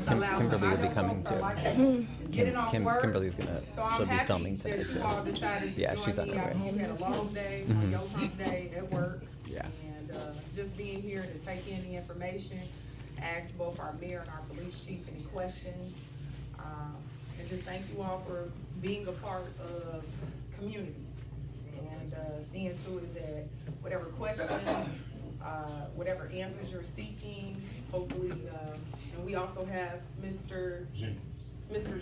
allow some. Kimberly I will be know coming folks are too. like that. Getting off work. Kimberly's So I'm she'll be happy filming tonight that you too. all decided to Yeah, join she's on me. her I way. know you had a long day, Mhm. your hump day at work. Yeah. And just being here to take in the information, ask both our mayor and our police chief any questions. And just thank you all for being a part of community. And seeing to it that whatever questions, whatever answers you're seeking, hopefully, and we also have Mr.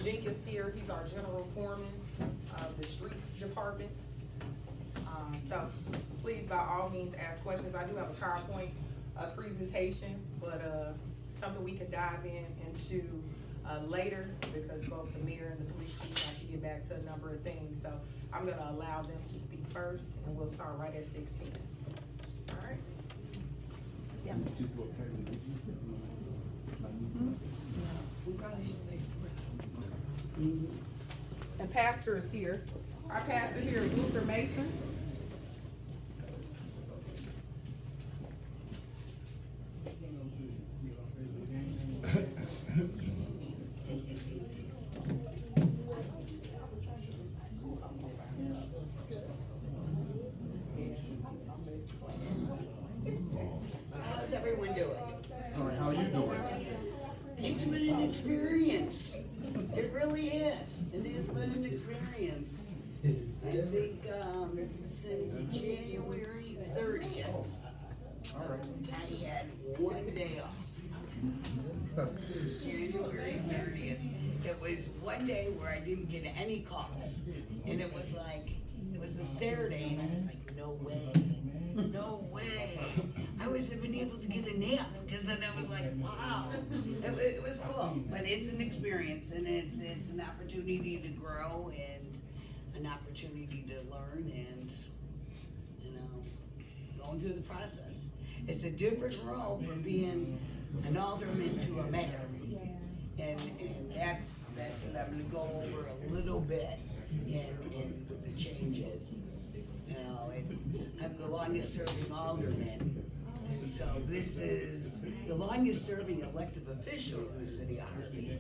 Jenkins here. He's our general foreman of the streets department. So please, by all means, ask questions. I do have a PowerPoint presentation, but something we can dive into later, because both the mayor and the police chief have to get back to a number of things. So I'm gonna allow them to speak first, and we'll start right at 16. All right? Yeah. We probably should stay. And pastor is here. Our pastor here is Luther Mason. How's everyone doing? All right, how are you doing? It's been an experience. It really is. It has been an experience. I think since January 30th, All right. I had one day off. Since January 30th. It was one day where I didn't get any calls. And it was a Saturday, and I was like, no way. No way. I wasn't even able to get a nap, because then I was like, wow. It was cool, but it's an experience, and it's an opportunity to grow and an opportunity to learn, and going through the process. It's a different role from being an alderman to a mayor, and that's what I'm gonna go over a little bit and with the changes. I'm the longest serving alderman, and so this is the longest serving elected official in the city of Harvey.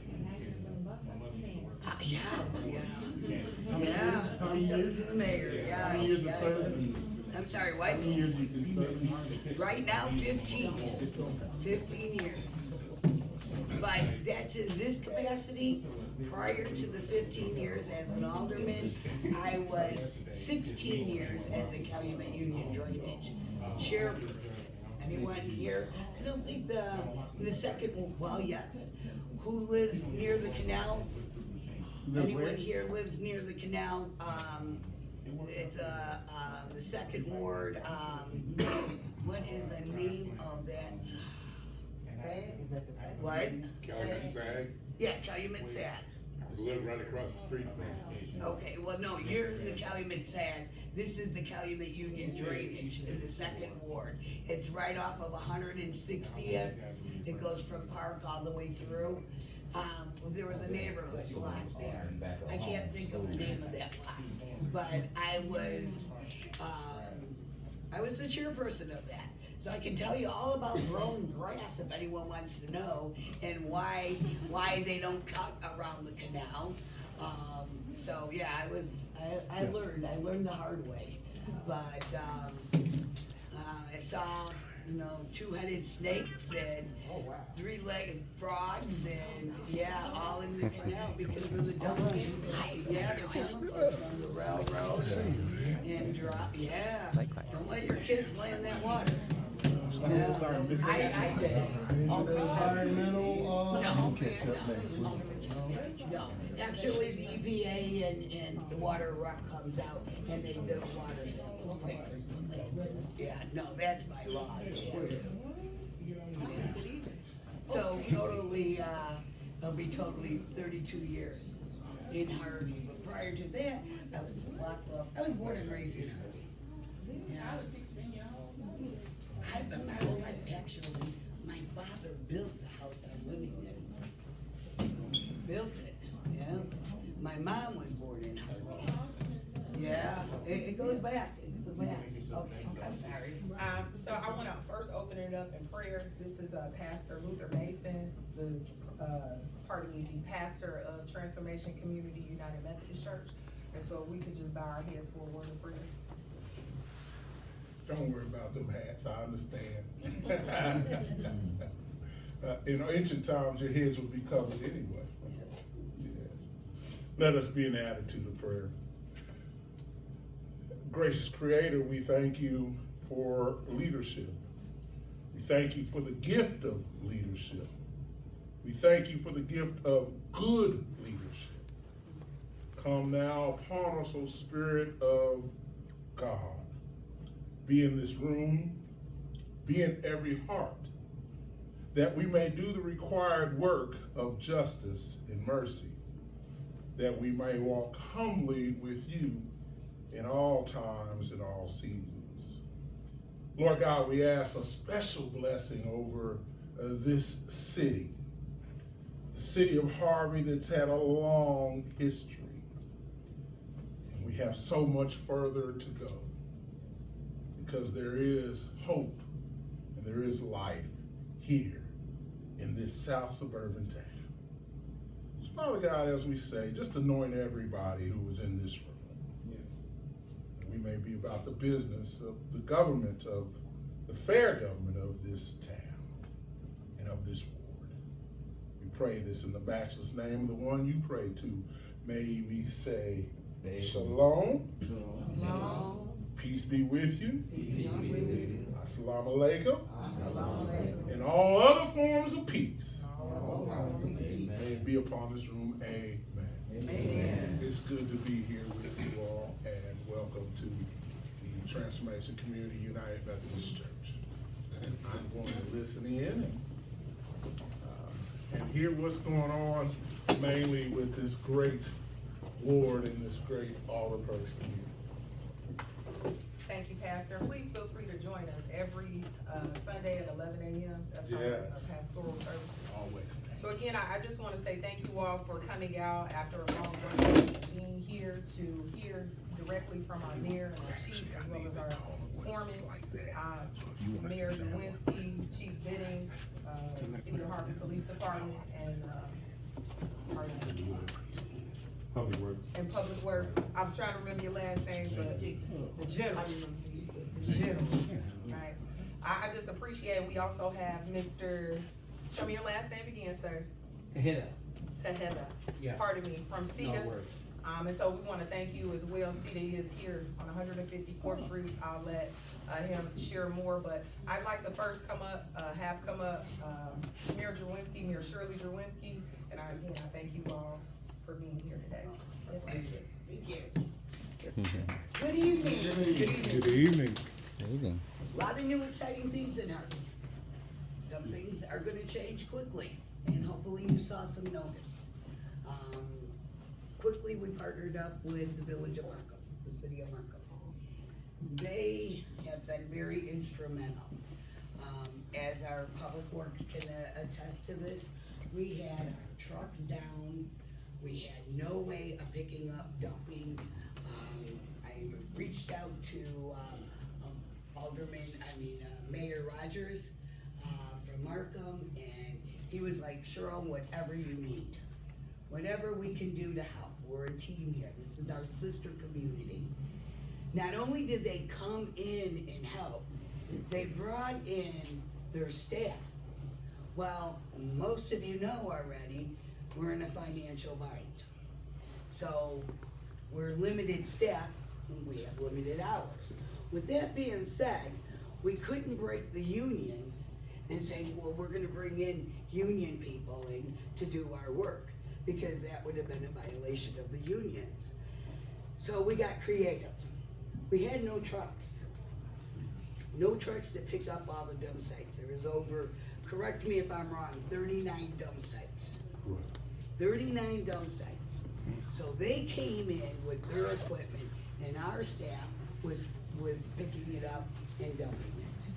Yeah, up to the mayor, How many years of yes. service? I'm sorry, what? How many years you been serving Harvey? Right now, 15 years. But that's in this capacity. Prior to the 15 years as an alderman, I was 16 years as the Calumet Union Drainage chairperson. Anyone here? I don't think the second one, well, yes. Who lives near the canal? Anyone here lives near the canal? It's the second ward. What is the name of that? What? Calumet Sag. Yeah, Calumet Sag. I live right across the street from Okay, well, no, you're in the Calumet Sag. This is the Calumet Union Drainage in the second ward. It's right off of 160th. It goes from Park all the way through. There was a neighborhood block there. I can't think of the name of that block, but I was the chairperson of that. So I can tell you all about growing grass if anyone wants to know, and why they don't cut around the canal. So yeah, I learned the hard way, but I saw two-headed snakes and three-legged frogs, and yeah, all in the canal because of the dumping. Yeah, the chemicals from the railroad and drop. Yeah, don't let your kids play in that water. Yeah, I did. Environmental, No. No, actually the EPA and the water rock comes out and they do water samples quite frequently. Yeah, no, that's by law. Yeah. So totally, it'll be totally 32 years in Harvey, but prior to that, I was locked up. I was born and raised in Harvey. Yeah. My whole life, actually, my father built the house I'm living in. Built it, yeah. My mom was born in Harvey. Yeah, it goes back, Okay, I'm sorry. So I want to first open it up in prayer. This is Pastor Luther Mason, the pastor of Transformation Community United Methodist Church. And so we could just bow our heads for a word of prayer. Don't worry about them hats, I understand. In ancient times, your heads would be covered anyway. Yes. Yes. Let us be in the attitude of prayer. Gracious Creator, we thank you for leadership. We thank you for the gift of leadership. We thank you for the gift of good leadership. Come now upon us, O Spirit of God. Be in this room, be in every heart, that we may do the required work of justice and mercy, that we may walk humbly with you in all times and all seasons. Lord God, we ask a special blessing over this city, the city of Harvey that's had a long history. And we have so much further to go, because there is hope and there is life here in this South suburban town. So Father God, as we say, just anoint everybody who is in this room. We may be about the business of the government, of the fair government of this town and of this ward. We pray this in the matchless name of the one you pray to. May we say, Shalom. Shalom. Peace be with you. Peace be with you. Assalamu alaikum. Assalamu alaikum. And all other forms of peace. Amen. May it be upon this room. Amen. Amen. It's good to be here with you all, and welcome to the Transformation Community United Methodist Church. And I'm going to listen in and hear what's going on, mainly with this great Lord and this great altar person here. Thank you, Pastor. Please feel free to join us every Sunday at 11 a.m. That's our Yes. pastoral service. Always. So again, I just want to say thank you all for coming out after a long break, and being here to hear directly from our mayor and our chief, as well as our foreman, Mayor Lewinsky, Chief Biddings, City of Harvey Police Department, and Public Works. and Public Works. I was trying to remember your last name, but the general, right? I just appreciate it. We also have Mr., tell me your last name again, sir. Tejeda. Yeah. Pardon me, from No CETA. worries. And so we want to thank you as well. CETA is here on 154th Street. I'll let him share more, but I'd like to first have Mayor Drewinski, Mayor Shirley Drewinski, and I thank you all for being here today. Thank you. Good evening. Good evening. A lot of new exciting things in Harvey. Some things are gonna change quickly, and hopefully you saw some notice. Quickly, we partnered up with the Village of Markham, the City of Markham. They have been very instrumental. As our Public Works can attest to this, we had our trucks down, we had no way of picking up, dumping. I reached out to Mayor Rogers from Markham, and he was like, Cheryl, whatever you need, whatever we can do to help. We're a team here. This is our sister community. Not only did they come in and help, they brought in their staff. Well, most of you know already, we're in a financial bind. So we're limited staff, and we have limited hours. With that being said, we couldn't break the unions and say, well, we're gonna bring in union people in to do our work, because that would have been a violation of the unions. So we got creative. We had no trucks. No trucks to pick up all the dump sites. There was over, correct me if I'm wrong, 39 dump sites. 39 dump sites. So they came in with their equipment, and our staff was picking it up and dumping it.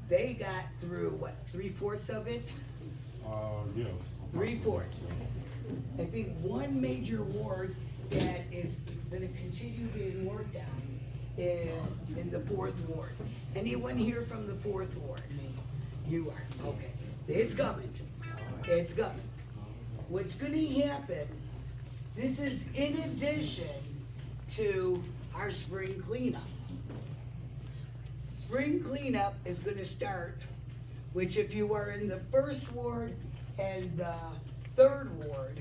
They got through, what, 3/4 of it? Yeah. 3/4. I think one major ward that is gonna continue being worked on is in the 4th Ward. Anyone here from the 4th Ward? You are, okay. It's coming. It's coming. What's gonna happen, this is in addition to our spring cleanup. Spring cleanup is gonna start, which if you are in the 1st Ward and the 3rd Ward,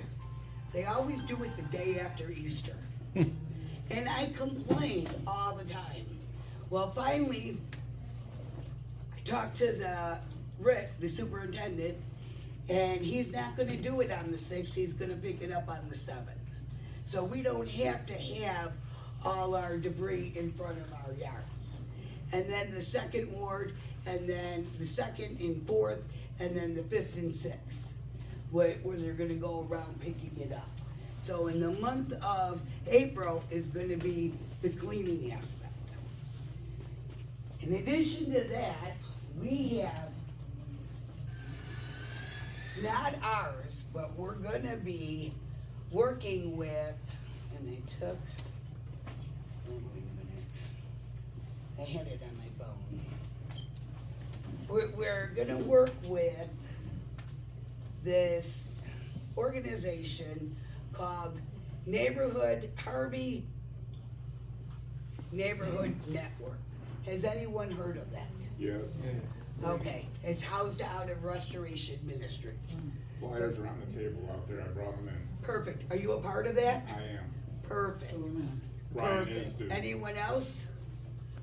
they always do it the day after Easter. And I complained all the time. Well, finally, I talked to Rick, the superintendent, and he's not gonna do it on the 6th, he's gonna pick it up on the 7th. So we don't have to have all our debris in front of our yards. And then the 2nd Ward, and then the 2nd and 4th, and then the 5th and 6th, where they're gonna go around picking it up. So in the month of April is gonna be the cleaning aspect. In addition to that, we have, it's not ours, but we're gonna be working with, and I took, oh, wait a minute, I had it on my phone. We're gonna work with this organization called Harvey Neighborhood Network. Has anyone heard of that? Yes. Okay, it's housed out of Restoration Ministries. Flyers are on the table out there, I brought them in. Perfect. Are you a part of that? I am. Perfect. Ryan is Perfect. too. Anyone else?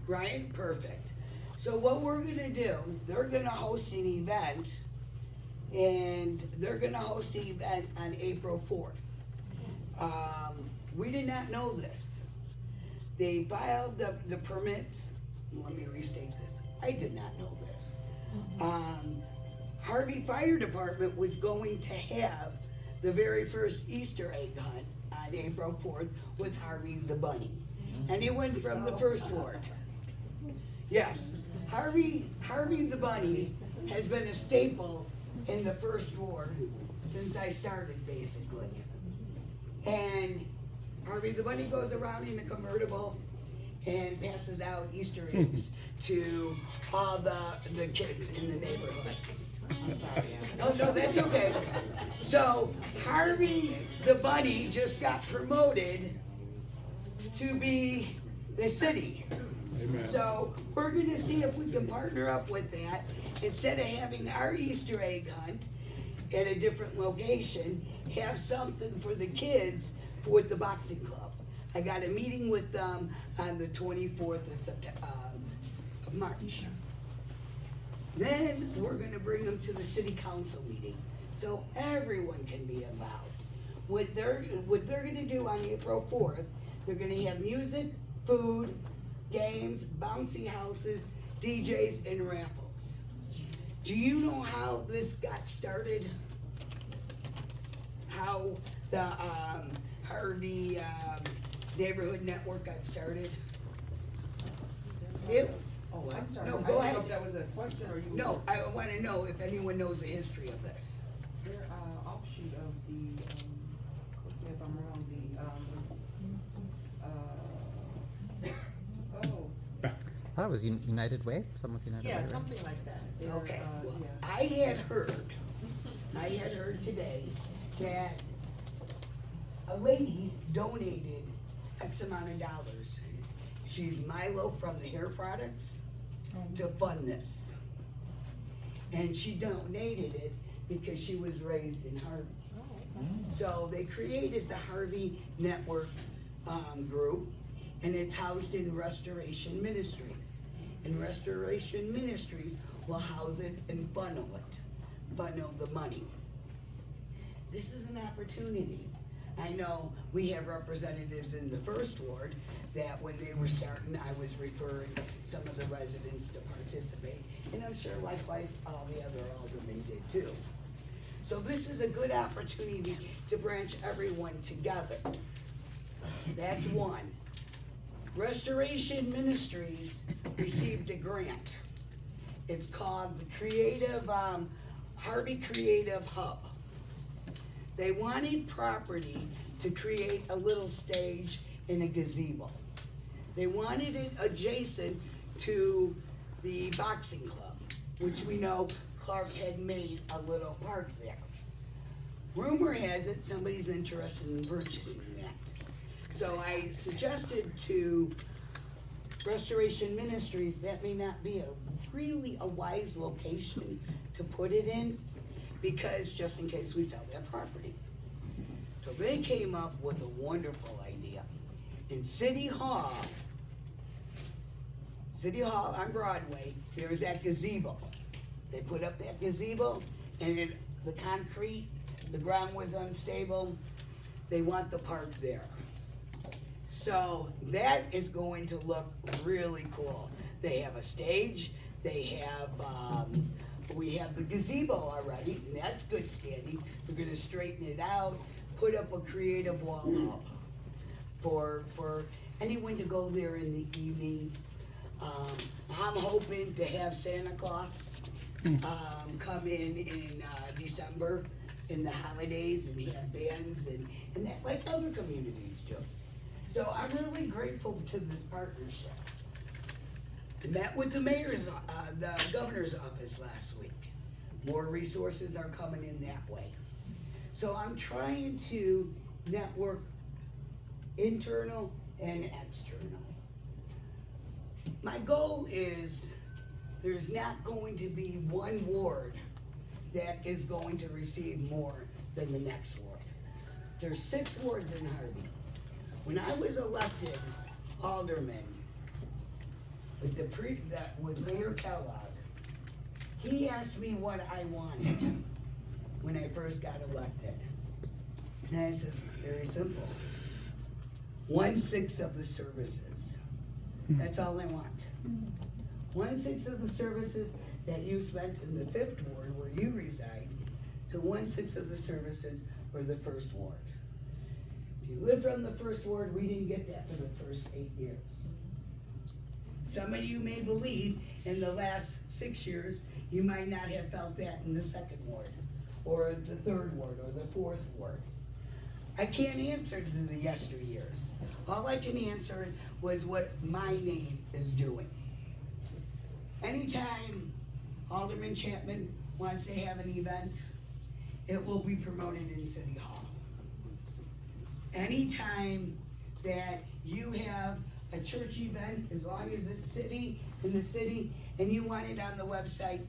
Ryan? Perfect. So what we're gonna do, they're gonna host an event, and they're gonna host an event on April 4th. We did not know this. They filed the permits, let me restate this, I did not know this. Harvey Fire Department was going to have the very first Easter egg hunt on April 4th with Harvey the Bunny. Anyone from the 1st Ward? Yes, Harvey the Bunny has been a staple in the 1st Ward since I started, basically. And Harvey the Bunny goes around in a convertible and passes out Easter eggs to all the kids in the neighborhood. No, that's okay. So Harvey the Bunny just got promoted to be the city. Amen. So we're gonna see if we can partner up with that. Instead of having our Easter egg hunt at a different location, have something for the kids with the boxing club. I got a meeting with them on the 24th of March. Then we're gonna bring them to the city council meeting, so everyone can be involved. What they're gonna do on April 4th, they're gonna have music, food, games, bouncy houses, DJs, and raffles. Do you know how this got started? How the Harvey Neighborhood Network got started? Oh, What? I'm sorry. No, I go didn't ahead. know if that was a question or you. No, I wanna know if anyone knows the history of this. They're, offshoot of the, if I'm wrong, oh, I thought it was United Way, something with United Way, yeah, right? something like that. They're, Okay, well, yeah. I had heard today that a lady donated X amount of dollars. She's Milo from the hair products to fund this. And she donated it because she was raised in Harvey. So they created the Harvey Network group, and it's housed in Restoration Ministries. And Restoration Ministries will house it and funnel the money. This is an opportunity. I know we have representatives in the 1st Ward that when they were starting, I was referring some of the residents to participate. And I'm sure likewise all the other aldermen did too. So this is a good opportunity to branch everyone together. That's one. Restoration Ministries received a grant. It's called the Harvey Creative Hub. They wanted property to create a little stage in a gazebo. They wanted it adjacent to the boxing club, which we know Clark had made a little park there. Rumor has it somebody's interested in purchasing that. So I suggested to Restoration Ministries, that may not be really a wise location to put it in, because just in case we sell that property. So they came up with a wonderful idea. In City Hall on Broadway, there's that gazebo. They put up that gazebo, and the concrete, the ground was unstable. They want the park there. So that is going to look really cool. They have a stage, they have, we have the gazebo already, and that's good standing. We're gonna straighten it out, put up a creative wall up for anyone to go there in the evenings. I'm hoping to have Santa Claus, come in December in the holidays and have bands and that like other communities do. So I'm really grateful to this partnership. I met with the the governor's office last week. More resources are coming in that way. So I'm trying to network internal and external. My goal is there's not going to be one ward that is going to receive more than the next ward. There's 6 wards in Harvey. When I was elected alderman with Mayor Kellogg, he asked me what I wanted when I first got elected. And I said, very simple. 1/6 of the services. That's all I want. 1/6 of the services that you spent in the 5th ward where you reside to 1/6 of the services for the 1st ward. If you live from the 1st ward, we didn't get that for the first 8 years. Some of you may believe in the last 6 years, you might not have felt that in the 2nd ward, or the 3rd ward, or the 4th ward. I can't answer to the yesteryears. All I can answer was what my name is doing. Anytime Alderman Chapman wants to have an event, it will be promoted in City Hall. Anytime that you have a church event, as long as it's in the city, and you want it on the website,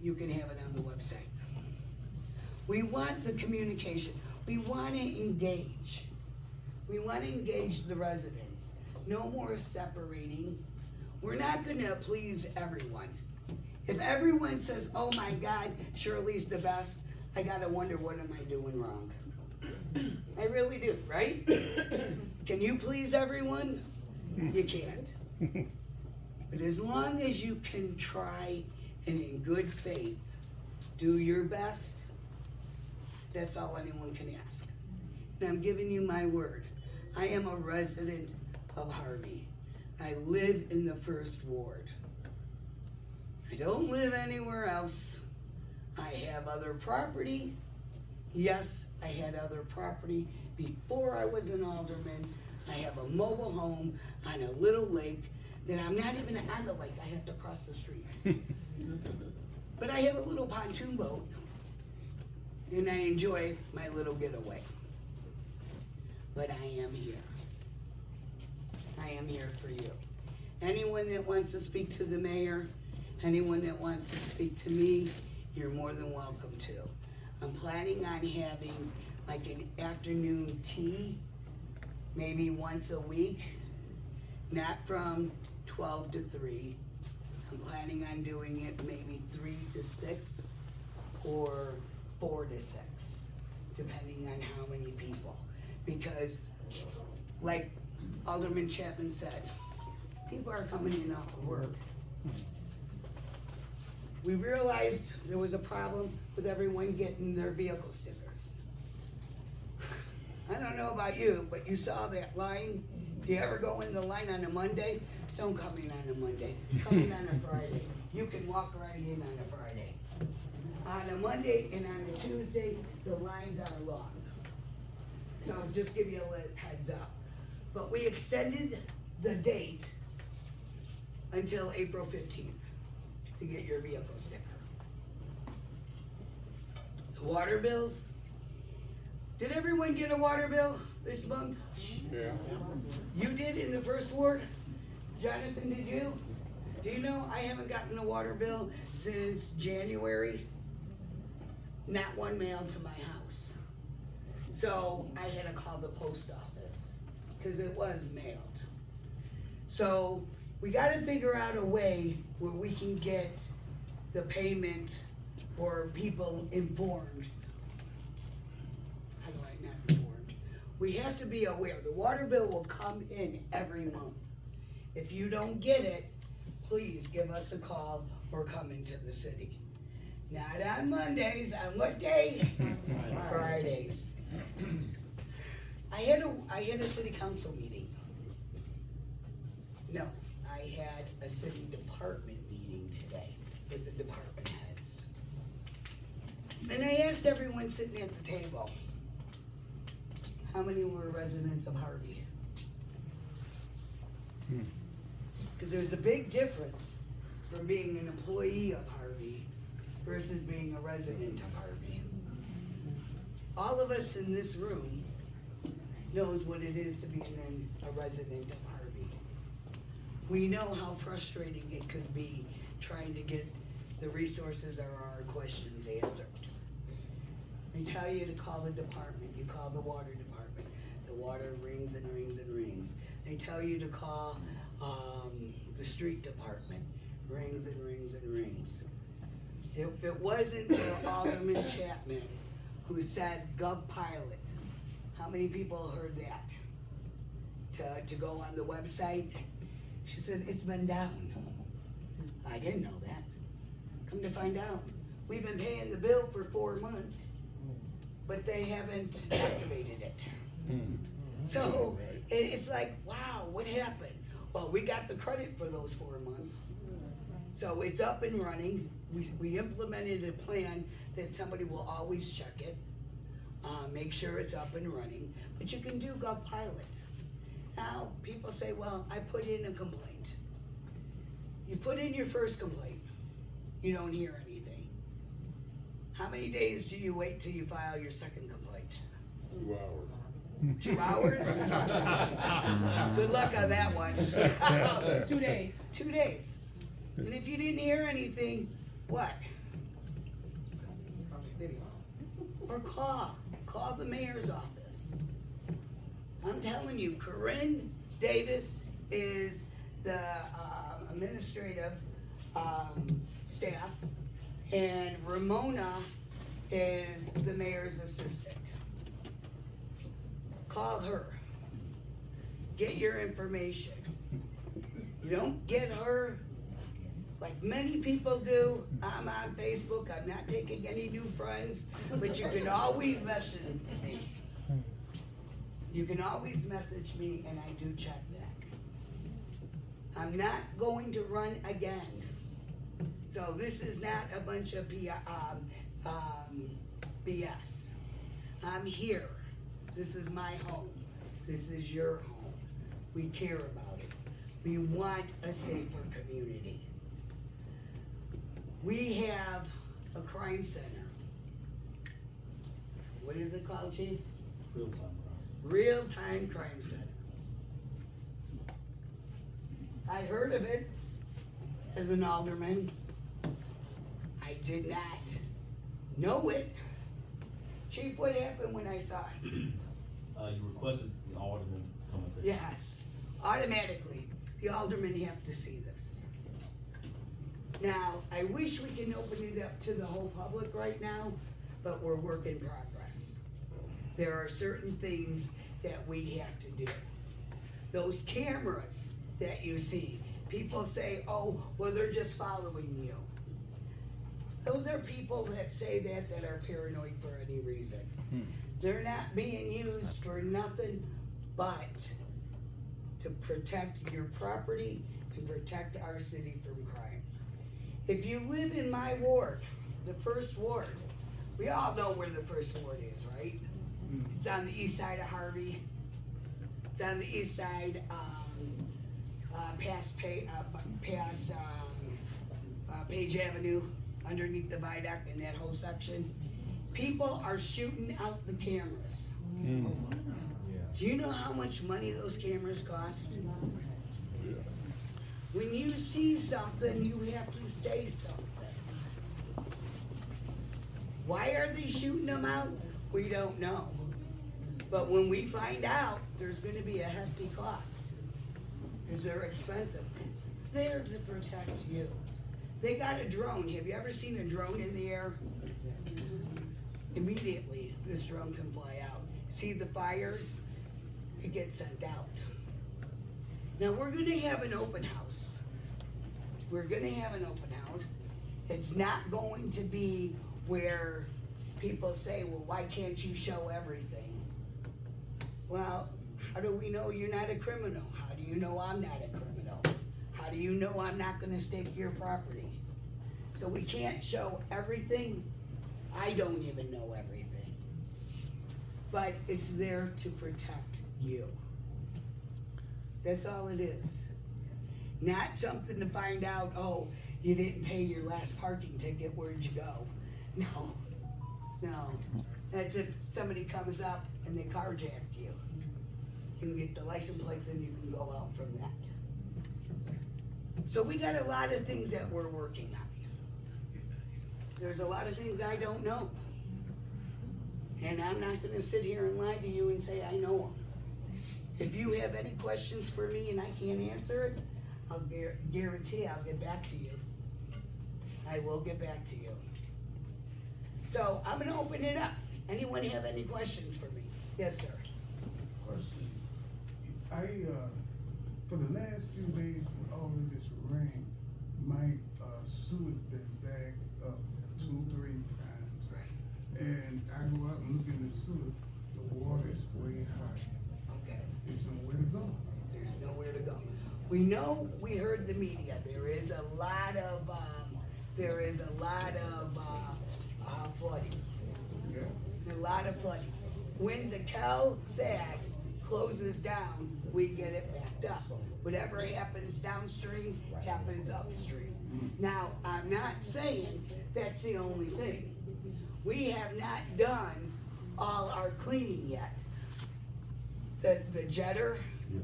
you can have it on the website. We want the communication. We want to engage. We want to engage the residents. No more separating. We're not going to please everyone. If everyone says, oh my God, Shirley's the best, I gotta wonder, what am I doing wrong? I really do, right? Can you please everyone? You can't. But as long as you can try and in good faith do your best, that's all anyone can ask. And I'm giving you my word. I am a resident of Harvey. I live in the 1st ward. I don't live anywhere else. I have other property. Yes, I had other property before I was an alderman. I have a mobile home on a little lake that I'm not even on the lake. I have to cross the street. But I have a little pontoon boat, and I enjoy my little getaway. But I am here. I am here for you. Anyone that wants to speak to the mayor, anyone that wants to speak to me, you're more than welcome to. I'm planning on having like an afternoon tea, maybe once a week, not from 12 to 3. I'm planning on doing it maybe 3 to 6 or 4 to 6, depending on how many people. Because like Alderman Chapman said, people are coming in off of work. We realized there was a problem with everyone getting their vehicle stickers. I don't know about you, but you saw that line. If you ever go in the line on a Monday, don't come in on a Monday. Come in on a Friday. You can walk right in on a Friday. On a Monday and on a Tuesday, the lines are long. So just give you a little heads up. But we extended the date until April 15th to get your vehicle sticker. The water bills. Did everyone get a water bill this month? Yeah. You did in the first ward? Jonathan, did you? Do you know I haven't gotten a water bill since January? Not one mailed to my house. So I had to call the post office because it was mailed. So we gotta figure out a way where we can get the payment or people informed. How do I not informed? We have to be aware. The water bill will come in every month. If you don't get it, please give us a call or come into the city. Not on Mondays, on what day? Fridays. I had a city council meeting. No, I had a city department meeting today with the department heads. And I asked everyone sitting at the table, how many were residents of Harvey? Because there's a big difference from being an employee of Harvey versus being a resident of Harvey. All of us in this room knows what it is to be a resident of Harvey. We know how frustrating it could be trying to get the resources or our questions answered. They tell you to call the department, you call the water department. The water rings and rings and rings. They tell you to call the street department, rings and rings and rings. If it wasn't for Alderman Chapman, who said Gov Pilot, how many people heard that? To go on the website? She said, it's been down. I didn't know that. Come to find out, we've been paying the bill for 4 months, but they haven't activated it. So it's like, wow, what happened? Well, we got the credit for those 4 months. So it's up and running. We implemented a plan that somebody will always check it, make sure it's up and running, but you can do Gov Pilot. Now, people say, well, I put in a complaint. You put in your first complaint, you don't hear anything. How many days do you wait till you file your second complaint? 2 hours. 2 hours? Good luck on that one. 2 days. 2 days. And if you didn't hear anything, what? Or call the mayor's office. I'm telling you, Corinne Davis is the administrative staff, and Ramona is the mayor's assistant. Call her. Get your information. You don't get her like many people do. I'm on Facebook. I'm not taking any new friends, but you can always message me. You can always message me, and I do check that. I'm not going to run again. So this is not a bunch of BS. I'm here. This is my home. This is your home. We care about it. We want a safer community. We have a crime center. What is it called, Chief? Real-time crime center. I heard of it as an alderman. I did not know it. Chief, what happened when I saw it? You requested the alderman to come and take. Yes, automatically, the aldermen have to see this. Now, I wish we can open it up to the whole public right now, but we're work in progress. There are certain things that we have to do. Those cameras that you see, people say, oh, well, they're just following you. Those are people that say that are paranoid for any reason. They're not being used for nothing but to protect your property and protect our city from crime. If you live in my ward, the first ward, we all know where the first ward is, right? It's on the east side of Harvey. It's on the east side past Page Avenue, underneath the viaduct in that whole section. People are shooting out the cameras. Do you know how much money those cameras cost? When you see something, you have to say something. Why are they shooting them out? We don't know. But when we find out, there's gonna be a hefty cost. Because they're expensive. They're to protect you. They got a drone. Have you ever seen a drone in the air? Immediately, this drone can fly out. See the fires? It gets sent out. Now, we're gonna have an open house. We're gonna have an open house. It's not going to be where people say, well, why can't you show everything? Well, how do we know you're not a criminal? How do you know I'm not a criminal? How do you know I'm not gonna stake your property? So we can't show everything. I don't even know everything. But it's there to protect you. That's all it is. Not something to find out, oh, you didn't pay your last parking ticket, where'd you go? No, no. That's if somebody comes up and they carjack you. You can get the license plates and you can go out from that. So we got a lot of things that we're working on. There's a lot of things I don't know. And I'm not gonna sit here and lie to you and say I know them. If you have any questions for me and I can't answer it, I'll guarantee I'll get back to you. I will get back to you. So I'm gonna open it up. Anyone have any questions for me? Yes, sir. Question. For the last few days with all of this rain, my sewer been backed up 2-3 times. Right. And I go out and look in the sewer, the water is way high. Okay. There's nowhere to go. There's nowhere to go. We know, we heard the media, there is a lot of flooding. Yeah. A lot of flooding. When the CalSag closes down, we get it backed up. Whatever happens downstream happens upstream. Now, I'm not saying that's the only thing. We have not done all our cleaning yet. The jetter. Yes.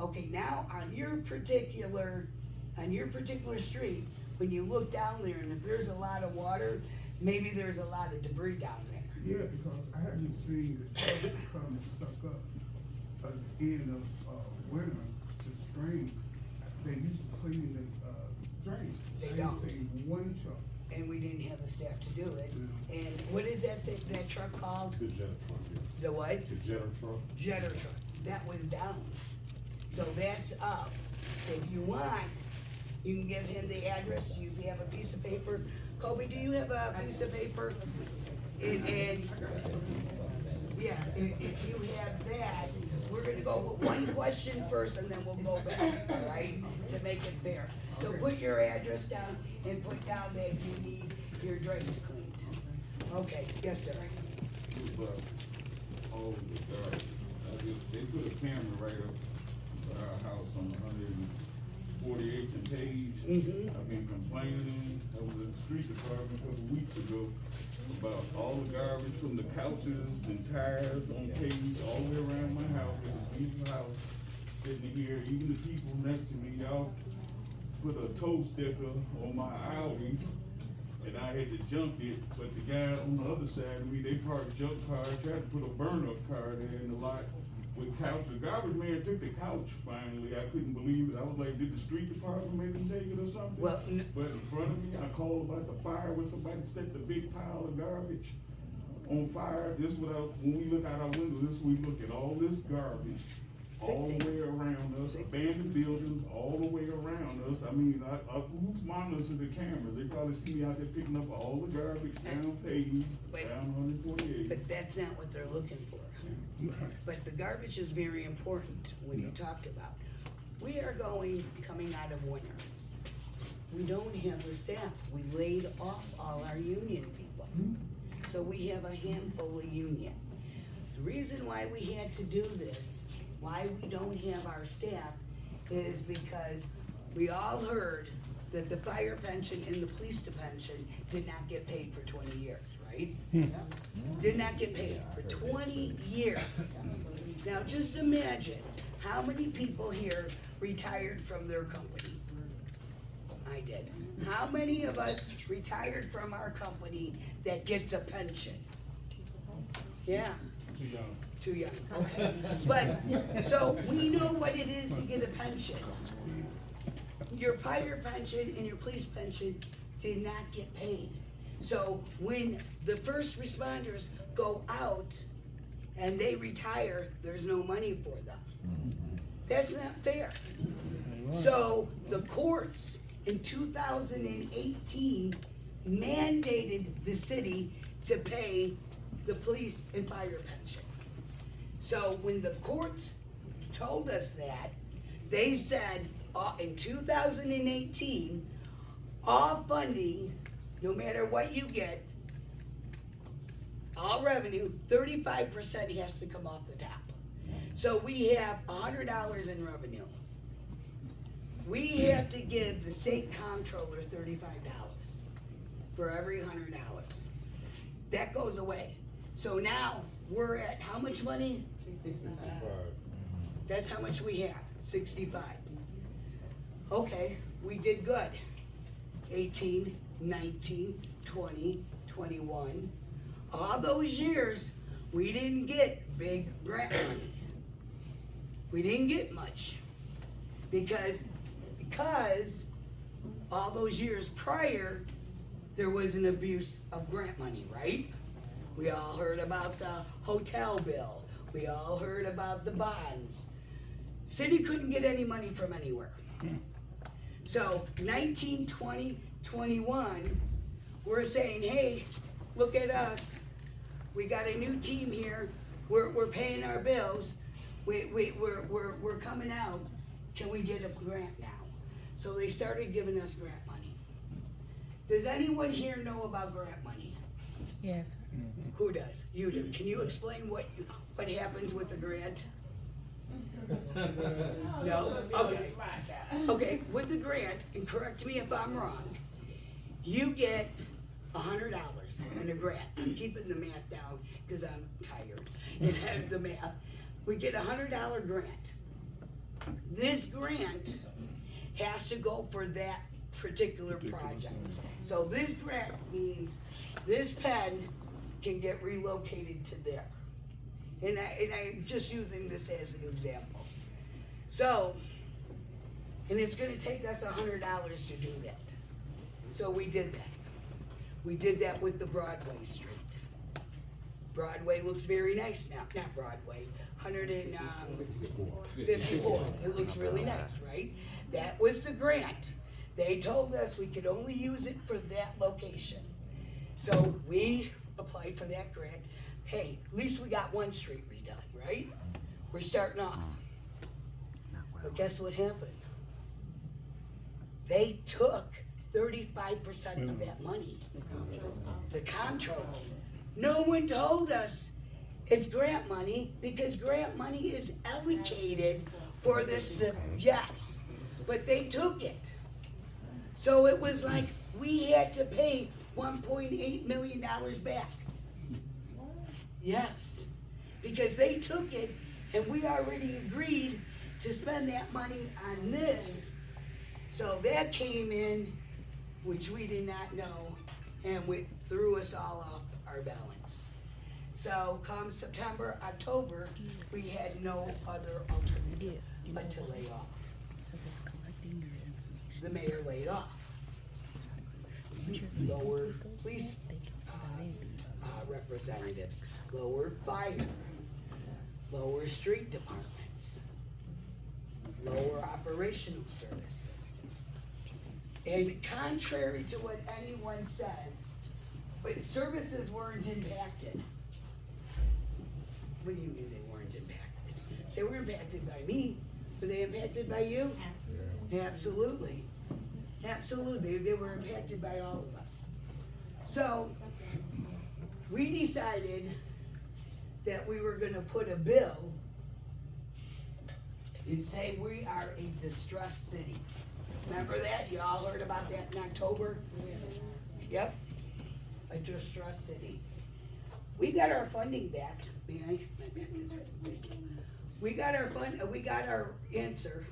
Okay, now on your particular street, when you look down there and if there's a lot of water, maybe there's a lot of debris down there. Yeah, because I haven't seen the truck come and suck up at the end of winter to spring. They used to clean the drains. They I don't. didn't see one truck. And we didn't have the staff to do it. And what is that truck called? The jetter truck, yeah. The what? The jetter truck. Jetter truck. That was down. So that's up. If you want, you can give him the address. You have a piece of paper. Kobe, do you have a piece of paper? And yeah, if you have that, we're gonna go with one question first and then we'll go back, all right? To make it fair. So put your address down and put down that you need your drains cleaned. Okay, yes, sir. But all the garbage, they put a camera right up at our house on 148th and Page. I've been complaining, I was at the street department a couple weeks ago about all the garbage from the couches and tires on Page all the way around my house. It's a beautiful house, sitting here, even the people next to me, y'all put a tow sticker on my Audi, and I had to jump it, but the guy on the other side of me, they parked a junk car, tried to put a burn-up car there in the lot with couch. The garbage man took the couch finally. I couldn't believe it. I was like, did the street department make them take it or something? Well, But in front of me, I called about the fire where somebody set the big pile of garbage on fire. This is what when we look out our windows, this we look at all this garbage all the way around us, abandoned buildings all the way around us. I mean, who's monitoring the cameras? They probably see me out there picking up all the garbage down Page, down 148. But that's not what they're looking for. But the garbage is very important when you talked about. We are coming out of winter. We don't have the staff. We laid off all our union people. So we have a handful of union. The reason why we had to do this, why we don't have our staff, is because we all heard that the fire pension and the police pension did not get paid for 20 years, right? Did not get paid for 20 years. Now just imagine how many people here retired from their company. I did. How many of us retired from our company that gets a pension? Yeah. Too young. Too young, okay. But, so we know what it is to get a pension. Your fire pension and your police pension did not get paid. So when the first responders go out and they retire, there's no money for them. That's not fair. So the courts in 2018 mandated the city to pay the police and fire pension. So when the courts told us that, they said in 2018, all funding, no matter what you get, all revenue, 35% has to come off the top. So we have $100 in revenue. We have to give the state comptroller $35 for every $100. That goes away. So now we're at how much money? 65. That's how much we have, 65. Okay, we did good. 18, 19, 20, 21. All those years, we didn't get big grant money. We didn't get much. Because all those years prior, there was an abuse of grant money, right? We all heard about the hotel bill. We all heard about the bonds. City couldn't get any money from anywhere. So 19, 20, 21, we're saying, hey, look at us. We got a new team here. We're paying our bills. We're coming out. Can we get a grant now? So they started giving us grant money. Does anyone here know about grant money? Yes. Who does? You do. Can you explain what happens with the grant? No? Okay. Okay, with the grant, and correct me if I'm wrong, you get $100 in a grant. I'm keeping the math down because I'm tired and have the math. We get a $100 grant. This grant has to go for that particular project. So this grant means this pen can get relocated to there. And I'm just using this as an example. So, and it's gonna take us $100 to do that. So we did that. We did that with the Broadway Street. Broadway looks very nice now, not Broadway, 154. It looks really nice, right? That was the grant. They told us we could only use it for that location. So we applied for that grant. Hey, at least we got one street redone, right? We're starting off. But guess what happened? They took 35% of that money. The comptroller. No one told us it's grant money because grant money is allocated for this, yes, but they took it. So it was like we had to pay $1.8 million back. Yes, because they took it and we already agreed to spend that money on this. So that came in, which we did not know, and threw us all off our balance. So come September, October, we had no other alternative but to lay off. The mayor laid off. Lower police representatives, lower fire, lower street departments, lower operational services. And contrary to what anyone says, but services weren't impacted. What do you mean they weren't impacted? They were impacted by me. Were they impacted by you? Absolutely. Absolutely. They were impacted by all of us. So we decided that we were gonna put a bill and say we are a distressed city. Remember that? You all heard about that in October? Yep, a distressed city. We got our funding back. May I? My back is hurting. Thank you. We got our answer.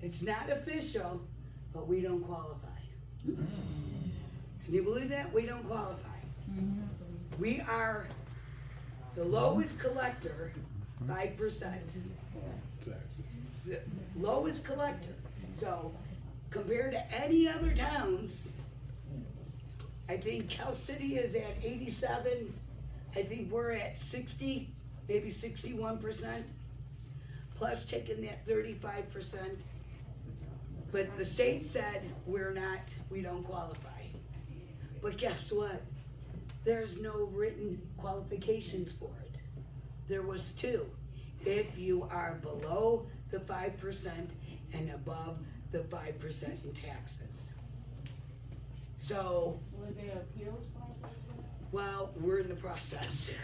It's not official, but we don't qualify. Can you believe that? We don't qualify. We are the lowest collector, 5%. The lowest collector. So compared to any other towns, I think Cal City is at 87. I think we're at 60, maybe 61%, plus taking that 35%. But the state said we don't qualify. But guess what? There's no written qualifications for it. There was 2. If you are below the 5% and above the 5% in taxes. So, Was there an appeals process for that? well, we're in the process.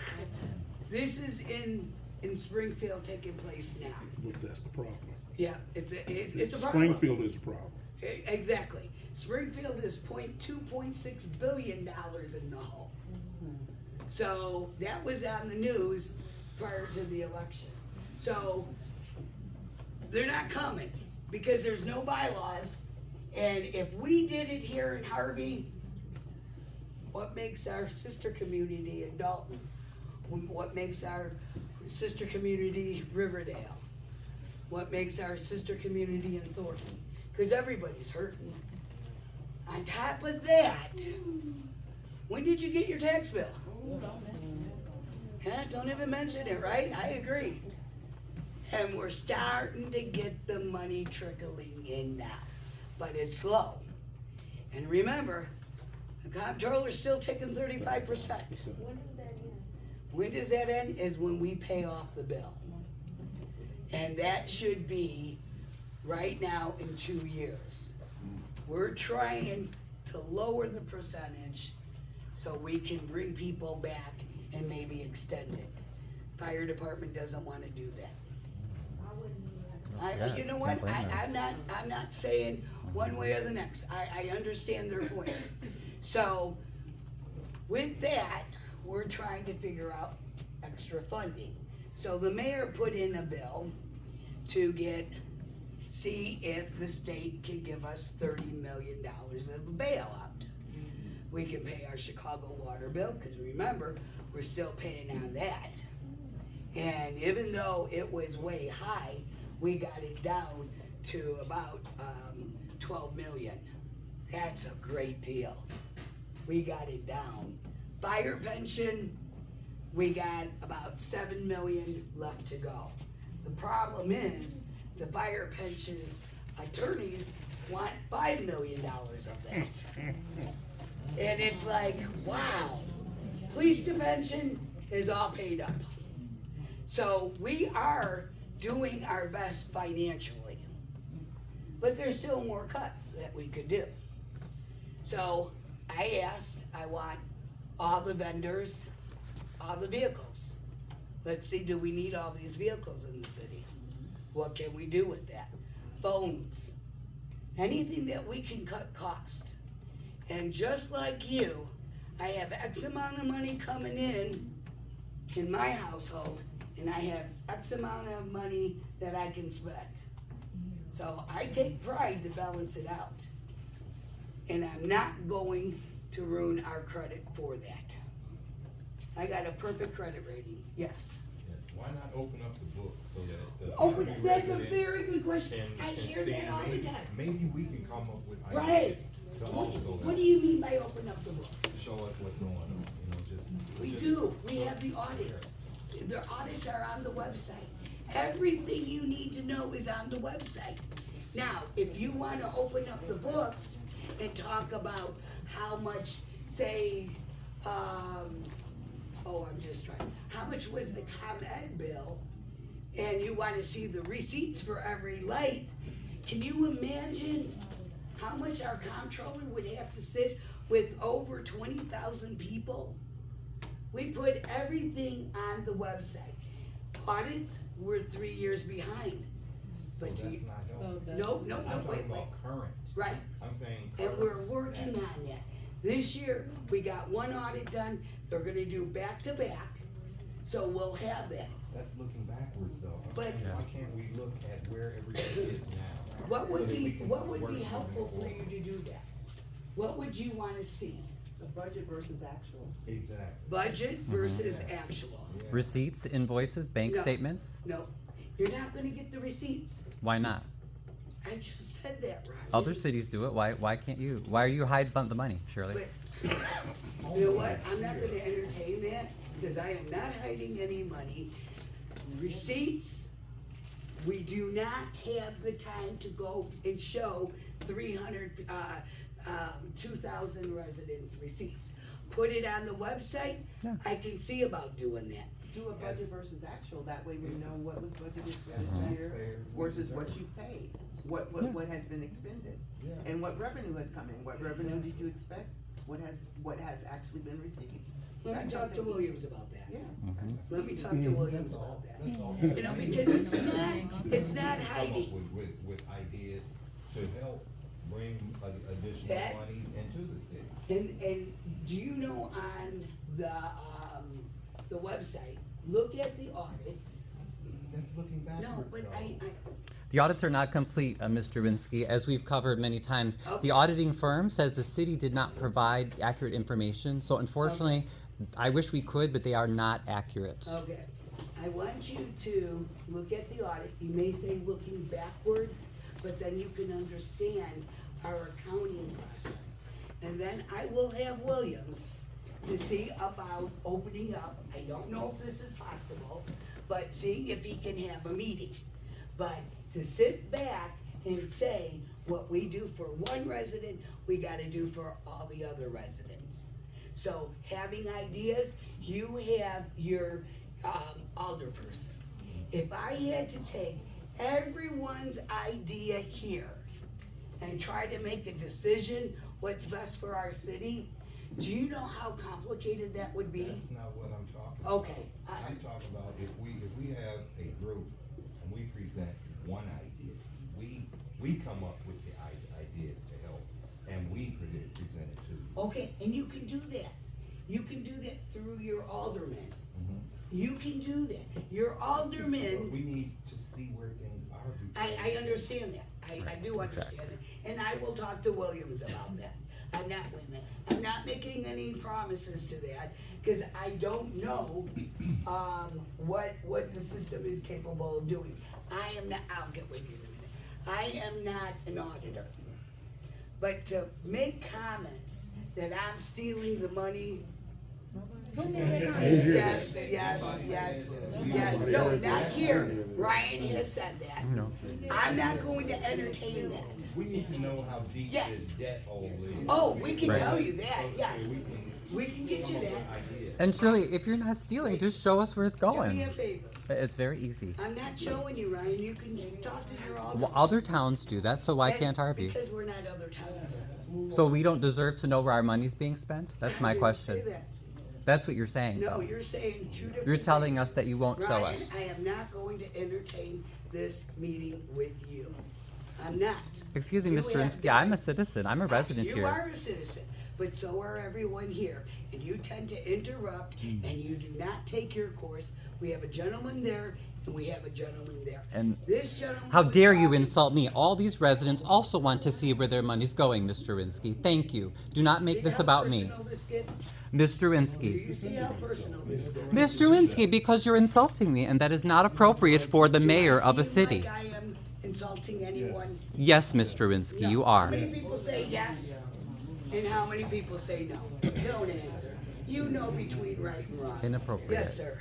This is in Springfield taking place now. But that's the problem. Yeah, it's a problem. Springfield is a problem. Exactly. Springfield is $2.6 billion in the hole. So that was on the news prior to the election. So they're not coming because there's no bylaws. And if we did it here in Harvey, what makes our sister community in Dalton? What makes our sister community Riverdale? What makes our sister community in Thornton? Because everybody's hurting. On top of that, when did you get your tax bill? Huh? Don't even mention it, right? I agree. And we're starting to get the money trickling in now, but it's slow. And remember, the comptroller's still taking 35%. When does that end? Is when we pay off the bill. And that should be right now in 2 years. We're trying to lower the percentage so we can bring people back and maybe extend it. Fire department doesn't want to do that. Yeah, You know what? can't blame them. I'm not saying one way or the next. I understand their point. So with that, we're trying to figure out extra funding. So the mayor put in a bill to see if the state can give us $30 million of a bailout. We can pay our Chicago water bill, because remember, we're still paying on that. And even though it was way high, we got it down to about 12 million. That's a great deal. We got it down. Fire pension, we got about 7 million left to go. The problem is, the fire pensions attorneys want $5 million of that. And it's like, wow, police pension is all paid up. So we are doing our best financially, but there's still more cuts that we could do. So I want all the vendors, all the vehicles. Let's see, do we need all these vehicles in the city? What can we do with that? Phones, anything that we can cut cost. And just like you, I have X amount of money coming in my household, and I have X amount of money that I can spend. So I take pride to balance it out. And I'm not going to ruin our credit for that. I got a perfect credit rating, yes. Why not open up the book so that the That's a very good question. I can hear see, that all the time. maybe we can come up with Right. ideas to also What do you mean by open up the books? show us what's going on, We do, we have the audits. The audits are on the website. Everything you need to know is on the website. Now, if you wanna open up the books and talk about how much, say, how much was the ComEd bill, and you wanna see the receipts for every light, can you imagine how much our comptroller would have to sit with over 20,000 people? We put everything on the website. Audits, we're 3 years behind. But So do that's you, not no, helping. no, no, I'm wait, talking wait. about current. Right. I'm saying. And current we're working status. on that. This year, we got one audit done, they're gonna do back to back, so we'll have that. That's looking backwards though. I'm But- saying, why can't we look at where everything is now? What so would that we be, can what would work be moving helpful for forward? you to do that? What would you wanna see? The budget versus actuals. Exactly. Budget versus actual? Yeah. Receipts, invoices, bank No. statements? No, you're not gonna get the receipts. Why not? I just said that, Ron. Other cities do it. Why can't you? Why are you hiding the money, Shirley? But, you know what, I'm not gonna entertain that, because I am not hiding any money. Receipts, we do not have the time to go and show 2,000 residents receipts. Put it on the website, Yeah. I can see about doing that. Do a budget versus actual, that way we know what was budgeted for That's this year fair. versus what you paid, what has been expended. Yeah. And what revenue has come in, what revenue did you expect, what has actually been received. Let me That's talk to something- Williams about that. Yeah. Let me talk to Williams about that. That's all. You know, because it's not Come up hiding. with ideas to help bring additional That- monies into the city. And do you know on the website, look at the audits. That's looking backwards No, but though. I, The audits are not complete, Mr. Winsky, as we've covered many times. Okay. The auditing firm says the city did not provide accurate information, so unfortunately, I wish we could, but they are not accurate. okay. I want you to look at the audit. You may say looking backwards, but then you can understand our accounting process. And then I will have Williams to see about opening up, I don't know if this is possible, but seeing if he can have a meeting. But to sit back and say, what we do for one resident, we gotta do for all the other residents. So having ideas, you have your alderperson. If I had to take everyone's idea here and try to make a decision what's best for our city, do you know how complicated that would be? That's not what I'm talking about. Okay. I'm talking about if we have a group and we present one idea, we come up with the ideas to help, and we present it to you. Okay, and you can do that. You can do that through your aldermen. Mhm. You can do that. Your But aldermen, we need to see where things are. before I we- understand that. I do understand it. And I will talk to Williams about that. I'm not making any promises to that, cause I don't know, what the system is capable of doing. I'll get with you in a minute. I am not an auditor. But to make comments that I'm stealing the money, yes, no, not here, Ryan has said that. No. I'm not going to entertain that. We need to know how deep Yes. this debt hole is. Oh, we can Right. tell you that, yes. We can get you come up with that. ideas. And Shirley, if you're not stealing, just show us where it's Do me going. a favor. It's very easy. I'm not showing you, Ryan. You can talk to your Well, alderman. other towns do that, so why And- can't Harvey? Because we're not other towns. So we don't deserve to know where our money's being spent? That's my I didn't question. say that. That's what you're saying, No, though. you're saying two different You're telling things. us that you won't show Ryan, us. I am not going to entertain this meeting with you. I'm not. Excuse me, You Mr. have Insky, I'm a done- citizen. I'm a resident You here. are a citizen, but so are everyone here, and you tend to interrupt, Hmm. and you do not take your course. We have a gentleman there, and we have a gentleman there. And This gentleman. how was dare you talking- insult me? All these residents also want to see where their money's going, Mr. Winsky. Thank you. Do not make See this how about me. personal this gets? Mr. Do Winsky. you see how personal this gets? Mr. Winsky, because you're insulting me, and that is not appropriate for the Do I mayor of a seem city. like I am insulting anyone? Yes, Mr. Winsky, No. you How are. many people say yes, and how many people say no? Don't answer. You know between right and wrong. Inappropriate. Yes, sir.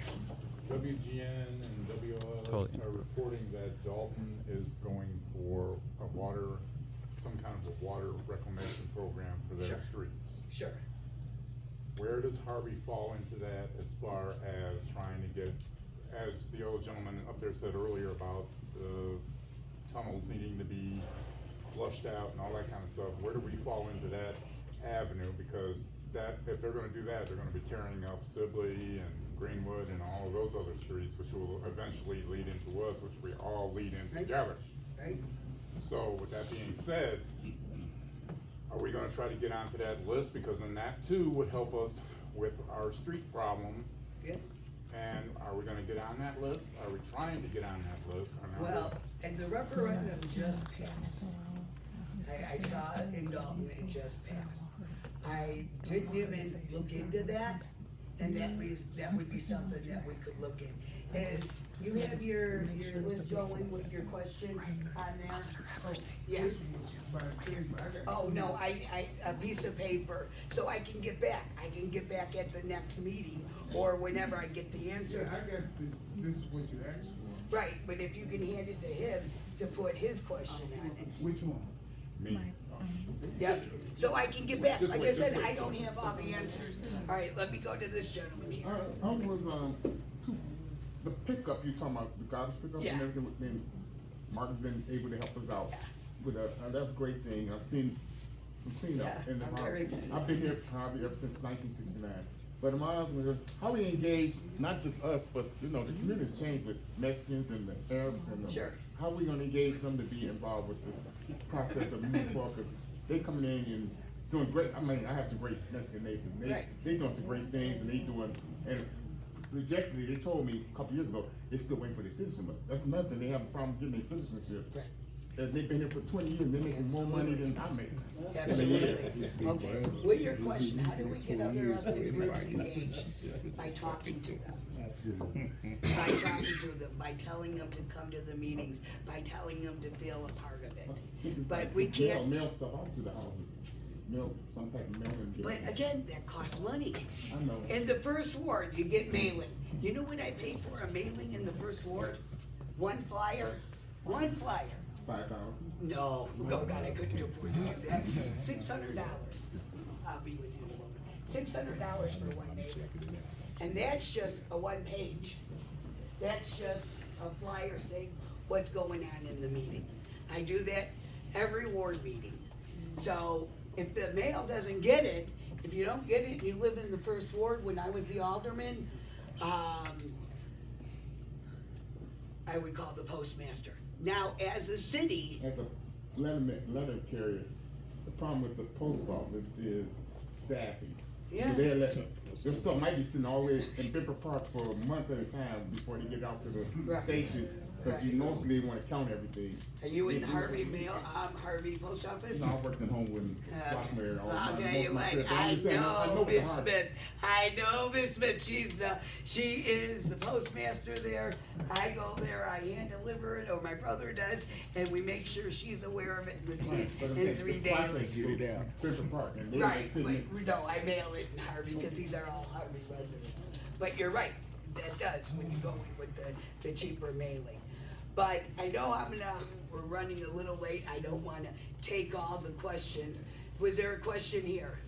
WGN and WLS Totally. are reporting that Dalton is going for some kind of a water reclamation program for their Sure. streets. Sure. Where does Harvey fall into that as far as trying to get, as the old gentleman up there said earlier about the tunnels needing to be flushed out and all that kind of stuff, where do we fall into that avenue? Because that, if they're gonna do that, they're gonna be tearing up Sibley and Greenwood and all of those other streets, which will eventually lead into us, which we all lead in together. Right? So with that being said, are we gonna try to get onto that list? Because then that too would help us with our street problem. Yes. And are we gonna get on that list? Are we trying to get on that list? Or not? Well, and the referendum just passed. I saw it in Dalton, it just passed. I didn't even look into that, and that would be something that we could look in. Is, you have your list going with your question on there? Yeah. Oh, no, a piece of paper, so I can get back. I can get back at the next meeting, or whenever I get the Yeah, answer. I got this is what you asked for. Right, but if you can hand it to him to put his question on it. Which one? Me. Yep, so I can get back. Just Like I wait, said, just wait. I don't have all the answers. All right, let me go to this gentleman here. I was, the pickup, you talking about the garbage pickup Yeah. and everything, then Mark's been able to help us out with that's a great thing. I've seen some cleanup Yeah, in the I'm Harvey. very excited. I've been here probably ever since 1969. But my husband, how we engage, not just us, but, you know, the community's changed with Mexicans and the Arabs and Sure. how we gonna engage them to be involved with this process of moving forward, 'cause they coming in and doing great. I mean, I have some great Mexican neighbors. Right. They doing some great things, and they doing, and rejectedly, they told me a couple years ago, they still waiting for their citizenship. That's another thing, they have a problem getting their citizenship. Right. And they've been here for 20 years, they're making more money than I make. Absolutely. Okay, with your question, how do we get other ethnic groups engaged? By talking to them. By talking to them, by telling them to come to the meetings, by telling them to feel a part of it. But we can't, Mail stuff out to the houses, mail, some type of mailing. but again, that costs money. I know. In the first ward, you get mailing. You know what I pay for a mailing in the first ward? One flyer? 5,000. No, oh God, I couldn't afford to do that. $600. I'll be with you in a moment. $600 for one mailing. And that's just a one page. That's just a flyer saying what's going on in the meeting. I do that every ward meeting. So if the mail doesn't get it, if you don't get it and you live in the first ward, when I was the alderman, I would call the postmaster. Now, as a city, As a letter carrier, the problem with the post office is staffing. Yeah. So their stuff might be sitting all the way in Bipper Park for months at a time before they get out to the Right. station, because you mostly want to count everything. are you in the Harvey mail, Harvey post office? You know, I worked at home when Rosemary. I'll tell you what, I know Miss Smith. I know Miss Smith. She is the postmaster there. I go there, I hand deliver it, or my brother does, and we make sure she's aware of it in 3 days. Bipper Park. And they're Right, sitting- but, no, I mail it in Harvey, because these are all Harvey residents. But you're right, that does, when you go in with the cheaper mailing. But I know we're running a little late, I don't wanna take all the questions. Was there a question here?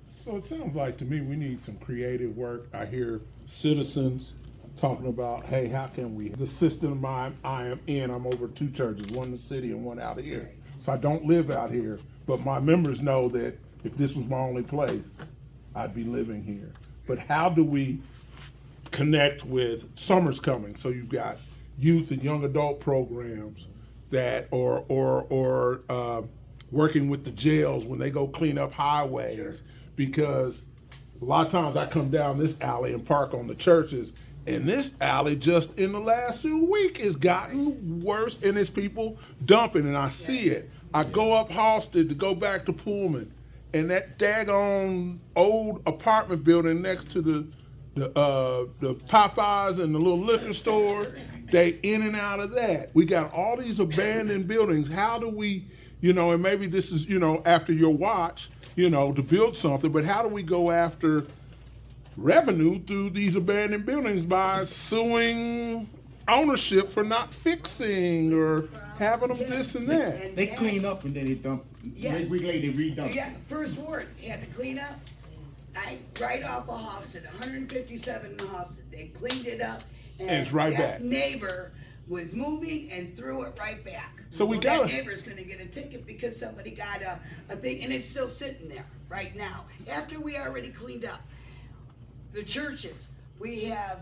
So it sounds like to me we need some creative work. I hear citizens talking about, hey, how can we, the system I am in, I'm over 2 churches, one in the city and one out here. So I don't live out here, but my members know that if this was my only place, I'd be living here. But how do we connect with, summer's coming, so you've got youth and young adult programs that, or working with the jails when they go clean up highways. Sure. Because a lot of times I come down this alley and park on the churches, and this alley just in the last few weeks has gotten worse, and it's people dumping, and I see it. I go up Halsted to go back to Pullman, and that daggone old apartment building next to the Popeyes and the little liquor store, they in and out of that. We got all these abandoned buildings. How do we, and maybe this is, after your watch, to build something, but how do we go after revenue through these abandoned buildings by suing ownership for not fixing or having them this and that? They clean up and then they dump. Yes. They redump. Yeah, first ward, had to clean up. Right off of Halsted, 157 in Halsted, they cleaned it up. And it's right back. That neighbor was moving and threw it right back. So we that gotta- neighbor's gonna get a ticket because somebody got a thing, and it's still sitting there right now, after we already cleaned up. The churches, we have,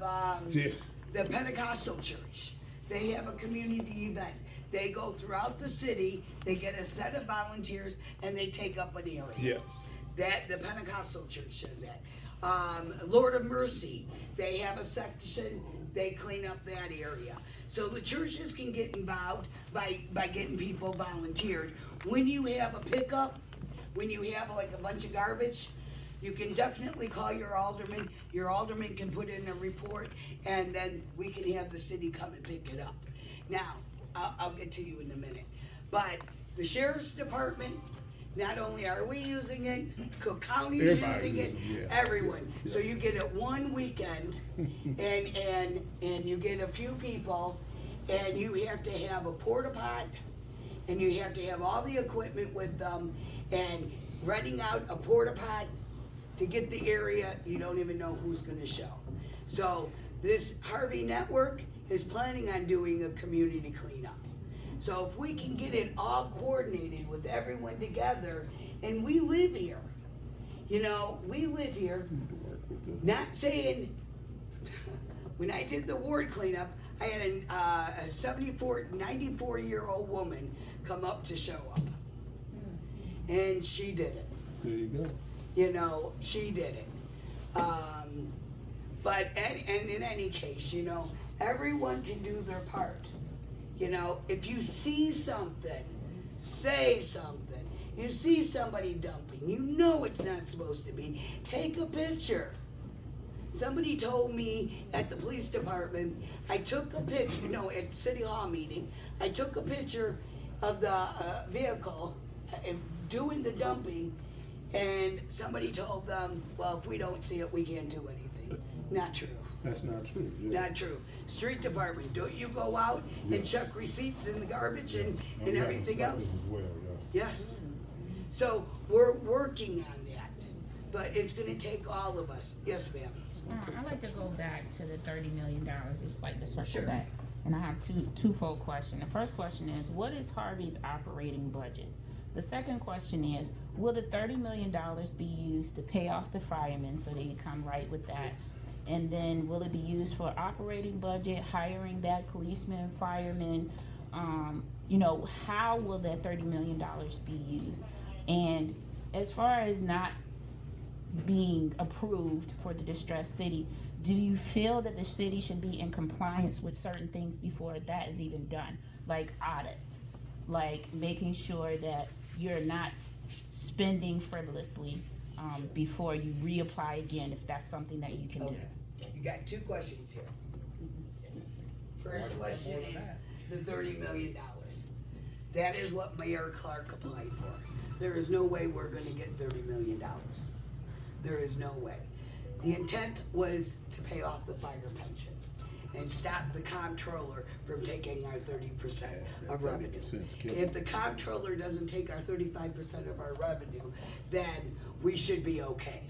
Yeah. the Pentecostal church, they have a community event. they go throughout the city, they get a set of volunteers, and they take up an area. Yes. That, the Pentecostal church does that. Lord of Mercy, they have a section, they clean up that area. So the churches can get involved by getting people volunteered. When you have a pickup, when you have like a bunch of garbage, you can definitely call your alderman. Your alderman can put in a report, and then we can have the city come and pick it up. Now, I'll get to you in a minute. But the sheriff's department, not only are we using it, Cook County's Everybody's using it, using it, yeah. everyone. So you get it one weekend, and you get a few people, and you have to have a porta pot, and you have to have all the equipment with them, and renting out a porta pot to get the area, you don't even know who's gonna show. So this Harvey network is planning on doing a community cleanup. So if we can get it all coordinated with everyone together, and we live here, you know, we live here, not saying, when I did the ward cleanup, I had a 94-year-old woman come up to show up. And she did it. There you go. You know, she did it. But, and in any case, you know, everyone can do their part. You know, if you see something, say something. You see somebody dumping, you know it's not supposed to be, take a picture. Somebody told me at the police department, I took a picture, you know, at City Hall meeting, I took a picture of the vehicle doing the dumping, and somebody told them, well, if we don't see it, we can't do anything. Not true. That's not true. Yeah. Not true. Street department, don't you go out and check receipts in the garbage and everything else? As well, Yes. So we're working on that, but it's gonna take all of us. Yes, ma'am. I'd like to go back to the $30 million, just like to circle Sure. back. And I have twofold question. The first question is, what is Harvey's operating budget? The second question is, will the $30 million be used to pay off the firemen so they can come right with that? And then will it be used for operating budget, hiring back policemen, firemen? You know, how will that $30 million be used? And as far as not being approved for the distressed city, do you feel that the city should be in compliance with certain things before that is even done? Like audits, like making sure that you're not spending frivolously before you reapply again, if that's something that you can do. You got two questions here. First question is the $30 million. That is what Mayor Clark applied for. There is no way we're gonna get $30 million. There is no way. The intent was to pay off the fire pension and stop the comptroller from taking our 30% of revenue. If the comptroller doesn't take our 35% of our revenue, then we should be okay,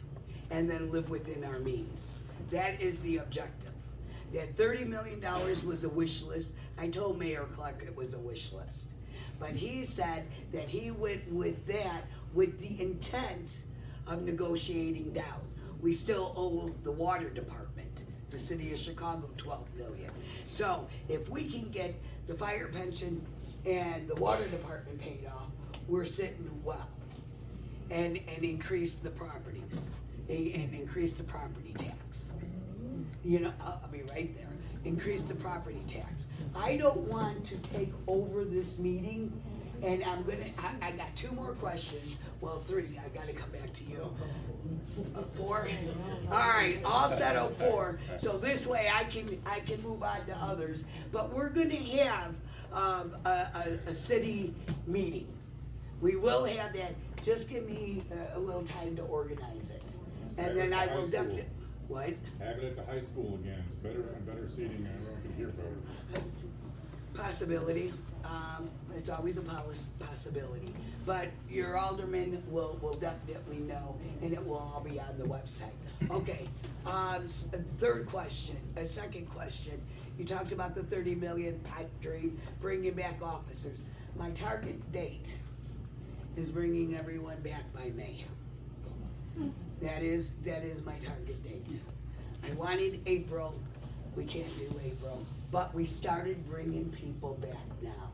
and then live within our means. That is the objective. That $30 million was a wish list. I told Mayor Clark it was a wish list. But he said that he went with that with the intent of negotiating down. We still owe the water department, the city of Chicago, $12 million. So if we can get the fire pension and the water department paid off, we're sitting well. And increase the properties, and increase the property tax. You know, I'll be right there. Increase the property tax. I don't want to take over this meeting, and I got two more questions. Well, three. I gotta come back to you. 4? All right, all set on 4. So this way I can move on to others. But we're gonna have a city meeting. We will have that. Just give me a little time to organize it, and then I will definitely. What? Have it at the high school again, it's better seating, and everyone can hear better. Possibility, it's always a possibility, but your alderman will definitely know, and it will all be on the website. Okay, second question, you talked about the 30 million pipe dream, bringing back officers. My target date is bringing everyone back by May. That is my target date. I wanted April, we can't do April, but we started bringing people back now.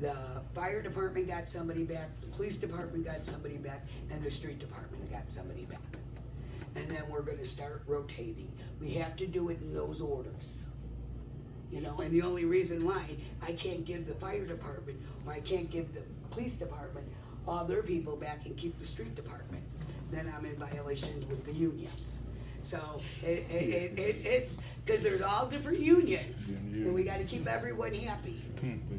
The fire department got somebody back, the police department got somebody back, and the street department got somebody back. And then we're gonna start rotating. We have to do it in those orders. You know, and the only reason why I can't give the fire department, or I can't give the police department all their people back and keep the street department, then I'm in violation with the unions. So, it's, cause there's all different unions, and we gotta keep everyone happy.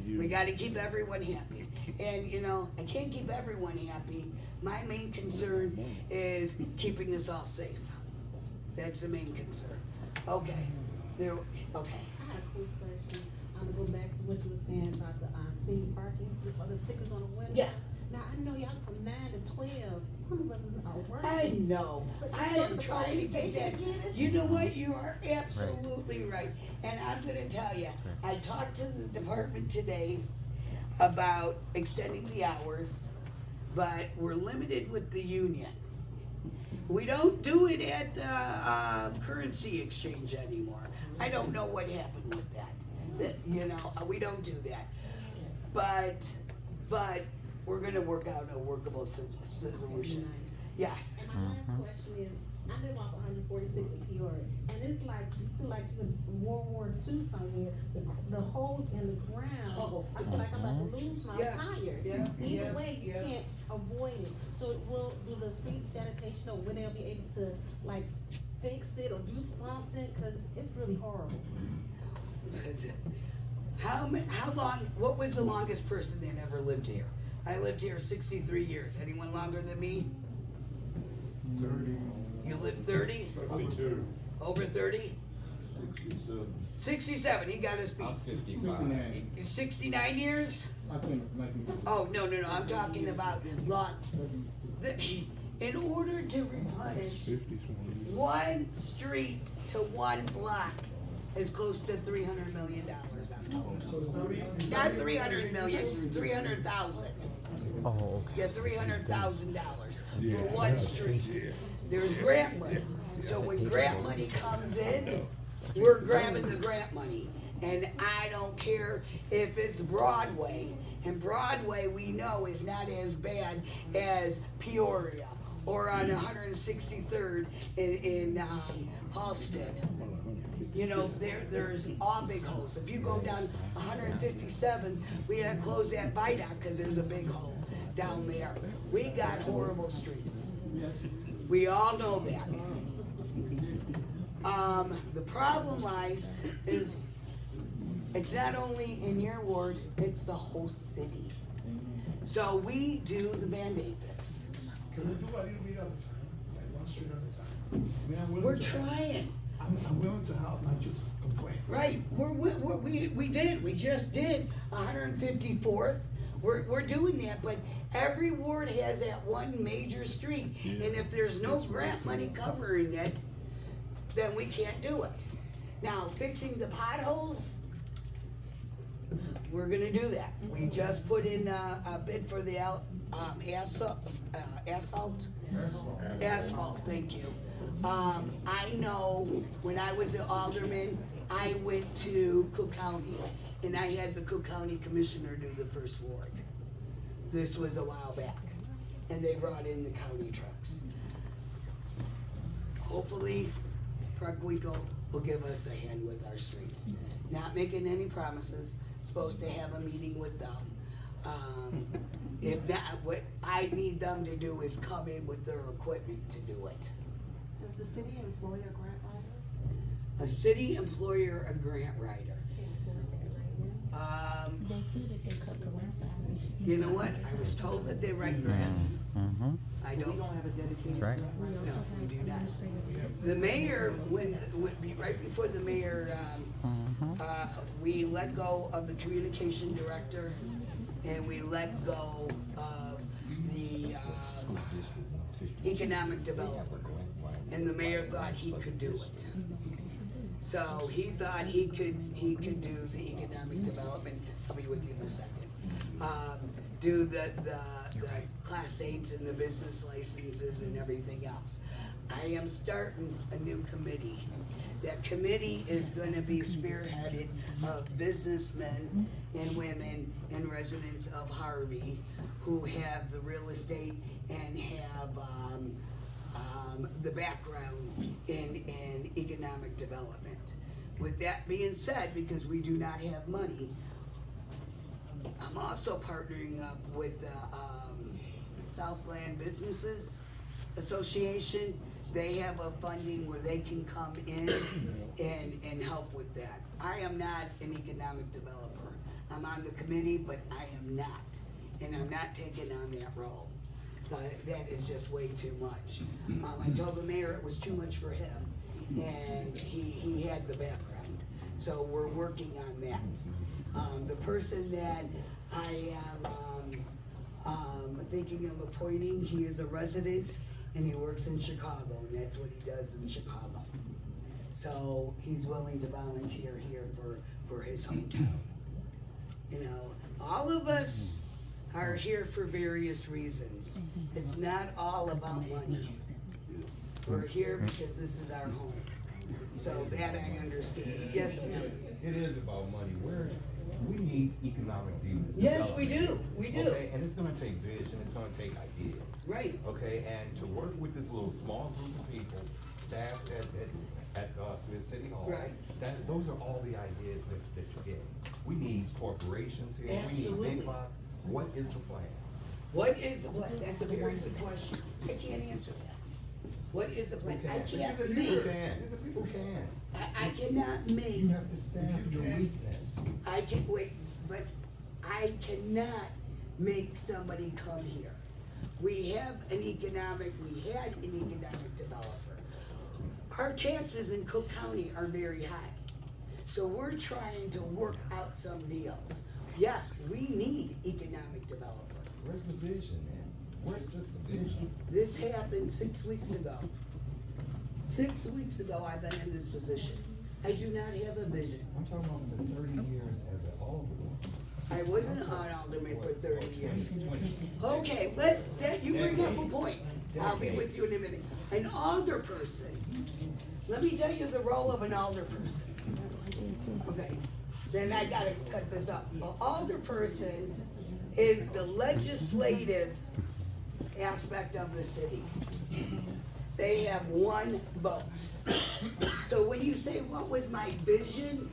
We gotta keep everyone happy. And, you know, I can't keep everyone happy. My main concern is keeping us all safe. That's the main concern. Okay, there, okay. I have a quick question. I'm gonna go back to what you were saying about the, city parking, or the stickers on the window. Yeah. Now, I know y'all from 9 to 12, some of us are working. I know, I am trying to get that. You know what, you are absolutely right. And I'm gonna tell you, I talked to the department today about extending the hours, but we're limited with the union. We don't do it at the currency exchange anymore. I don't know what happened with that. You know, we don't do that. But we're gonna work out a workable solution. Yes. And my last question is, I live off 146 in Peoria, and it's like, you feel like you're in World War II somewhere, the holes in the ground, I feel like I'm about to lose my tires. Either way, you can't avoid it. So will the street sanitation, or will they be able to like fix it or do something, cause it's really horrible. How long, what was the longest person that ever lived here? I lived here 63 years. Anyone longer than me? 30. You lived 30? 52. Over 30? 67, he got his beat. I'm 55. 69 years? I think it's 1960. Oh, no, I'm talking about long. In order to replenish one street to one block is close to $300 million, I'm told. Not 300 million, 300,000. Oh, okay. Yeah, $300,000 for one street. There's grant money. So when grant money comes in, we're grabbing the grant money. And I don't care if it's Broadway. And Broadway, we know, is not as bad as Peoria or on 163rd in Halsted. You know, there's all big holes. If you go down 157, we had to close that viaduct because there's a big hole down there. We got horrible streets. We all know that. The problem lies is it's not only in your ward, it's the whole city. So we do the Band-Aid fix. Can we do a little bit at a time, like one street at a time? I mean, I'm willing We're to help. trying. I'm willing to help, not just complain. Right, we just did 154th. We're doing that, but every ward has that one major street. And if there's no grant money covering it, then we can't do it. Now, fixing the potholes, we're gonna do that. We just put in a bid for the asphalt, thank you. I know when I was an alderman, I went to Cook County, and I had the Cook County Commissioner do the first ward. This was a while back, and they brought in the county trucks. Hopefully, Parkwinkle will give us a hand with our streets. Not making any promises, supposed to have a meeting with them. If not, what I need them to do is come in with their equipment to do it. Does the city employ a grant writer? A city employer, a grant writer. You know what? I was told that they write grants. Mm-hmm. I We don't. don't have a dedicated. That's right. No, we do not. The mayor, right before the mayor, we let go of the communication director, and we let go of the economic development. And the mayor thought he could do it. So he thought he could do the economic development. I'll be with you in a second. Do the class 8s and the business licenses and everything else. I am starting a new committee. That committee is gonna be spearheaded of businessmen and women and residents of Harvey who have the real estate and have, the background in economic development. With that being said, because we do not have money, I'm also partnering up with the, Southland Businesses Association. They have a funding where they can come in and help with that. I am not an economic developer. I'm on the committee, but I am not. And I'm not taking on that role. That is just way too much. I told the mayor it was too much for him, and he had the background. So we're working on that. The person that I am thinking of appointing, he is a resident and he works in Chicago, and that's what he does in Chicago. So he's willing to volunteer here for his hometown. You know, all of us are here for various reasons. It's not all about money. We're here because this is our home. So that I understand. Yes, ma'am. It is about money. We need economic development. Yes, we do. We do. Okay, and it's gonna take vision, it's gonna take ideas. Right. Okay, and to work with this little small group of people, staff at Smith City Hall. Right. Those are all the ideas that you get. We need corporations here, Absolutely. we need big box. What is the plan? What is the plan? That's a very good question. I can't answer that. What is the plan? I can't Who make. can? I cannot make. You have to staff your weakness. I can, wait, but I cannot make somebody come here. We had an economic developer. Our taxes in Cook County are very high. So we're trying to work out some deals. Yes, we need economic development. Where's the vision, man? Where's just the vision? This happened 6 weeks ago. 6 weeks ago, I've been in this position. I do not have a vision. I'm talking about the 30 years as an alderman. I wasn't an alderman for 30 years. 20. Okay, you bring up a point. I'll be with you in a minute. An alder person, let me tell you the role of an alder person. Okay, then I gotta cut this up. An alder person is the legislative aspect of the city. They have one vote. So when you say, what was my vision?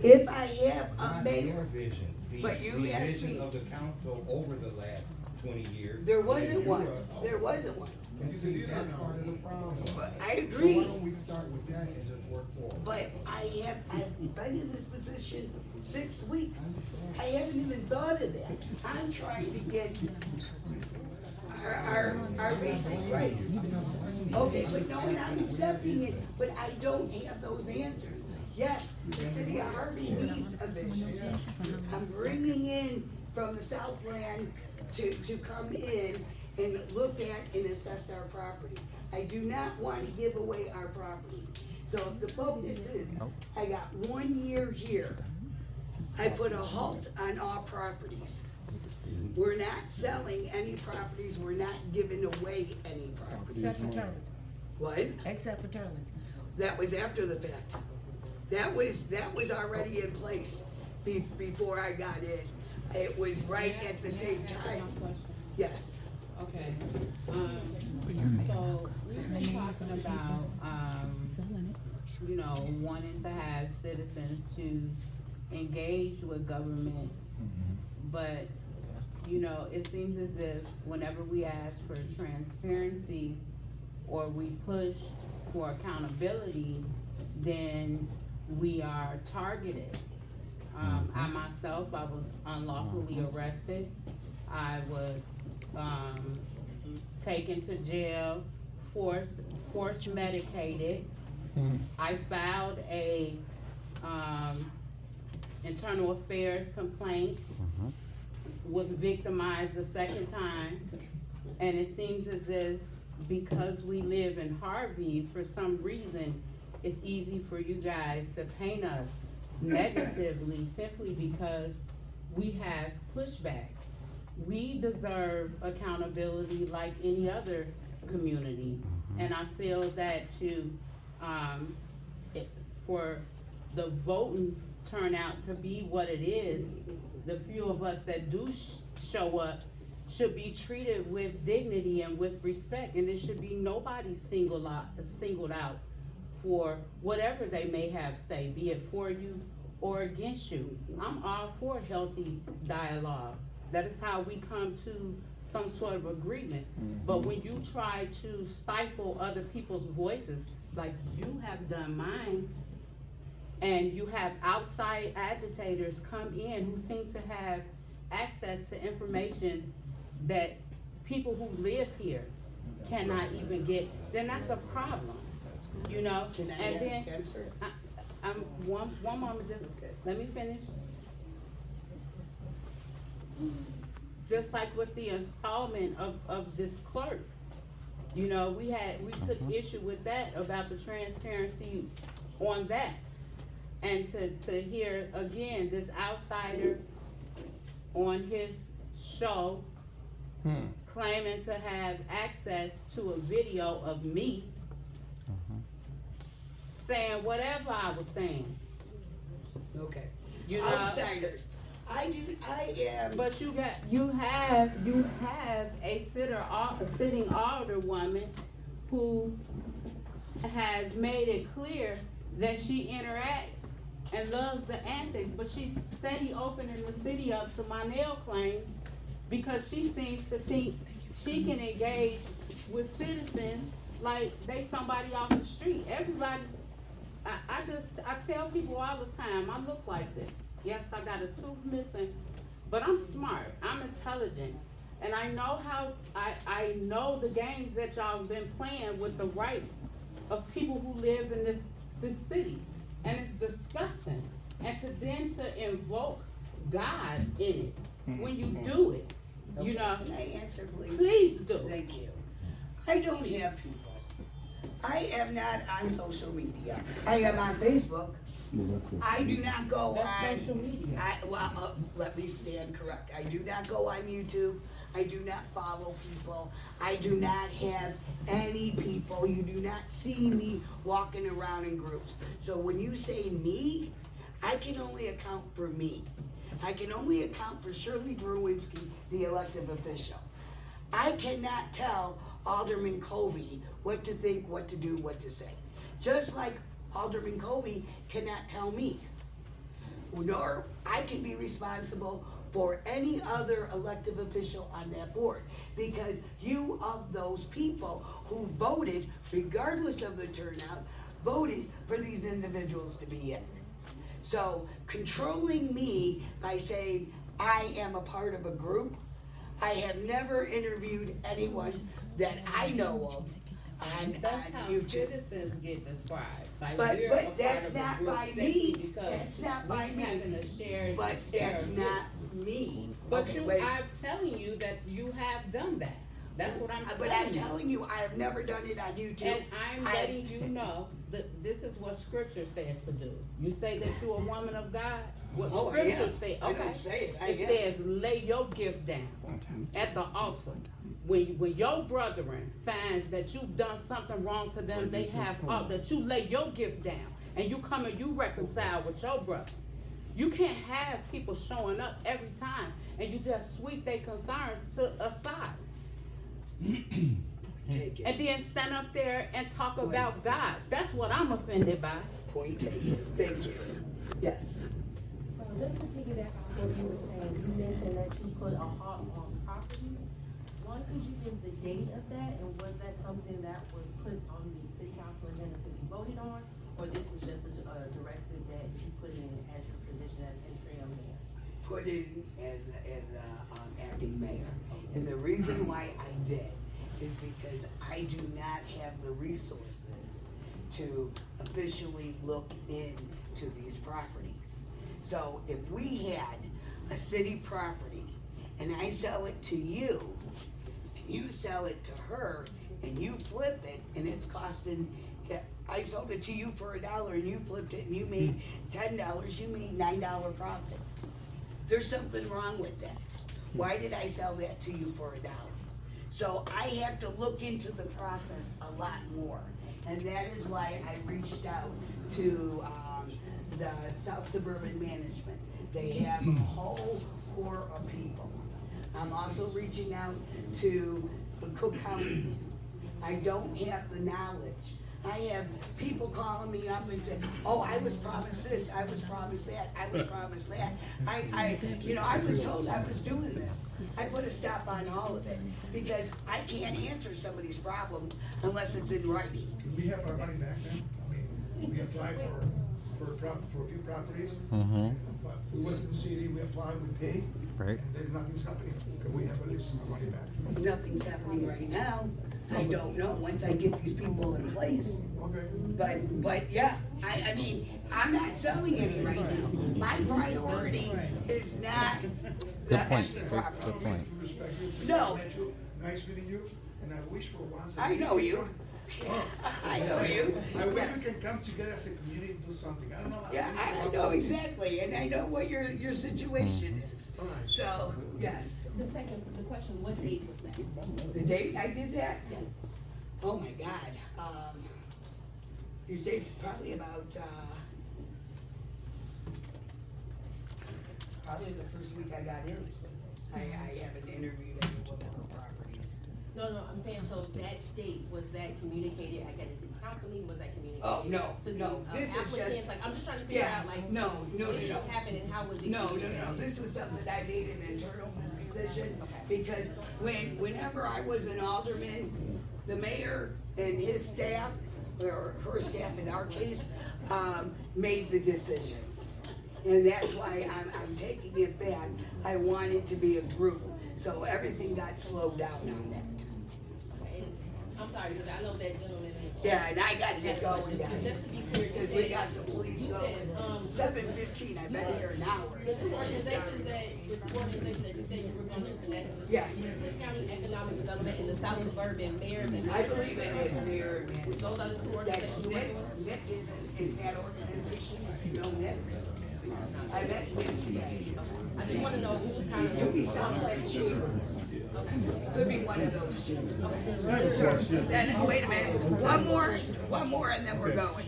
If I have a Not mayor. your vision, But you the asked vision me. of the council over the last 20 years. There wasn't one. There wasn't one. And see, that's part of the problem. But I agree. So why don't we start with that and just work forward? But I've been in this position 6 weeks. I haven't even thought of that. I'm trying to get our basic rights. Okay, but no, and I'm accepting it, but I don't have those answers. Yes, the city of Harvey needs a vision. I'm bringing in from the Southland to come in and look at and assess our property. I do not want to give away our property. So if the focus is, I got 1 year here, I put a halt on all properties. We're not selling any properties, we're not giving away any properties. Except for Turlington. What? Except for Turlington. That was after the fact. That was already in place before I got in. It was right at the same time. Yes. Okay, so we've been talking about, wanting to have citizens to engage with government, but, it seems as if whenever we ask for transparency or we push for accountability, then we are targeted. I myself, I was unlawfully arrested. I was taken to jail, forced medicated. I filed a internal affairs complaint, was victimized the second time, and it seems as if because we live in Harvey, for some reason, it's easy for you guys to paint us negatively simply because we have pushback. We deserve accountability like any other community. And I feel that for the voting turnout to be what it is, the few of us that do show up should be treated with dignity and with respect, and there should be nobody singled out for whatever they may have say, be it for you or against you. I'm all for healthy dialogue. That is how we come to some sort of agreement. But when you try to stifle other people's voices, like you have done mine, and you have outside agitators come in who seem to have access to information that people who live here cannot even get, then that's a problem, you know? Can I and then, answer? I'm one moment, just let me finish. Just like with the installment of this clerk, you know, we took issue with that, about the transparency on that. And to hear again this outsider on his show claiming to have access to a video of me saying whatever I was saying. Okay. You know, outsiders. I am. But you have a sitting alderwoman who has made it clear that she interacts and loves the antics, but she's steady opening the city up to my nail claims because she seems to think she can engage with citizens like they somebody off the street. Everybody, I tell people all the time, I look like this. Yes, I got a tooth missing, but I'm smart, I'm intelligent, and I know how, I know the games that y'all have been playing with the rights of people who live in this city. And it's disgusting. And to invoke God in it, when you do it, you know. Can I answer, please? Please do. Thank you. I don't have people. I am not on social media. I am on Facebook. I do not go on social media. Let me stand correct. I do not go on YouTube. I do not follow people. I do not have any people. You do not see me walking around in groups. So when you say me, I can only account for me. I can only account for Shirley Drewinski, the elected official. I cannot tell Alderman Colby what to think, what to do, what to say. Just like Alderman Colby cannot tell me. Nor I can be responsible for any other elected official on that board, because you of those people who voted, regardless of the turnout, voted for these individuals to be in. So controlling me by saying I am a part of a group, I have never interviewed anyone that I know of That's how YouTube. citizens get described. Like, But we're a part that's of a not group by simply me. because That's not by we me. having a shared- But shared that's group. not me. But Okay, you, wait. I'm telling you that you have done that. That's what I'm telling you. But I'm telling you, I have never done it on YouTube. And I'm letting you know that this is what scripture says to do. You say that you're a woman of God? What Oh, I scripture am. say? I Okay. don't say it. I It am. says, lay your gift down at the altar. When your brethren finds that you've done something wrong to them, they have that you lay your gift down and you come and you reconcile with your brother. You can't have people showing up every time and you just sweep their concerns aside. Take it. And then stand up there and talk about God. That's what I'm offended by. Point taken. Thank you. Yes. So just to piggyback off what you were saying, you mentioned that you put a halt on properties. One, could you give the date of that, and was that something that was put on the city council agenda to be voted on, or this was just a directive that you put in as your position as interim mayor? Put in as acting mayor. And the reason why I did is because I do not have the resources to officially look into these properties. So if we had a city property and I sell it to you, and you sell it to her, and you flip it, and it's costing, I sold it to you for $1 and you flipped it and you made $10, you made $9 profits. There's something wrong with that. Why did I sell that to you for $1? So I have to look into the process a lot more. And that is why I reached out to, the South Suburban Management. They have a whole core of people. I'm also reaching out to Cook County. I don't have the knowledge. I have people calling me up and saying, oh, I was promised this, I was promised that, I was promised that. I was told I was doing this. I put a stop on all of it, because I can't answer somebody's problems unless it's in writing. Do we have our money back then? I mean, we applied for a few properties. But we went to the city, we applied, we paid. Right. And then nothing's happening. Can we have at least some money back? Nothing's happening right now. I don't know, once I get these people in place. Okay. But yeah, I mean, I'm not selling any right now. My priority is not the Good point. empty Good properties. point. Respect you. No. Nice meeting you, and I wish for once. that I we know can you. come- I know you. I wish Yeah. we can come together as a community and do something. I don't know. Yeah, I know exactly, and I know what your situation is. All right. So, yes. The question, what date was that? The date I did that? Yes. Oh my God. These dates probably about, probably the first week I got in. I haven't interviewed any women on properties. No, I'm saying, so that date, was that communicated, I guess, the council meeting, was that communicated? Oh, no, to the, no, this is applicants? just- Like, I'm just trying to figure Yeah, out, like, no, what just happened and how was it No, communicated? this was something that I made an internal decision, because whenever I was an alderman, the mayor and his staff, or her staff in our case, made the decisions. And that's why I'm taking it back. I want it to be a group, so everything got slowed down on that. Okay, and I'm sorry, because I know that gentleman. Yeah, and I gotta get going, guys. Just to be clear, you Because we said- got the police you going. said, 7:15, I've been here an hour. The two organizations that you said you were gonna connect. Yes. The County Economic Development and the South Suburban Mayors and. I believe it is mayor and manager. Those are the two That's organizations. Nick. Nick is in that organization, if you know Nick. I met Nick today. I just wanna know who's kind of. Could be Southland Chambers. Could be one of those two. Sure. Then, wait a minute, one more, and then we're going.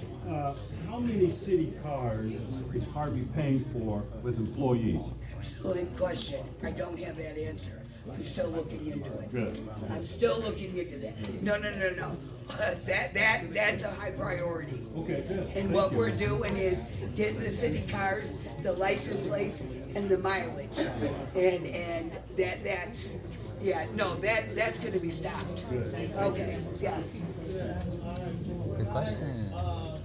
How many city cars is Harvey paying for with employees? Excellent question. I don't have that answer. I'm still looking into it. Good. I'm still looking into that. No. That's a high priority. Okay, good. And Thank what you. we're doing is getting the city cars, the license plates, and the mileage. And that's gonna be stopped. Okay, yes. Good question.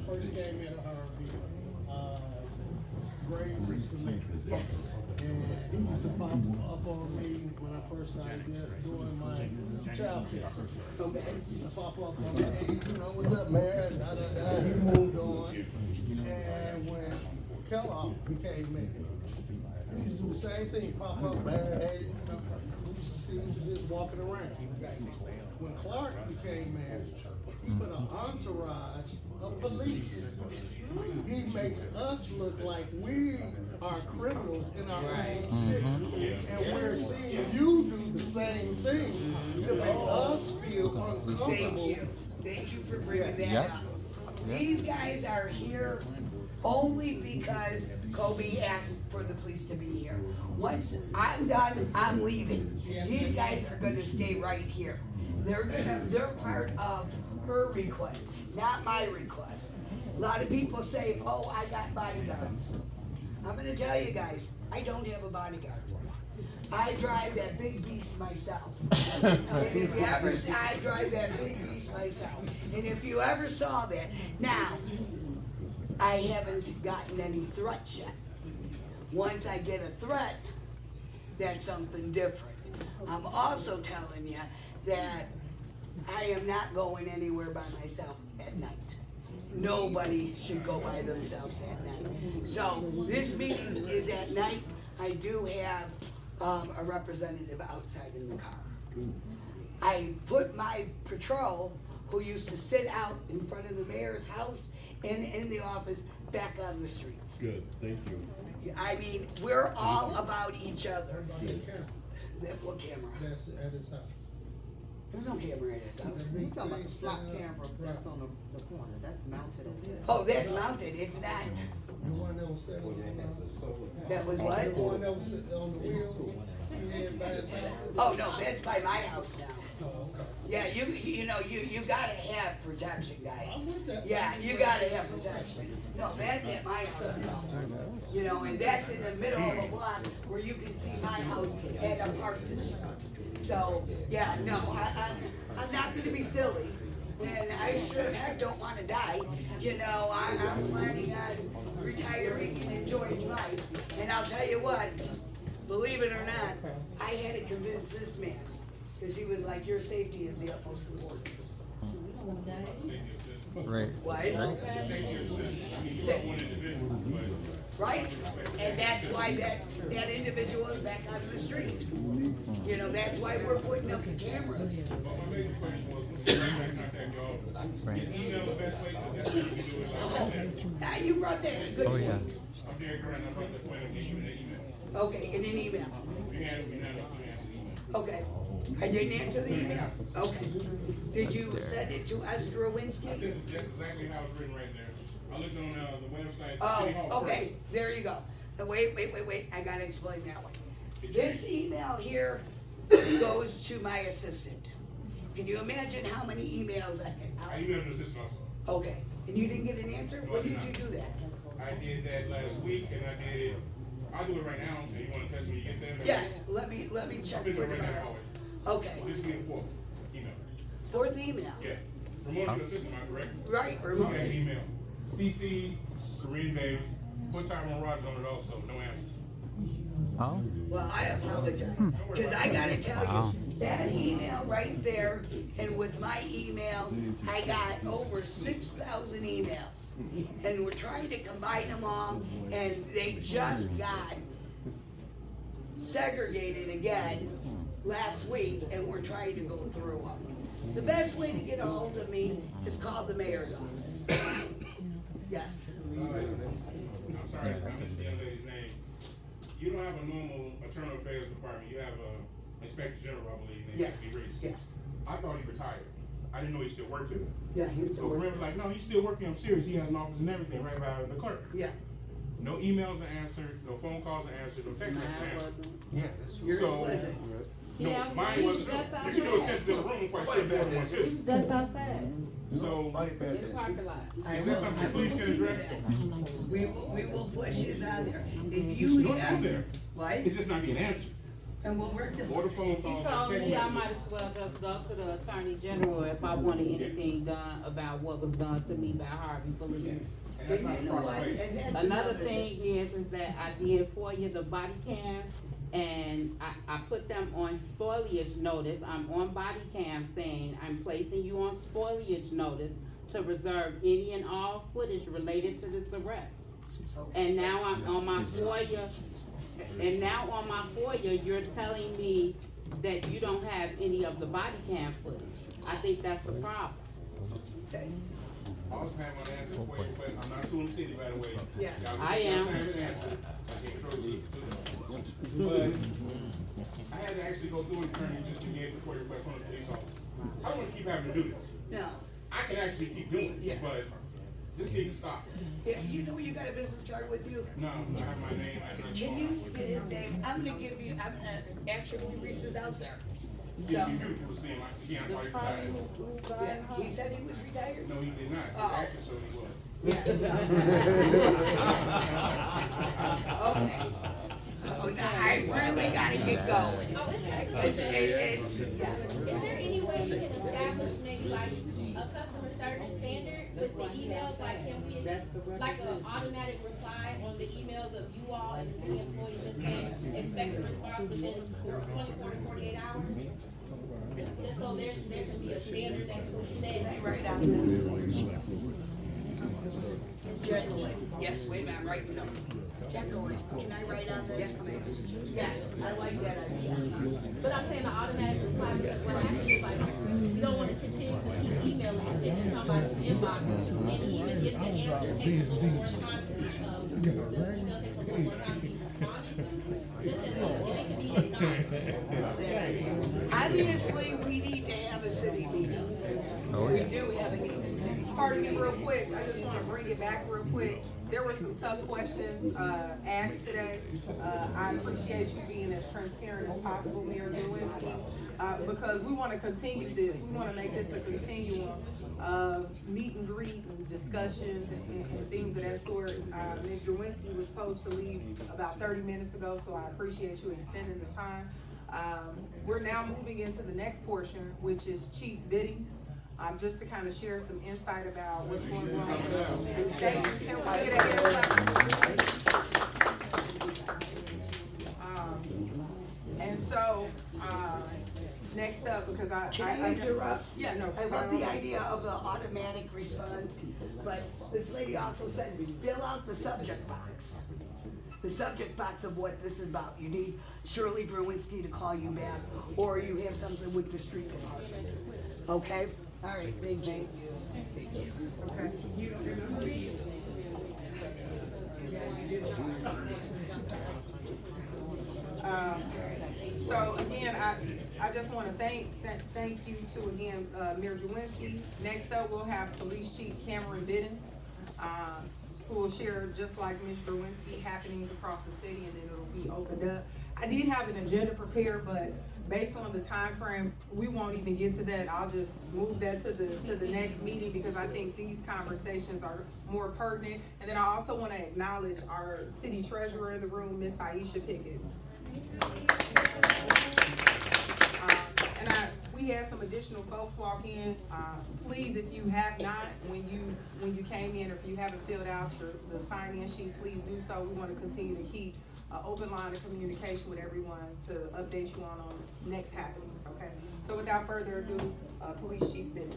First came in Harvey, Graves used to make this. Yes. And he used to pop up on me when I first started doing my child care. Okay. He used to pop up on me, hey, what's up, man? He moved on. And when Kellogg became mayor, he used to do the same thing, pop up, man, hey, we used to see him just walking around. When Clark became mayor, he put an entourage of police. He makes us look like we are criminals in our own city. And we're seeing you do the same thing to make us feel uncomfortable. Thank you for bringing that Yep. up. These guys are here only because Kobe asked for the police to be here. Once I'm done, I'm leaving. These guys are gonna stay right here. They're part of her request, not my request. A lot of people say, oh, I got bodyguards. I'm gonna tell you guys, I don't have a bodyguard. I drive that big beast myself. And if you ever see, I drive that big beast myself. And if you ever saw that, now, I haven't gotten any threats yet. Once I get a threat, that's something different. I'm also telling you that I am not going anywhere by myself at night. Nobody should go by themselves at night. So this meeting is at night. I do have a representative outside in the car. I put my patrol, who used to sit out in front of the mayor's house and in the office, back on the streets. Good, thank you. I mean, we're all about each other. What camera? That's at his house. There's no camera in this house. You talking about the slot camera that's on the corner, that's mounted over there. Oh, that's mounted, it's not, The one that was sitting on that was what? the one that was sitting on the wheels, and then by his house. Oh, no, that's by my house now. Oh, okay. Yeah, you know, you gotta have protection, guys. I'm with that. Yeah, you gotta have protection. No, that's at my house now. You know, and that's in the middle of a block where you can see my house and a park district. So, yeah, no, I'm not gonna be silly. And I sure heck don't wanna die. You know, I'm planning on retiring and enjoying life. And I'll tell you what, believe it or not, I had to convince this man. Cause he was like, your safety is the utmost importance. Right. What? Right? And that's why that individual is back on the street. You know, that's why we're putting up the cameras. Right. Ah, you brought that, good Oh, point. yeah. Okay, in an email. Okay. I didn't answer the email. Okay. Did you send it to us, Drowinski? I said exactly how it's written right there. I looked on the website. Oh, okay, there you go. Wait, I gotta explain that one. This email here goes to my assistant. Can you imagine how many emails I get? I emailed the assistant also. Okay, and you didn't get an answer? No, I When did did you not. do that? I did that last week and I did it, I'll do it right now. You wanna test when you get there? Yes, let me check I'll do for it right now. tomorrow. Okay, This will be the fourth email. fourth email. Yes. Remote your assistant, am I correct? Right, remote. Okay, email. CC, Serene Davis, put Tyrone Rogers on it also, no answers. Oh. Well, I apologize, because I gotta tell Wow. you, that email right there, and with my email, I got over 6,000 emails. And we're trying to combine them all, and they just got segregated again last week, and we're trying to go through them. The best way to get a hold of me is call the mayor's office. Yes. I'm sorry, I missed the young lady's name. You don't have a normal internal affairs department, you have a inspector general, I believe, named Yes, Anthony Reese. yes. I thought he retired. I didn't know he still worked here. Yeah, he's still So working. Corinne was like, no, he's still working, I'm serious, he has an office and everything right by the clerk. Yeah. No emails are answered, no phone calls are answered, no text messages are answered. Yeah, that's Yours So- wasn't. No, Yeah, mine wasn't. that's You can do a test in the room, quite sure, more than one citizen. That's outside, So, in the parking lot. I is will, this something I police will can do address? that. We will push his on there. If you No, it's on have, there. what? It's just not being answered. And we'll work to. Or the phone He calls, or told text me I messages. might as well just go to the attorney general if I wanted anything done about what was done to me by Harvey Police. And that's And not you the know proper what? way. And that's Another thing is that I did for you the body cam, and I put them on spoilage notice. I'm on body cam saying I'm placing you on spoilage notice to reserve any and all footage related to this arrest. And now I'm on my FOIA, you're telling me that you don't have any of the body cam footage. I think that's a problem. Okay. I always have my answer for you, but I'm not suing the city, by the way. Yeah. Y'all I just am. don't have an answer. I can't control the system. But I had to actually go through an attorney just to get before your request from the police officer. I don't wanna keep having to do this. No, I can actually keep doing it, Yes. but this needs to stop. yeah, you know you got a business card with you? No, I have my name, address. Can you get his name? I'm gonna actually Reese is out there. Yeah, So, you beautiful to see him, I said, yeah, I'm probably retired. yeah, he said he was retired? No, he did not, his Oh. actions showed he was. Okay. Oh, now I really gotta get going. It's, yes. Is there any way you can establish maybe like a customer service standard with the emails, like can we, like an automatic reply on the emails of you all and the city employees just saying, expect a response within 24 to 48 hours? Just so there can be a standard that can be set. Right on this. Jacqueline, yes, wait a minute, I'm writing it up. Jacqueline, can I write on this? Yes, I like that idea. But I'm saying the automatic reply, because what happens is like, we don't want to continue to keep emailing and sending somebody's inbox. And even if the answer takes a little more time to be, the email takes a little more time to be responded to, just at least it can be acknowledged. Obviously, we need to have a Pardon me real quick, I just wanna bring it back real quick. There were some tough questions, asked today. I appreciate you being as transparent as possible, Mayor Lewinsky, because we wanna continue this. We wanna make this a continuum of meet and greet and discussions and things of that sort. Ms. Lewinsky was supposed to leave about 30 minutes ago, so I appreciate you extending the time. We're now moving into the next portion, which is chief biddings. Just to kind of share some insight about what's going on. Can we get a and so, next up, because Can I interrupt? Yeah, no. I love the idea of the automatic response, but this lady also said, fill out the subject box. The subject box of what this is about. You need Shirley Brewinski to call you back, or you have something with the street department. Okay? All right, thank you. Thank you. Okay. You don't remember me? Yeah, you do. So again, I just want to thank you to again, Mayor Lewinsky. Next up, we'll have Police Chief Cameron Biddens, who will share, just like Ms. Lewinsky, happenings across the city, and then it'll be opened up. I did have an agenda prepared, but based on the time frame, we won't even get to that. I'll just move that to the next meeting, because I think these conversations are more pertinent. And then I also want to acknowledge our city treasurer in the room, Miss Aisha Pickett. We had some additional folks walk in. Please, if you have not, when you came in, or if you haven't filled out the sign-in sheet, please do so. We want to continue to keep an open line of communication with everyone to update you on next happenings, okay? So without further ado, Police Chief Biddens.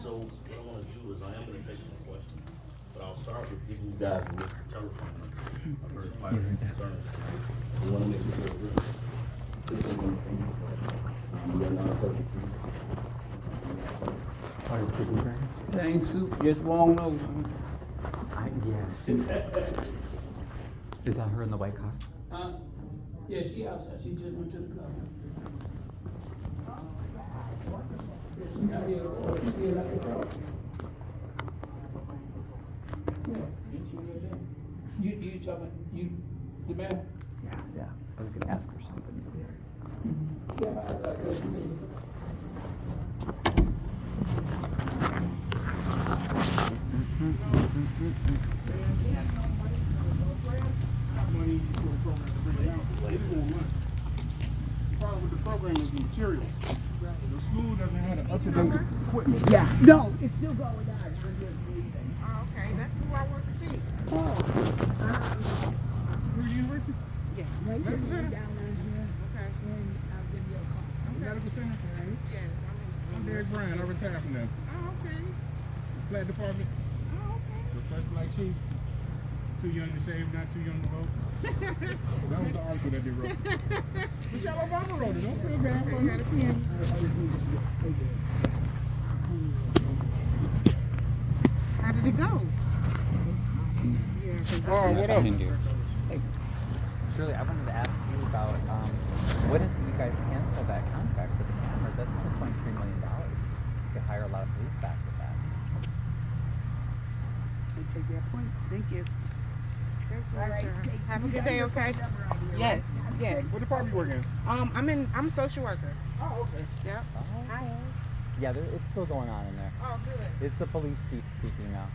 So what I want to do is I am going to take some questions, but I'll start with giving you guys a list of telephone numbers. I've heard quite a few concerns. We want to make sure this is Same soup, just long nose. Yeah. Is that her in the white car? Yeah, she outside. She just went to the car. She out here. She like a car. Yeah, she right there. You talking? You the man? Yeah. I was gonna ask her something. Money for the program to bring it out. The problem with the program is the material. The school doesn't have the up-to-date equipment. Yeah. No, it's still going on. I'm just leaving. Oh, okay, that's who I want to see. Where university? Yeah, right Medical here, center? down on here. Okay. And I'll give you a call. Medical center? Yes, I'm Derek Bryan. I retired from them. Oh, okay. Flat department. Oh, okay. The first black chief. Too young to shave, not too young to vote. That was the article that they wrote. Michelle Obama wrote it. Don't feel bad for me. How did it go? Oh, what up? Hey, Shirley, I wanted to ask you about what if you guys cancel that contract with the cameras? That's $2.3 million. You could hire a lot of police back with that. I take that point. Thank you. All right, Have a good day, okay? Yes, yes. What department you work in? I'm a social worker. Oh, okay. Yep. Hi. Yeah, it's still going on in there. Oh, good. It's the police chief speaking now.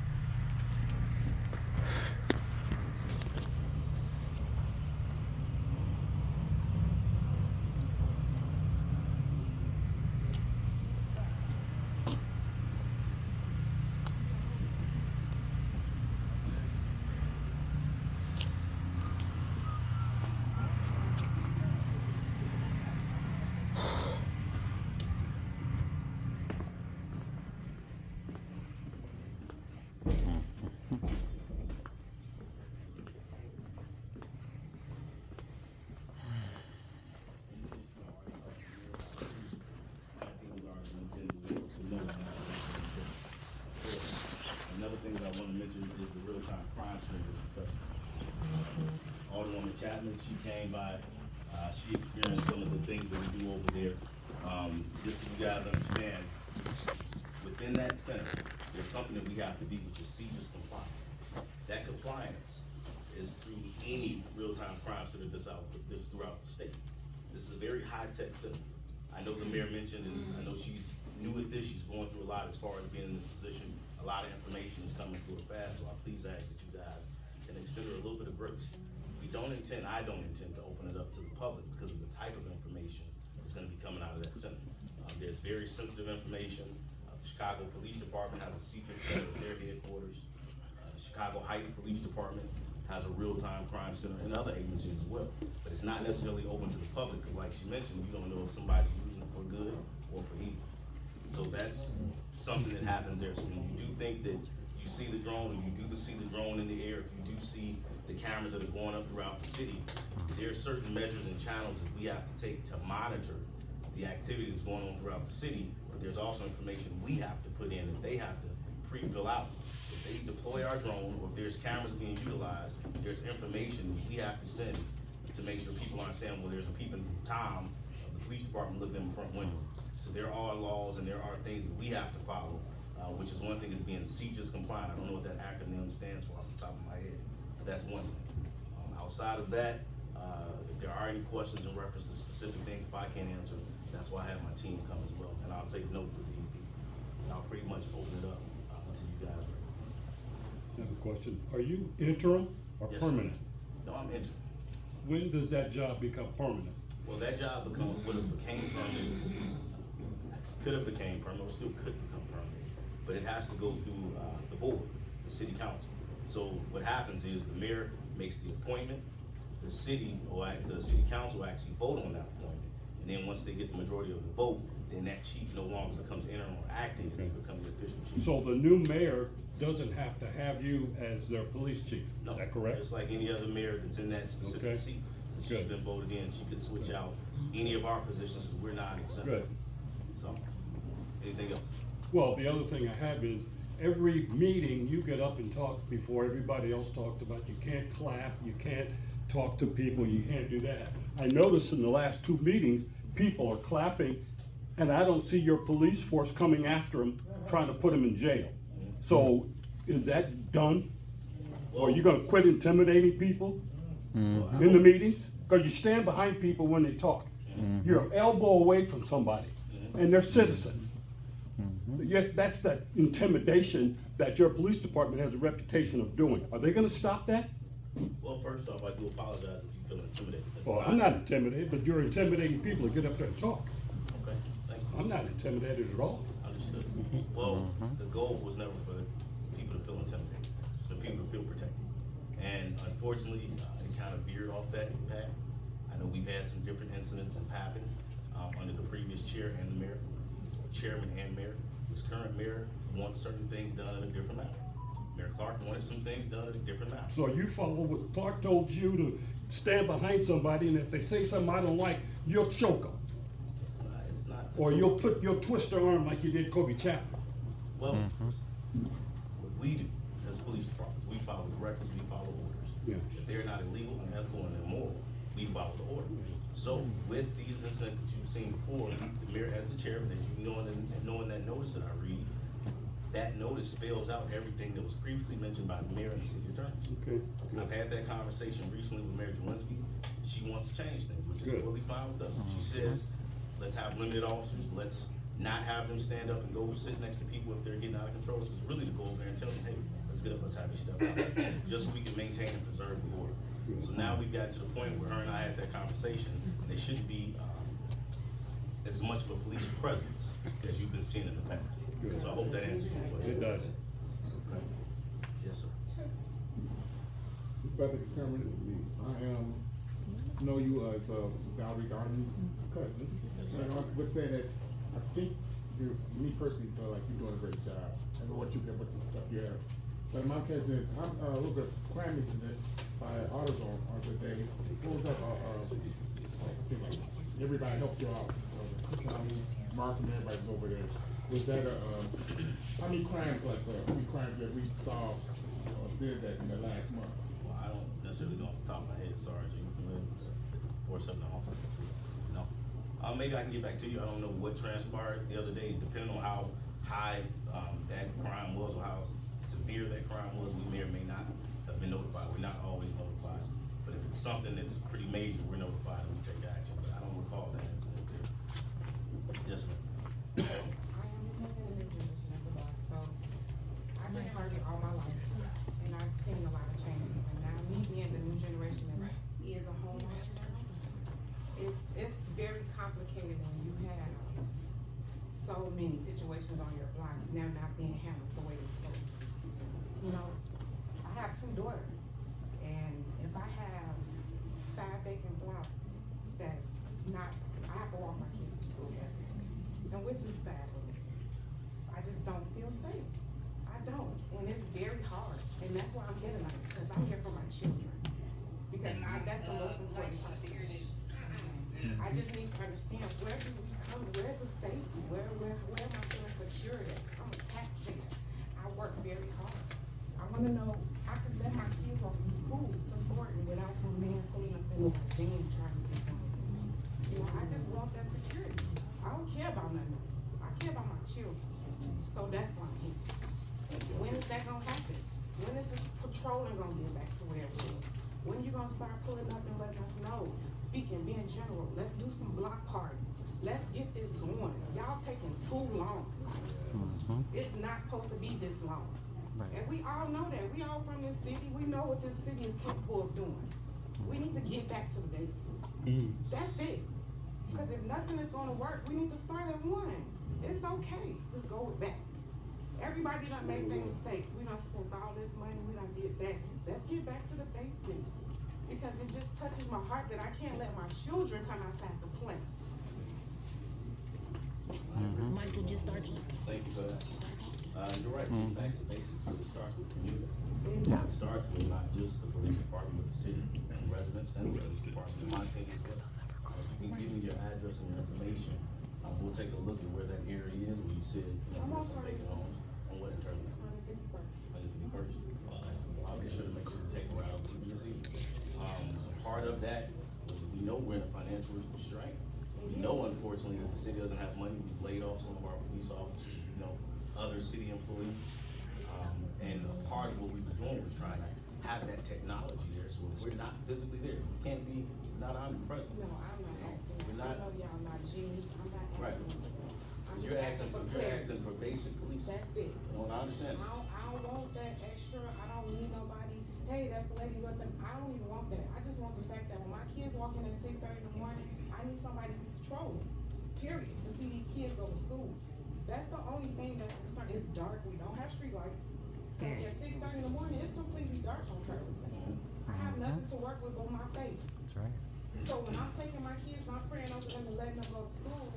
Another thing that I want to mention is the real-time crime center. Alderwoman Chapman, she came by She experienced some of the things that we do over there. Just so you guys understand, within that center, there's something that we have to be, which is CJIS compliant. That compliance is through any real-time crime center that's throughout the state. This is a very high-tech center. I know the mayor mentioned, and I know she's new at this, she's going through a lot as far as being in this position. A lot of information is coming through her fast, so I please ask that you guys can extend her a little bit of grace. I don't intend to open it up to the public because of the type of information that's gonna be coming out of that center. There's very sensitive information. The Chicago Police Department has a secret center at their headquarters. The Chicago Heights Police Department has a real-time crime center and other agencies as well. But it's not necessarily open to the public because like she mentioned, you don't know if somebody's using it for good or for evil. So that's something that happens there. So when you do think that you see the drone, or you do see the drone in the air, if you do see the cameras that are going up throughout the city, there are certain measures and channels that we have to take to monitor the activity that's going on throughout the city, but there's also information we have to put in that they have to pre-fill out. If they deploy our drone, or if there's cameras being utilized, there's information we have to send to make sure people aren't saying, well, there's a peeping Tom of the police department looking in the front window. So there are laws and there are things that we have to follow, which is one thing is being CJIS compliant. I don't know what that acronym stands for off the top of my head. That's one thing. Outside of that, if there are any questions in reference to specific things, if I can't answer, that's why I have my team come as well, and I'll take notes of these people. And I'll pretty much open it up to you guys. I have a question. Are you interim or Yes. permanent? No, I'm interim. When does that job become permanent? Well, that job would have became permanent, could have became permanent, or still could become permanent, but it has to go through the board, the city council. So what happens is the mayor makes the appointment, the city council actually vote on that appointment, and then once they get the majority of the vote, then that chief no longer becomes interim or acting, and they become the official chief. So the new mayor doesn't have to have you as their police chief, No, is that correct? just like any other mayor that's in that specific Okay. seat. Since she's been voted in, she could switch out any of our positions, so we're not exempt. Good. So, anything else? Well, the other thing I have is, every meeting, you get up and talk before everybody else talks about, you can't clap, you can't talk to people, you can't do that. I noticed in the last 2 meetings, people are clapping, and I don't see your police force coming after them, trying to put them in jail. So, is that done? Or are you gonna quit intimidating people in the meetings? Cause you stand behind people when they talk. You're an elbow away from somebody, and they're citizens. Yet that's that intimidation that your police department has a reputation of doing. Are they gonna stop that? Well, first off, I do apologize if you feel intimidated. That's Well, I'm not intimidated, but you're intimidating people to get up there and talk. Okay, thank you. I'm not intimidated at all. Understood. Well, the goal was never for people to feel intimidated, it's for people to feel protected. And unfortunately, it kind of veered off that path. I know we've had some different incidents that happened under the previous chair and the mayor, or chairman and mayor. This current mayor wants certain things done in a different manner. Mayor Clark wanted some things done in a different manner. So you follow what Clark told you to stand behind somebody, and if they say something I don't like, you'll choke them. It's not. Or you'll twist their arm like you did Kobe Chapman. Well, what we do as police departments, we follow directives, we follow orders. Yeah. If they're not illegal, unethical, and immoral, we follow the order. So with these incidents that you've seen before, the mayor as the chairman, as you knowing that notice that I read, that notice spells out everything that was previously mentioned by the mayor and the city attorneys. Okay. I've had that conversation recently with Mayor Jawinski. She wants to change things, which is Good. fully fine with us. She says, let's have limited officers, let's not have them stand up and go sit next to people if they're getting out of control. This is really to go over there and tell them, hey, let's get up, let's have you step out, just so we can maintain and preserve the order. So now we've got to the point where her and I had that conversation, and there shouldn't be as much of a police presence as you've been seeing in the past. Good. So I hope that answers your question. It does. Yes, sir. Brother Cameron, I know you as Valerie Garden's cousin. Yes, sir. And I would say that I think me personally feel like you're doing a great job. I know what you get, what the stuff you have. But my question is, there was a crime incident by AutoZone on the day. What was that? Seemed like everybody helped you out. Mark and everybody's over there. Was that how many crimes that we saw did that in the last month? Well, I don't necessarily know off the top of my head, sorry, are you familiar with that? before something officer. No. Maybe I can get back to you. I don't know what transpired the other day, depending on how high, that crime was or how severe that crime was, we may or may not have been notified. We're not always notified. But if it's something that's pretty major, we're notified and we take action. But I don't recall that incident there. Yes, ma'am. I am in the position of the block, so I've been in Harvey all my life, and I've seen a lot of changes. And now me being the new generation that is a homeowner now, it's very complicated when you have so many situations on your block now not being handled the way it's supposed to. You know, I have 2 daughters, and if I have 5 vacant blocks, that's not, I have to walk my kids to school every day, and which is fabulous. I just don't feel safe. I don't, and it's very hard, and that's why I'm here tonight, because I'm here for my children. Because that's the most important part. I just need to understand, where do we come, where's the safety, where am I feeling secure at? I'm a taxpayer. I work very hard. I wanna know, I could let my kids off to school to Thornton without some man pulling up in my van trying to get something. You know, I just want that security. I don't care about nothing else. I care about my children. So that's why I'm here. When is that gonna happen? When is the patrolling gonna get back to where it was? When you gonna start pulling up and letting us know? Speaking, being general, let's do some block parties. Let's get this going. Y'all taking too long. It's not supposed to be this long. Right. And we all know that. We all from this city. We know what this city is capable of doing. We need to get back to the basics. That's it. Because if nothing is gonna work, we need to start at 1. It's okay. Let's go with that. Everybody done made their mistakes. We done spent all this money. We done did that. Let's get back to the basics. Because it just touches my heart that I can't let my children come outside to play. Michael, just start talking. Thank you for that. You're right, back to basics, it starts with community. It starts with not just the police department, but the city residents and the police department, and my team as well. If you can give me your address and your information, we'll take a look at where that area is, where you said, you know, there's some vacant homes, and what in terms of 151st. I'll be sure to make sure to take a route even this evening. Part of that was we know we're in a financial restraint. We know, unfortunately, that the city doesn't have money. We've laid off some of our police officers, you know, other city employees. And a part of what we were doing was trying to have that technology there, so if we're not physically there, we can't be not omnipresent. No, I'm not asking. We're not. I know y'all not G's. I'm not asking. Right. You're asking for basic police. That's it. Well, I understand. I don't want that extra. I don't need nobody. Hey, that's the lady with them. I don't even want that. I just want the fact that when my kids walk in at 6:30 in the morning, I need somebody to patrol. Period. To see these kids go to school. That's the only thing that's concerned. It's dark. We don't have street lights. So at 6:30 in the morning, it's completely dark on Ferguson. I have nothing to work with but my faith. That's right. So when I'm taking my kids, and I'm praying over them and letting them go to school,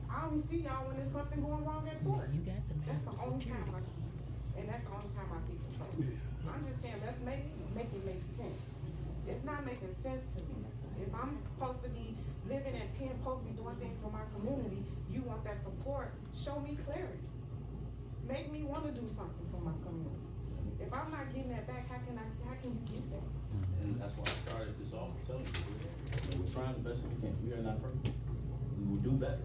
I only see y'all when there's something going wrong at work. That's the only time I see it. And that's the only time I see control. I'm just saying, let's make it make sense. It's not making sense to me. If I'm supposed to be living and being supposed to be doing things for my community, you want that support, show me clarity. Make me want to do something for my community. If I'm not getting that back, how can you get that? And that's why I started this off telling you, we're trying the best we can. We are not perfect. We will do better.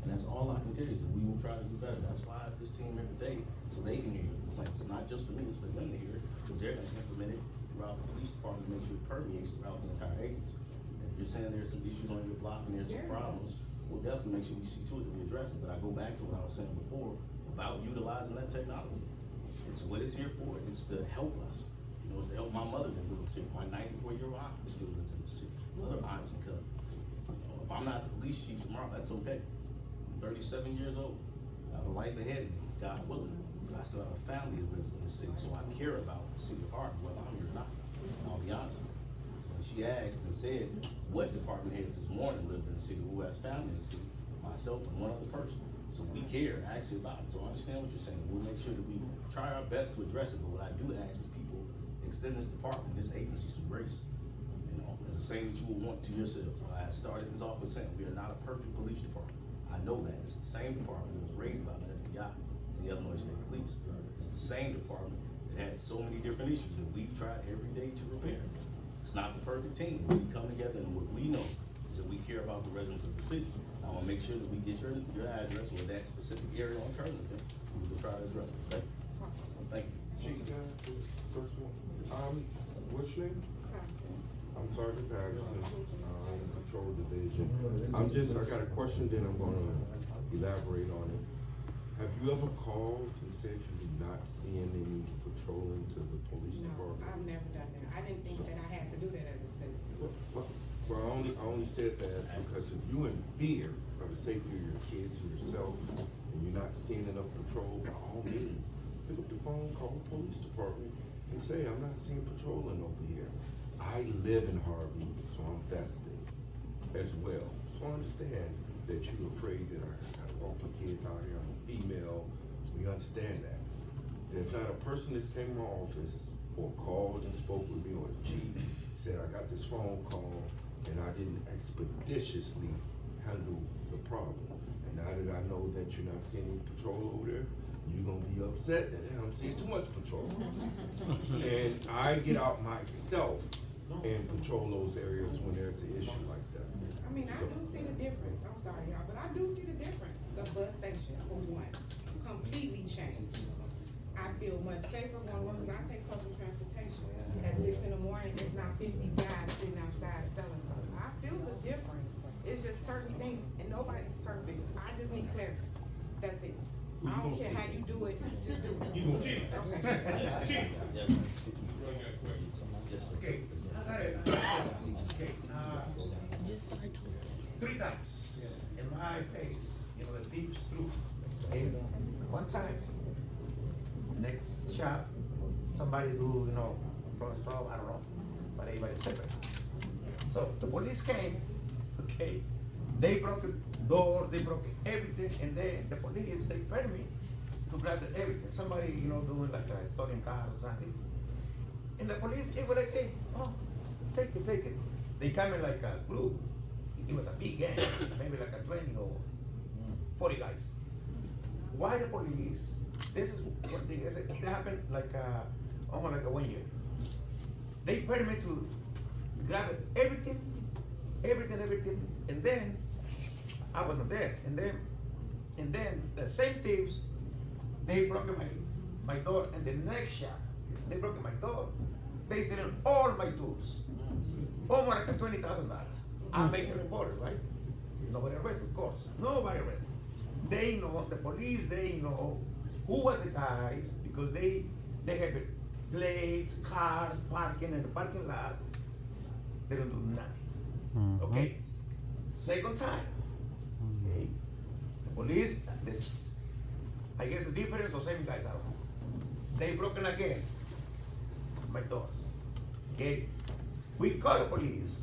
And that's all I can tell you, is that we will try to do better. That's why I have this team every day, so they can hear your complaints. It's not just for me, it's for them to hear, because they're gonna implement it throughout the police department to make sure it permeates throughout the entire agency. If you're saying there's some issues on your block and there's some problems, we'll definitely make sure we see to it that we address it. But I go back to what I was saying before about utilizing that technology. It's what it's here for. It's to help us. You know, it's to help my mother that lives here. My 94-year-old aunt that still lives in the city. Other aunts and cousins. You know, if I'm not the police chief tomorrow, that's okay. I'm 37 years old. I have a life ahead of me, God willing. But I still have a family that lives in the city, so I care about the city of Harvey, whether I'm here or not. And I'll be honest with you. So when she asked and said what department heads this morning lived in the city, who has family in the city, myself and one other person. So we care actually about it. So I understand what you're saying. We'll make sure that we try our best to address it. But what I do ask is people extend this department, this agency, some grace. You know, it's the same that you would want to yourselves. I started this off with saying we are not a perfect police department. I know that. It's the same department that was raised by the FBI and the Illinois State Police. It's the same department that had so many different issues that we've tried every day to repair. It's not the perfect team. We come together, and what we know is that we care about the residents of the city. I wanna make sure that we get your address or that specific area on Turlington, and we can try to address it, okay? Thank you. Chief, first one. What's your name? I'm Sergeant Patterson, Patrol Division. I got a question, then I'm gonna elaborate on it. Have you ever called and said you did not see any patrolling to the police department? I've never done that. I didn't think that I had to do that as a citizen. Well, I only said that because if you in fear of the safety of your kids and yourself, and you're not seeing enough patrol, by all means, pick up the phone, call the police department, and say, I'm not seeing patrolling over here. I live in Harvey, so I'm vested as well. So I understand that you're afraid that I walk my kids out here, I'm a female, we understand that. There's not a person that's came to my office or called and spoke with me, or the chief said, I got this phone call and I didn't expeditiously handle the problem. And now that I know that you're not seeing any patrol over there, you're gonna be upset that I'm seeing too much patrol. And I get out myself and patrol those areas when there's an issue like that. I mean, I do see the difference. I'm sorry, y'all, but I do see the difference. The bus station, for one, completely changed. I feel much safer going to work because I take public transportation. At 6 in the morning, it's not 50 guys sitting outside selling something. I feel the difference. It's just certain things, and nobody's perfect. I just need clarity. That's it. I don't care how you do it, just do it. You gonna Okay. Yes. Yes. Yes. Okay, okay, 3 times in my face, the thieves threw. One time, next shop, somebody do, from a straw, I don't know, but everybody separate. So the police came, okay, they broke the door, they broke everything, and then the police, they permit me to grab everything. Somebody, doing like a stolen cars or something. And the police, it was like, hey, take it. They come in like a group. It was a big gang, maybe like a 20 or 40 guys. Why the police? This is one thing, it happened like almost like a 1 year. They permit me to grab everything, and then I wasn't there. And then the same thieves, they broke my door, and the next shop, they broke my door. They steal all my tools. Over like $20,000. I make a report, right? Nobody arrested, of course. Nobody arrested. They know, the police, they know who was the guys, because they have plates, cars, parking in the parking lot. They don't do nothing. Okay? Second time, okay? The police, I guess the difference or same guys, I don't know. They broken again my doors. Okay? We call the police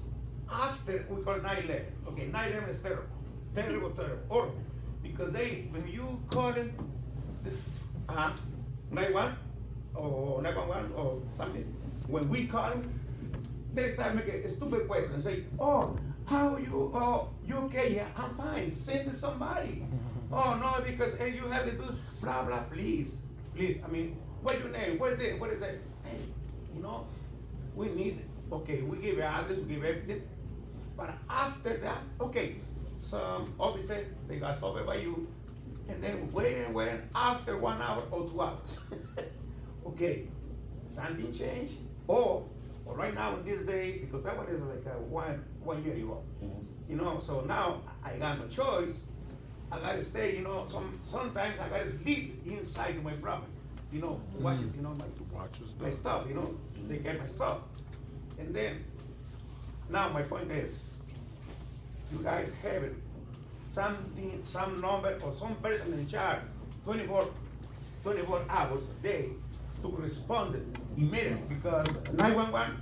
after we call 911. Okay, 911 is terrible. Terrible. Or because when you call them 911 or 911 or something, when we call them, they start making a stupid question and say, oh, how are you? Oh, you okay? Yeah, I'm fine. Send to somebody. Oh no, because hey, you have to do blah blah. Please. I mean, what's your name? What is it? What is that? Hey, we need it. Okay, we give address, we give everything. But after that, okay, some officer, they got stopped by you, and then waiting, after 1 hour or 2 hours. Okay, something changed, or right now in this day, because that one is like one year ago. So now I got no choice. I gotta stay, sometimes I gotta sleep inside my property, watch it, my stuff, they get my stuff. And then, now my point is, you guys have it, some number or some person in charge, 24 hours a day to respond immediately, because 911,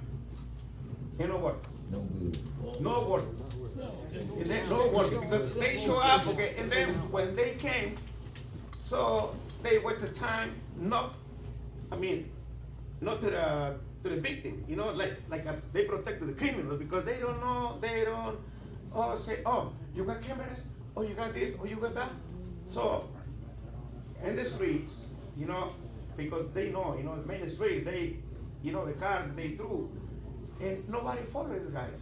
you know what? No work. And then no work, because they show up, okay, and then when they came, so they wasted time, not to the victim, they protect the criminal, because they don't say, oh, you got cameras, oh, you got this, oh, you got that. So, in the streets, because they know, the main streets, the cars they threw, and nobody follows the guys.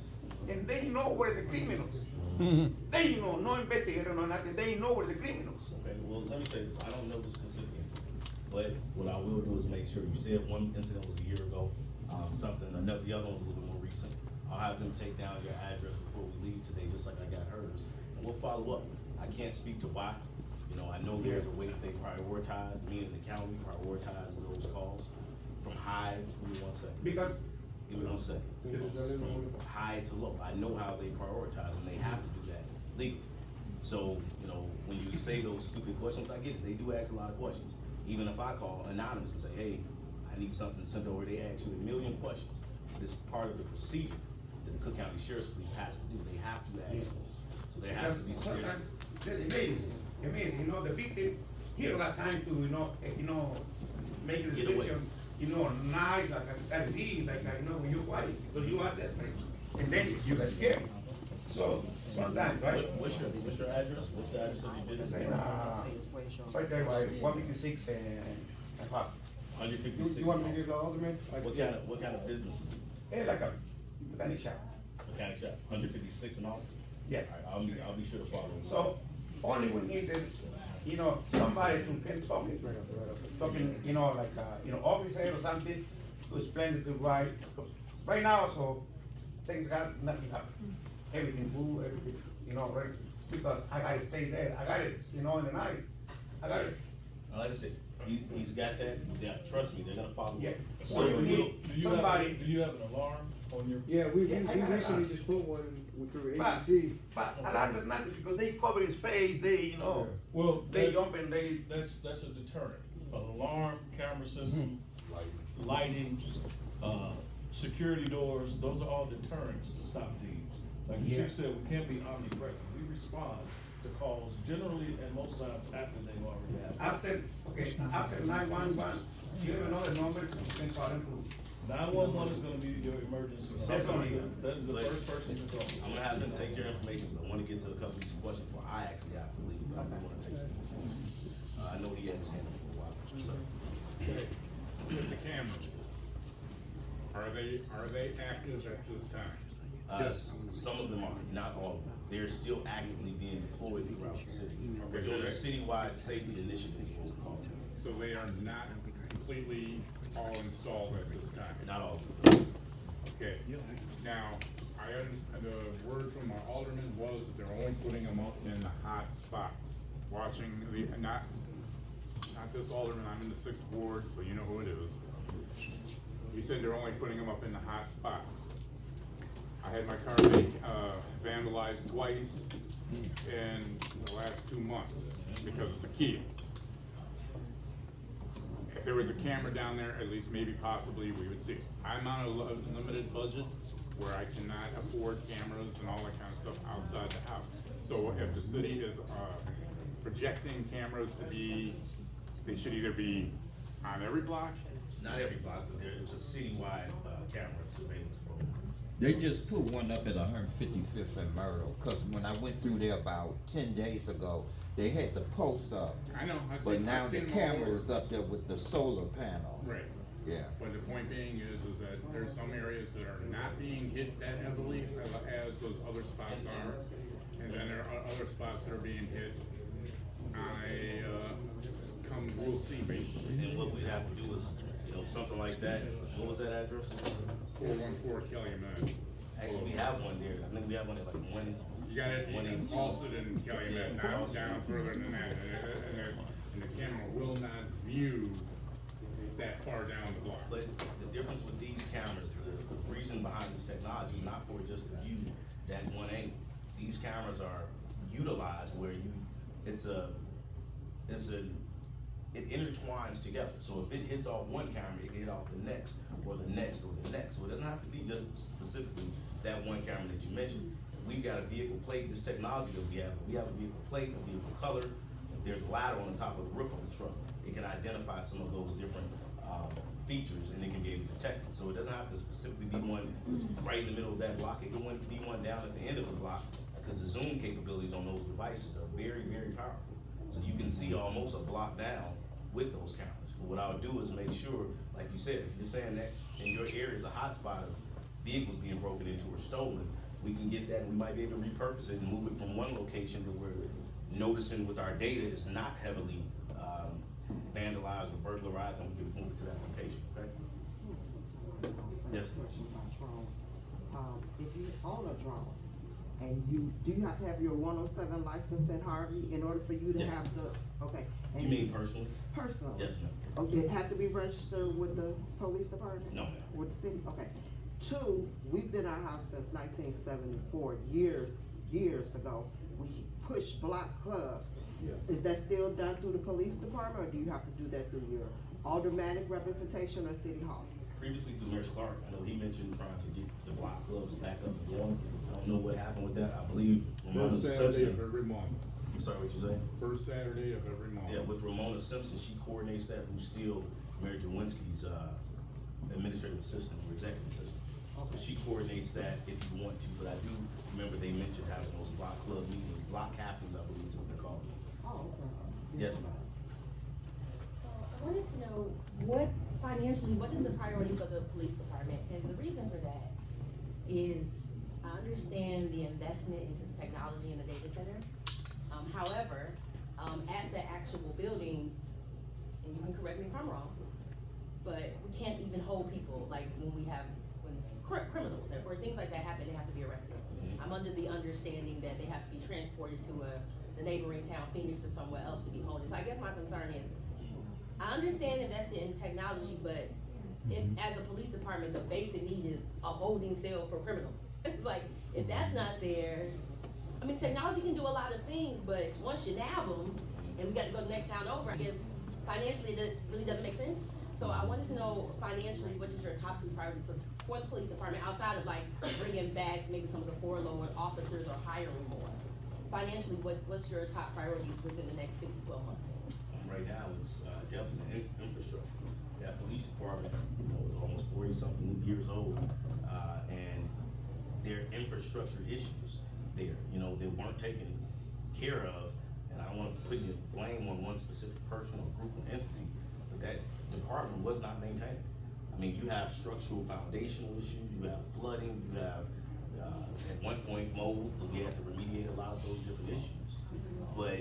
And they know where the criminals. They know, no investigator, no nothing, they know where the criminals. Okay, well, let me say this, I don't know the specific incident, but what I will do is make sure, you said one incident was a year ago, the other one's a little bit more recent. I'll have them take down your address before we leave today, just like I got hers, and we'll follow up. I can't speak to why, you know, I know there's a way that they prioritize, meaning the county prioritizes those calls from high, give me 1 second. Because Give me 1 second. From high to low. I know how they prioritize, and they have to do that legally. So, you know, when you say those stupid questions, I get it. They do ask a lot of questions. Even if I call anonymous and say, hey, I need something sent over, they ask you a million questions. This is part of the procedure that the Cook County Sheriff's Police has to do. They have to ask those. So there has to be serious. That's amazing, you know, the victim, he had a lot of time to, make a description, nice, like leave, like, when you're quiet, because you are desperate, and then you get scared. So, sometimes, right? What's your address? What's the address of your business? Right there, by 156 and Foster. 156. You want me to get the alderman? What kind of business? Like a mechanic shop. Mechanic shop, 156 in Austin? Yeah. All right, I'll be sure to follow. So, only we need this, somebody to can talking, officer or something, to explain it to right now, so things got nothing happen. Everything food, everything, right, because I gotta stay there, I got it, in the night, I got it. Like I said, he's got that, trust me, they're gonna follow. Yeah. So So we need somebody. Do you have an alarm on your? Yeah, we I got it. recently just put one through But AT&T. alarm is not, because they cover his face, they, Well, they jump and they. That's a deterrent. An alarm, camera system, lighting, security doors, those are all deterrents to stop thieves. Like the chief said, we can't be omnipresent. We respond to calls generally and most times after they've already happened. After 911, you have another number, you can call them to. 911 is gonna be your emergency. That's the first person to call. I'm gonna have them take your information, but I wanna get to a couple of these questions before I actually have to leave, but I do wanna take some. I know he had his hand up for a while, so. With the cameras, are they active at this time? Some of them are, not all of them. They're still actively being deployed throughout the city. We're doing a citywide safety initiative, is what it's called. So they are not completely all installed at this time? Not all of them. Okay, now, I understand, the word from our alderman was that they're only putting them up in the hot spots. Watching not this alderman, I'm in the 6th ward, so you know who it is. You said they're only putting them up in the hot spots. I had my car vandalized twice in the last 2 months because it's a Kia. If there was a camera down there, at least maybe possibly we would see it. I'm on a limited budget where I cannot afford cameras and all that kind of stuff outside the house. So if the city is projecting cameras to be, they should either be on every block. Not every block, but it's a citywide camera surveillance program. They just put one up at 155th and Myrtle, cause when I went through there about 10 days ago, they had the post up. I know, But now the camera is up there with the solar panel. Right. Yeah. But the point being is that there's some areas that are not being hit that heavily as those other spots are. And then there are other spots that are being hit on we'll see basically. And what we have to do is, something like that. What was that address? 414 Calumet. Actually, we have one there. I think we have one at like one. You got it in Alston and Calumet, not down further than that. And the camera will not view that far down the block. But the difference with these cameras, the reason behind this technology is not for just to view that one angle. These cameras are utilized where it intertwines together. So if it hits off one camera, it can hit off the next, or the next, or the next. So it doesn't have to be just specifically that one camera that you mentioned. We've got a vehicle plate, this technology that we have a vehicle plate, a vehicle color. If there's a ladder on the top of the roof of the truck, it can identify some of those different features, and it can be able to detect it. So it doesn't have to specifically be one that's right in the middle of that block. It can be one down at the end of the block, because the zoom capabilities on those devices are very, very powerful. So you can see almost a block down with those cameras. But what I would do is make sure, like you said, if you're saying that in your area is a hotspot of vehicles being broken into or stolen, we can get that and we might be able to repurpose it and move it from one location that we're noticing with our data is not heavily vandalized or burglarized, and we can move it to that location, okay? Yes, ma'am. If you own a drone, and do you have to have your 107 license in Harvey in order for you to Yes. have the, okay? And You mean personally? Personally? Yes, ma'am. Okay, it have to be registered with the police department? No, ma'am. With the city, okay. Two, we've been our house since 1974, years ago. We push block clubs. Yeah. Is that still done through the police department, or do you have to do that through your automatic representation or city hall? Previously through Mayor Clark, I know he mentioned trying to get the block clubs back up and going. I don't know what happened with that. I believe Ramona First Saturday Simpson. of every month. I'm sorry, what you say? First Saturday of every month. Yeah, with Ramona Simpson, she coordinates that, who's still Mayor Jawinski's, administrative assistant or executive assistant. So she coordinates that if you want to, but I do remember they mentioned having those block club meetings, block captains, I believe is what they're called. Oh, okay. Yes, ma'am. So I wanted to know what is the priority for the police department? And the reason for that is I understand the investment into the technology in the data center. However, at the actual building, and you can correct me if I'm wrong, but we can't even hold people, like when criminals, or things like that happen, they have to be arrested. I'm under the understanding that they have to be transported to the neighboring town, Phoenix or somewhere else to be holding. So I guess my concern is, I understand investing in technology, but as a police department, the basic need is a holding cell for criminals. It's like, if that's not there, I mean, technology can do a lot of things, but once you nab them, and we got to go the next town over, I guess financially that really doesn't make sense. So I wanted to know financially, what is your top two priorities for the police department outside of like bringing back maybe some of the furloughed officers or hiring more? Financially, what's your top priority within the next 6 to 12 months? Right now, it's definitely infrastructure. That police department, is almost 40-something years old, and there are infrastructure issues there, that weren't taken care of. And I don't want to put the blame on one specific person or group or entity, but that department was not maintained. I mean, you have structural foundational issues, you have flooding, you have, at one point, mold, but we had to remediate a lot of those different issues. But,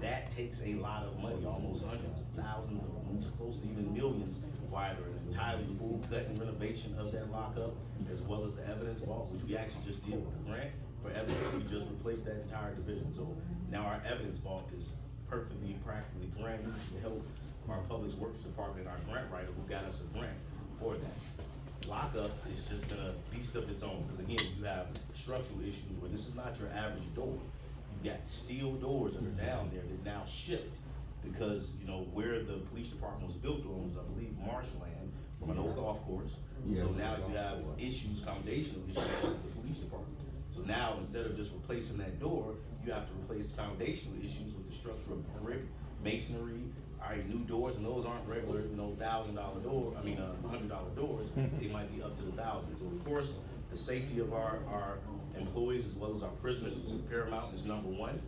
that takes a lot of money, almost hundreds of thousands of, close to even millions, for either an entirely full gut and renovation of that lockup, as well as the evidence vault, which we actually just did with the grant for evidence. We just replaced that entire division. So now our evidence vault is perfectly, practically brand new to the help of our public works department and our grant writer who got us a grant for that. Lockup is just been a beast of its own, because again, you have structural issues where this is not your average door. You've got steel doors that are down there that now shift because, where the police department was built on was, I believe, marshland from an old golf course. Yeah. So now you have issues, foundational issues with the police department. So now, instead of just replacing that door, you have to replace foundational issues with the structure of brick, masonry, new doors, and those aren't regular, $1,000 door, $100 doors. They might be up to the thousands. So of course, the safety of our employees as well as our prisoners is paramount, is number one.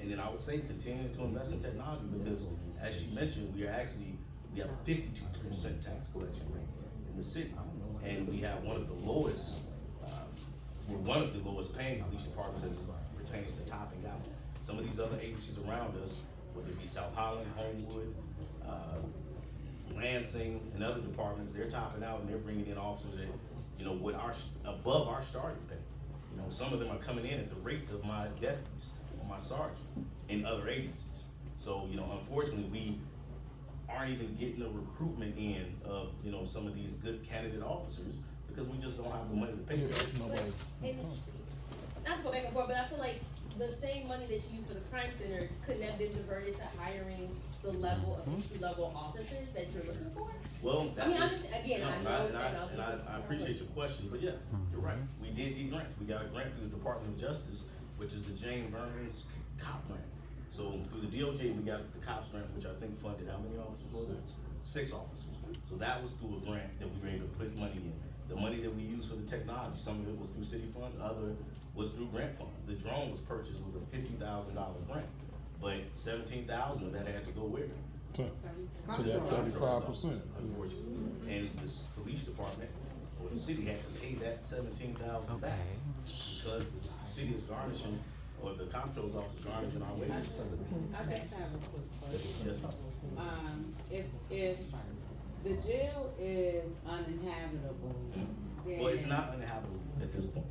And then I would say continuing to invest in technology, because as she mentioned, we have 52% tax collection rate in the city. And we have one of the lowest paying police departments as it pertains to topping out. Some of these other agencies around us, whether it be South Holland, Homewood, Lansing, and other departments, they're topping out and they're bringing in officers that, above our starting pay. Some of them are coming in at the rates of my deputies or my sergeant in other agencies. So, unfortunately, we aren't even getting the recruitment in of, some of these good candidate officers because we just don't have the money to pay them. And not to go back and forth, but I feel like the same money that you use for the crime center couldn't have been diverted to hiring the level of entry-level officers that you're looking for? Well, I appreciate your question, but yeah, you're right. We did get grants. We got a grant through the Department of Justice, which is the Jane Burns Cop Grant. So through the DOJ, we got the Cops Grant, which I think funded how many officers was it? 6 officers. So that was through a grant that we were able to put money in. The money that we used for the technology, some of it was through city funds, other was through grant funds. The drone was purchased with a $50,000 grant, but 17,000 of that had to go where? To that 35%. Unfortunately. And this police department, or the city had to pay that $17,000 back. Because the city is garnishing, or the comptroller's office is garnishing our wages. I just have a quick question. Yes, ma'am. If the jail is uninhabitable, then. Well, it's not uninhabitable at this point.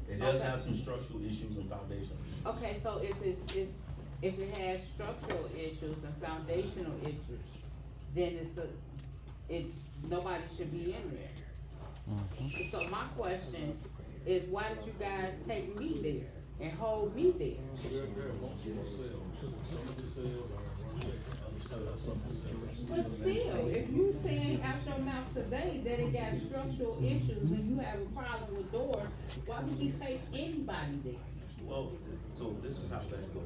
It does have some structural issues and foundational issues. Okay, so if it has structural issues and foundational issues, then nobody should be in there. So my question is, why did you guys take me there and hold me there? But still, if you saying out your mouth today that it got structural issues and you have a problem with doors, why would you take anybody there? Well, so this is how that goes.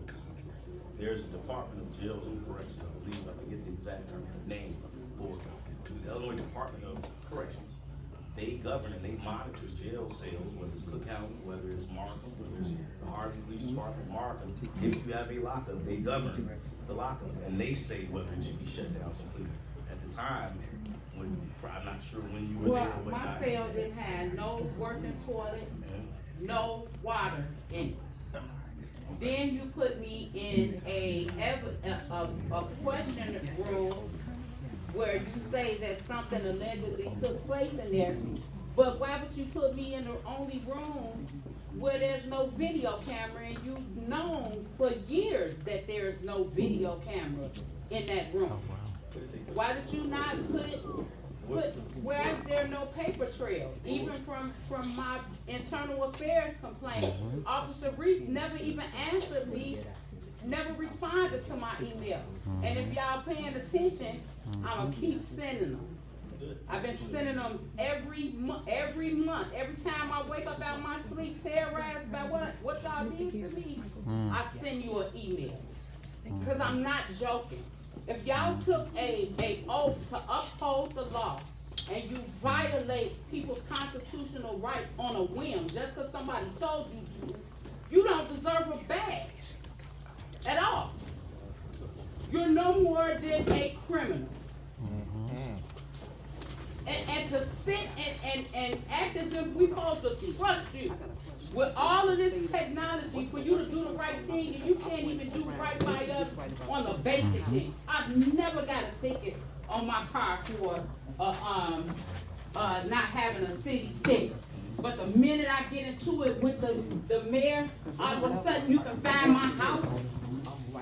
There's a Department of Jails and Corrections, I believe, I forget the exact name for the Illinois Department of Corrections. They govern and they monitor jail cells, whether it's Cook County, whether it's Markham, whether it's the Harvey Police Department, Markham. If you have a lockup, they govern the lockup, and they say whether it should be shut down completely. At the time, when, I'm not sure when you were there or Well, my cell didn't have no working toilet, no water in it. Then you put me in a question room where you say that something allegedly took place in there. But why would you put me in the only room where there's no video camera, and you've known for years that there's no video camera in that room? Why did you not put where is there no paper trail? Even from my internal affairs complaint, Officer Reese never even answered me, never responded to my email. And if y'all paying attention, I'ma keep sending them. I've been sending them every month. Every time I wake up out of my sleep, terrorized by what y'all did to me, I send you an email. Cause I'm not joking. If y'all took a oath to uphold the law, and you violate people's constitutional rights on a whim, just cause somebody told you to, you don't deserve a badge at all. You're no more than a criminal. And to sit and act as if we supposed to trust you with all of this technology for you to do the right thing, and you can't even do right by us on the basic thing. I've never got a ticket on my car for not having a city sticker. But the minute I get into it with the mayor, all of a sudden you can find my house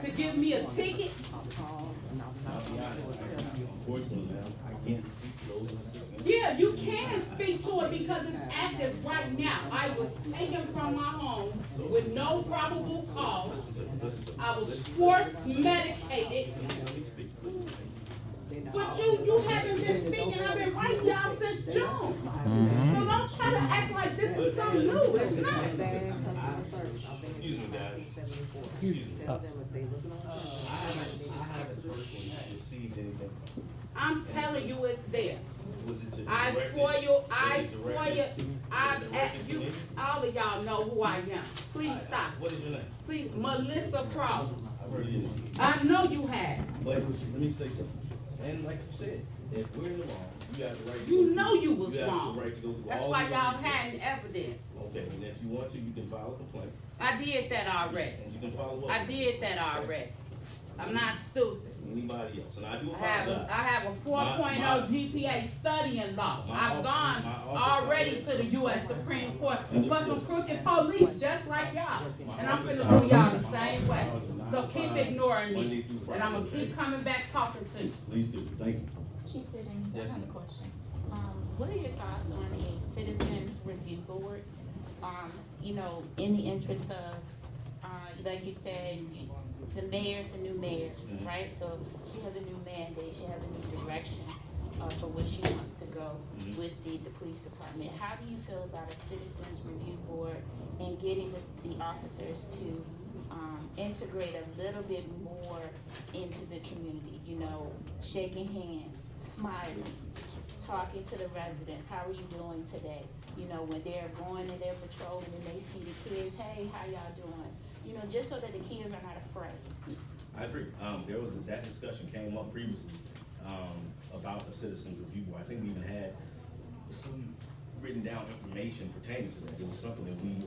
to give me a ticket. I'll be honest, unfortunately, I can't speak to those specific. Yeah, you can speak to it because it's active right now. I was taken from my home with no probable cause. I was forced medicated. But you haven't been speaking. I've been writing y'all since June. So don't try to act like this is something new. It's not. Excuse me, guys. haven't personally received anything. I'm telling you it's there. Was it to I direct for it? you, you, all of y'all know who I am. Please stop. What is your name? Please, Melissa Crawley. I've heard you. I know you have. But let me say something. And like you said, if we're in the wrong, you have the right. You know you was have wrong. the right to go through That's all why the y'all different had things. evidence. Okay, and if you want to, you can file a complaint. I did that already. And you can follow up. I did that already. I'm not stupid. Anybody else, and I do I have a 4.0 GPA studying law. I've gone already to the U.S. Supreme Court for some crooked police just like y'all. And I'm finna do y'all the same way. So keep ignoring me. And I'm gonna keep coming back talking to you. Please do, thank you. Chief Goodings, Yes, I have a ma'am. question. What are your thoughts on a citizens review board? You know, in the interest of, like you said, the mayor's a new mayor, right? So she has a new mandate, she has a new direction for where she wants to go with the police department. How do you feel about a citizens review board and getting the officers to integrate a little bit more into the community? You know, shaking hands, smiling, talking to the residents. How are you doing today? You know, when they're going in their patrol and they see the kids, hey, how y'all doing? You know, just so that the kids are not afraid. I agree. That discussion came up previously, about the citizens review board. I think we even had some written down information pertaining to that. It was something that we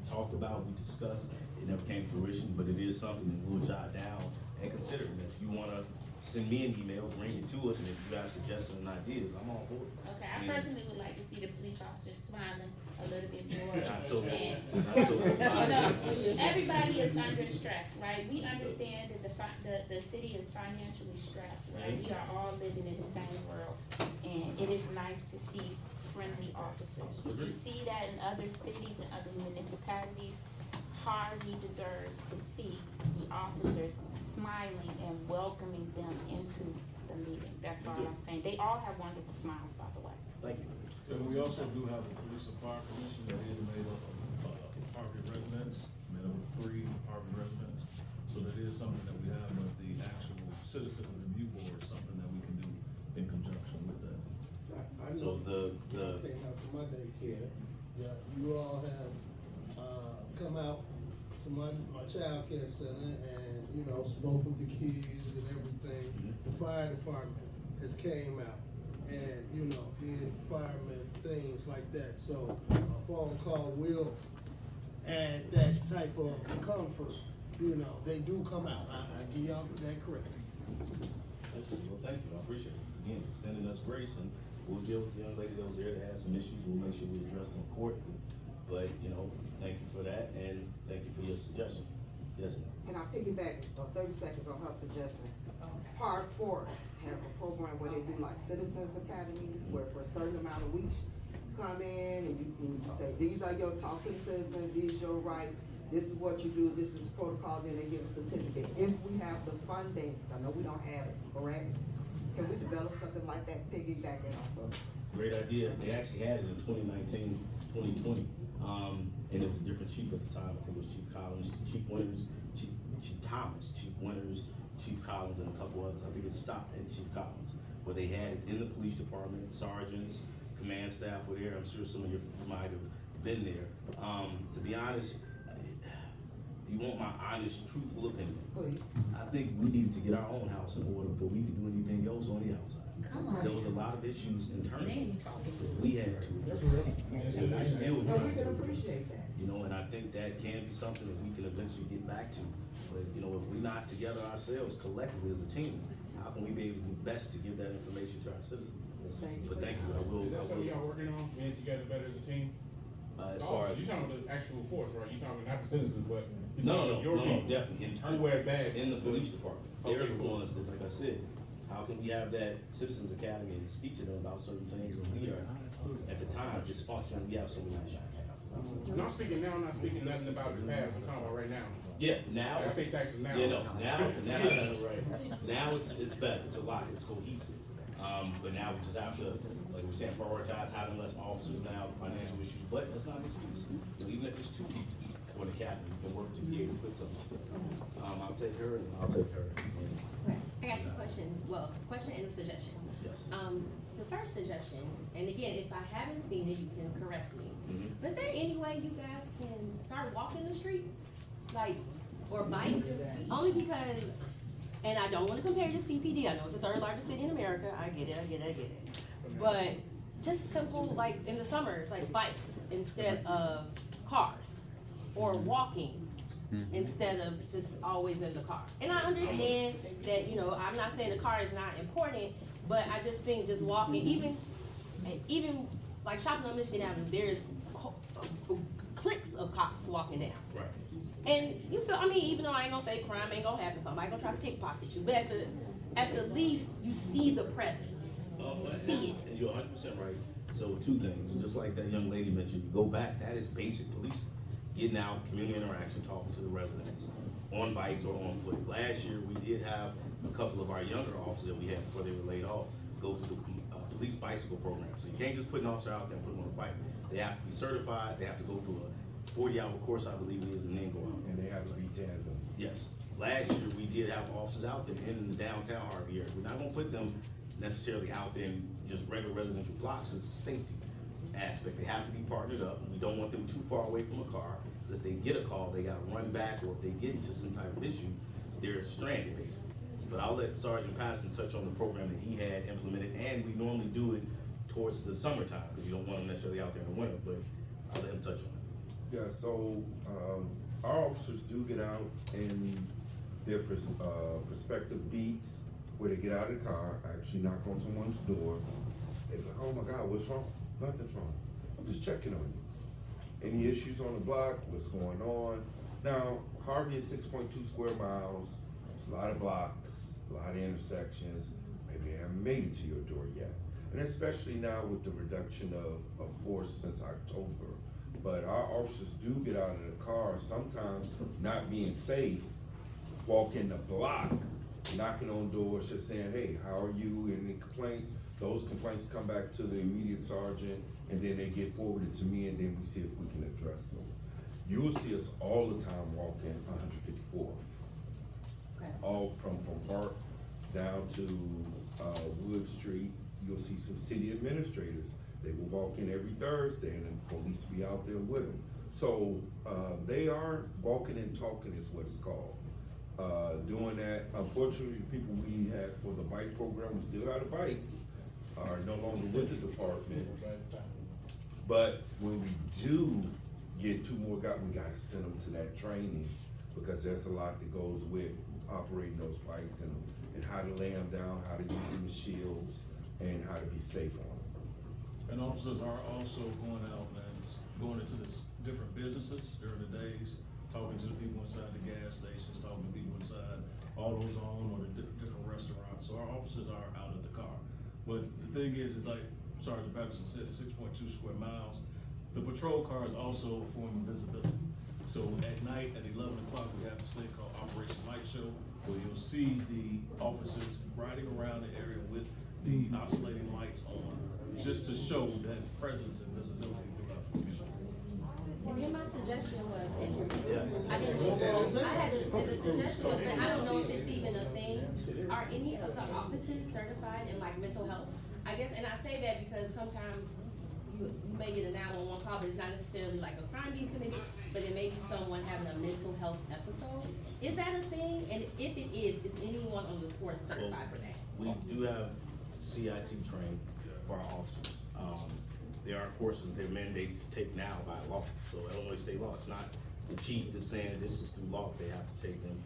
talked about, we discussed. It never came to fruition, but it is something that we'll jot down and consider. And if you want to send me an email, bring it to us, and if you have suggestions and ideas, I'm all for it. Okay, I personally would like to see the police officers smiling a little bit more. Not so And- not so No, everybody is under stress, right? We understand that the city is financially strapped, right? We are all living in the same world, and it is nice to see friendly officers. You see that in other cities and other municipalities. Harvey deserves to see the officers smiling and welcoming them into the meeting. That's all I'm saying. They all have wonderful smiles, by the way. Thank you. And we also do have a police and fire commission that is made up of Harvey residents, made up of 3 Harvey residents. So that is something that we have, but the actual citizen review board is something that we can do in conjunction with that. I So know the came out to my daycare, yeah, you all have, come out to my child care center and, you know, spoke with the kids and everything. The fire department has came out and, you know, did fireman things like that. So a phone call will add that type of comfort, you know, they do come out. I give y'all that credit. Well, thank you, I appreciate it. Again, extending us grace, and we'll deal with the young lady that was there that had some issues. We'll make sure we address them in court. But, you know, thank you for that, and thank you for your suggestion. Yes, ma'am. Can I piggyback 30 seconds on her suggestion? Park Forest has a program where they do like citizens academies, where for a certain amount of weeks, you come in and you say, these are your, talk to the citizens, these are your rights, this is what you do, this is protocol, then they give a certificate. If we have the funding, I know we don't have it, correct? Can we develop something like that, piggybacking off of? Great idea. They actually had it in 2019, 2020. And it was a different chief at the time. I think it was Chief Collins, Chief Winters, Chief Thomas, Chief Winters, Chief Collins, and a couple others. I think it stopped at Chief Collins, where they had it in the police department. Sergeants, command staff were there. I'm sure some of you might have been there. To be honest, if you want my honest, truthful opinion, I think we needed to get our own house in order before we could do anything else on the outside. There was a lot of issues internally that we had to address. And we're still trying to appreciate that. You know, and I think that can be something that we can eventually get back to. But, you know, if we're not together ourselves collectively as a team, how can we be able to do best to give that information to our citizens? But thank you, I will. Is that something y'all working on, being together better as a team? As far as. You're talking about the actual force, right? You're talking about not the citizens, but. No, your people definitely, internally. Who wear badges. In the police department. Okay, They're the cool. ones that, like I said, how can we have that citizens academy and speak to them about certain things when we are, at the time, dysfunctional, we have so many issues. No, I'm speaking now, I'm not speaking nothing about the past, I'm talking about right now. Yeah, now. I say taxes now. Yeah, no, now, right. Now it's better, it's a lot, it's cohesive. But now we just have to, like we're saying, prioritize having less officers now, financial issues, but that's not an excuse. So even if it's 2 people for the captain, we can work to be able to put something together. I'll take her and I'll take her. I got 2 questions. Well, question and a suggestion. Yes. The first suggestion, and again, if I haven't seen it, you can correct me. But is there any way you guys can start walking the streets? Like, or bikes? Only because, and I don't want to compare to CPD. I know it's the 3rd largest city in America. I get it. But just simple, like in the summer, it's like bikes instead of cars, or walking instead of just always in the car. And I understand that, you know, I'm not saying the car is not important, but I just think just walking, even like shopping on Michigan Avenue, there's cliques of cops walking down. Right. And you feel, I mean, even though I ain't gonna say crime ain't gonna happen, somebody gonna try to pickpocket you, but at the least, you see the presence. See it. And you're 100% right. So 2 things, just like that young lady mentioned, you go back, that is basic policing. Getting out, community interaction, talking to the residents, on bikes or on foot. Last year, we did have a couple of our younger officers that we had before they were laid off go to the police bicycle program. So you can't just put an officer out there and put them on a bike. They have to be certified, they have to go through a 40-hour course, I believe it is, and then go out. And they have to be tandem. Yes. Last year, we did have officers out there in the downtown Harvey area. We're not gonna put them necessarily out there in just regular residential blocks, it's a safety aspect. They have to be partnered up. We don't want them too far away from a car. If they get a call, they gotta run back, or if they get into some type of issue, they're stranded basically. But I'll let Sergeant Patterson touch on the program that he had implemented, and we normally do it towards the summertime, because you don't want them necessarily out there in the winter, but I'll let him touch on it. Yeah, so, our officers do get out in their prospective beats, where they get out of the car, actually knock on someone's door. They're like, oh my God, what's wrong? Nothing's wrong. I'm just checking on you. Any issues on the block? What's going on? Now, Harvey is 6.2 square miles. It's a lot of blocks, a lot of intersections. Maybe they haven't made it to your door yet. And especially now with the reduction of force since October. But our officers do get out of the car, sometimes not being safe, walk in the block, knocking on doors, just saying, hey, how are you? Any complaints? Those complaints come back to the immediate sergeant, and then they get forwarded to me, and then we see if we can address them. You will see us all the time walking 154. Okay. All from Park down to Wood Street. You'll see some city administrators. They will walk in every Thursday, and the police will be out there with them. So they are walking and talking is what it's called. Doing that, unfortunately, the people we had for the bike program, we still got the bikes, are no longer with the department. But when we do get two more guys, we gotta send them to that training, because there's a lot that goes with operating those bikes and how to lay them down, how to use them as shields, and how to be safe on them. And officers are also going out and going into this different businesses during the days, talking to the people inside the gas stations, talking to people inside AutoZone or the different restaurants. So our officers are out of the car. But the thing is like Sergeant Patterson said, 6.2 square miles. The patrol car is also a form of visibility. So at night, at 11 o'clock, we have this thing called Operation Light Show, where you'll see the officers riding around the area with the oscillating lights on, just to show that presence and visibility throughout the community. And then my suggestion was, I didn't, I had the suggestion was, but I don't know if it's even a thing. Are any of the officers certified in like mental health? I guess, and I say that because sometimes you may get a 911 call, but it's not necessarily like a crime being committed, but it may be someone having a mental health episode. Is that a thing? And if it is anyone on the force certified for that? We do have CIT training for our officers. There are courses they're mandated to take now by law. So Illinois state law, it's not the chief that's saying this is through law, they have to take them.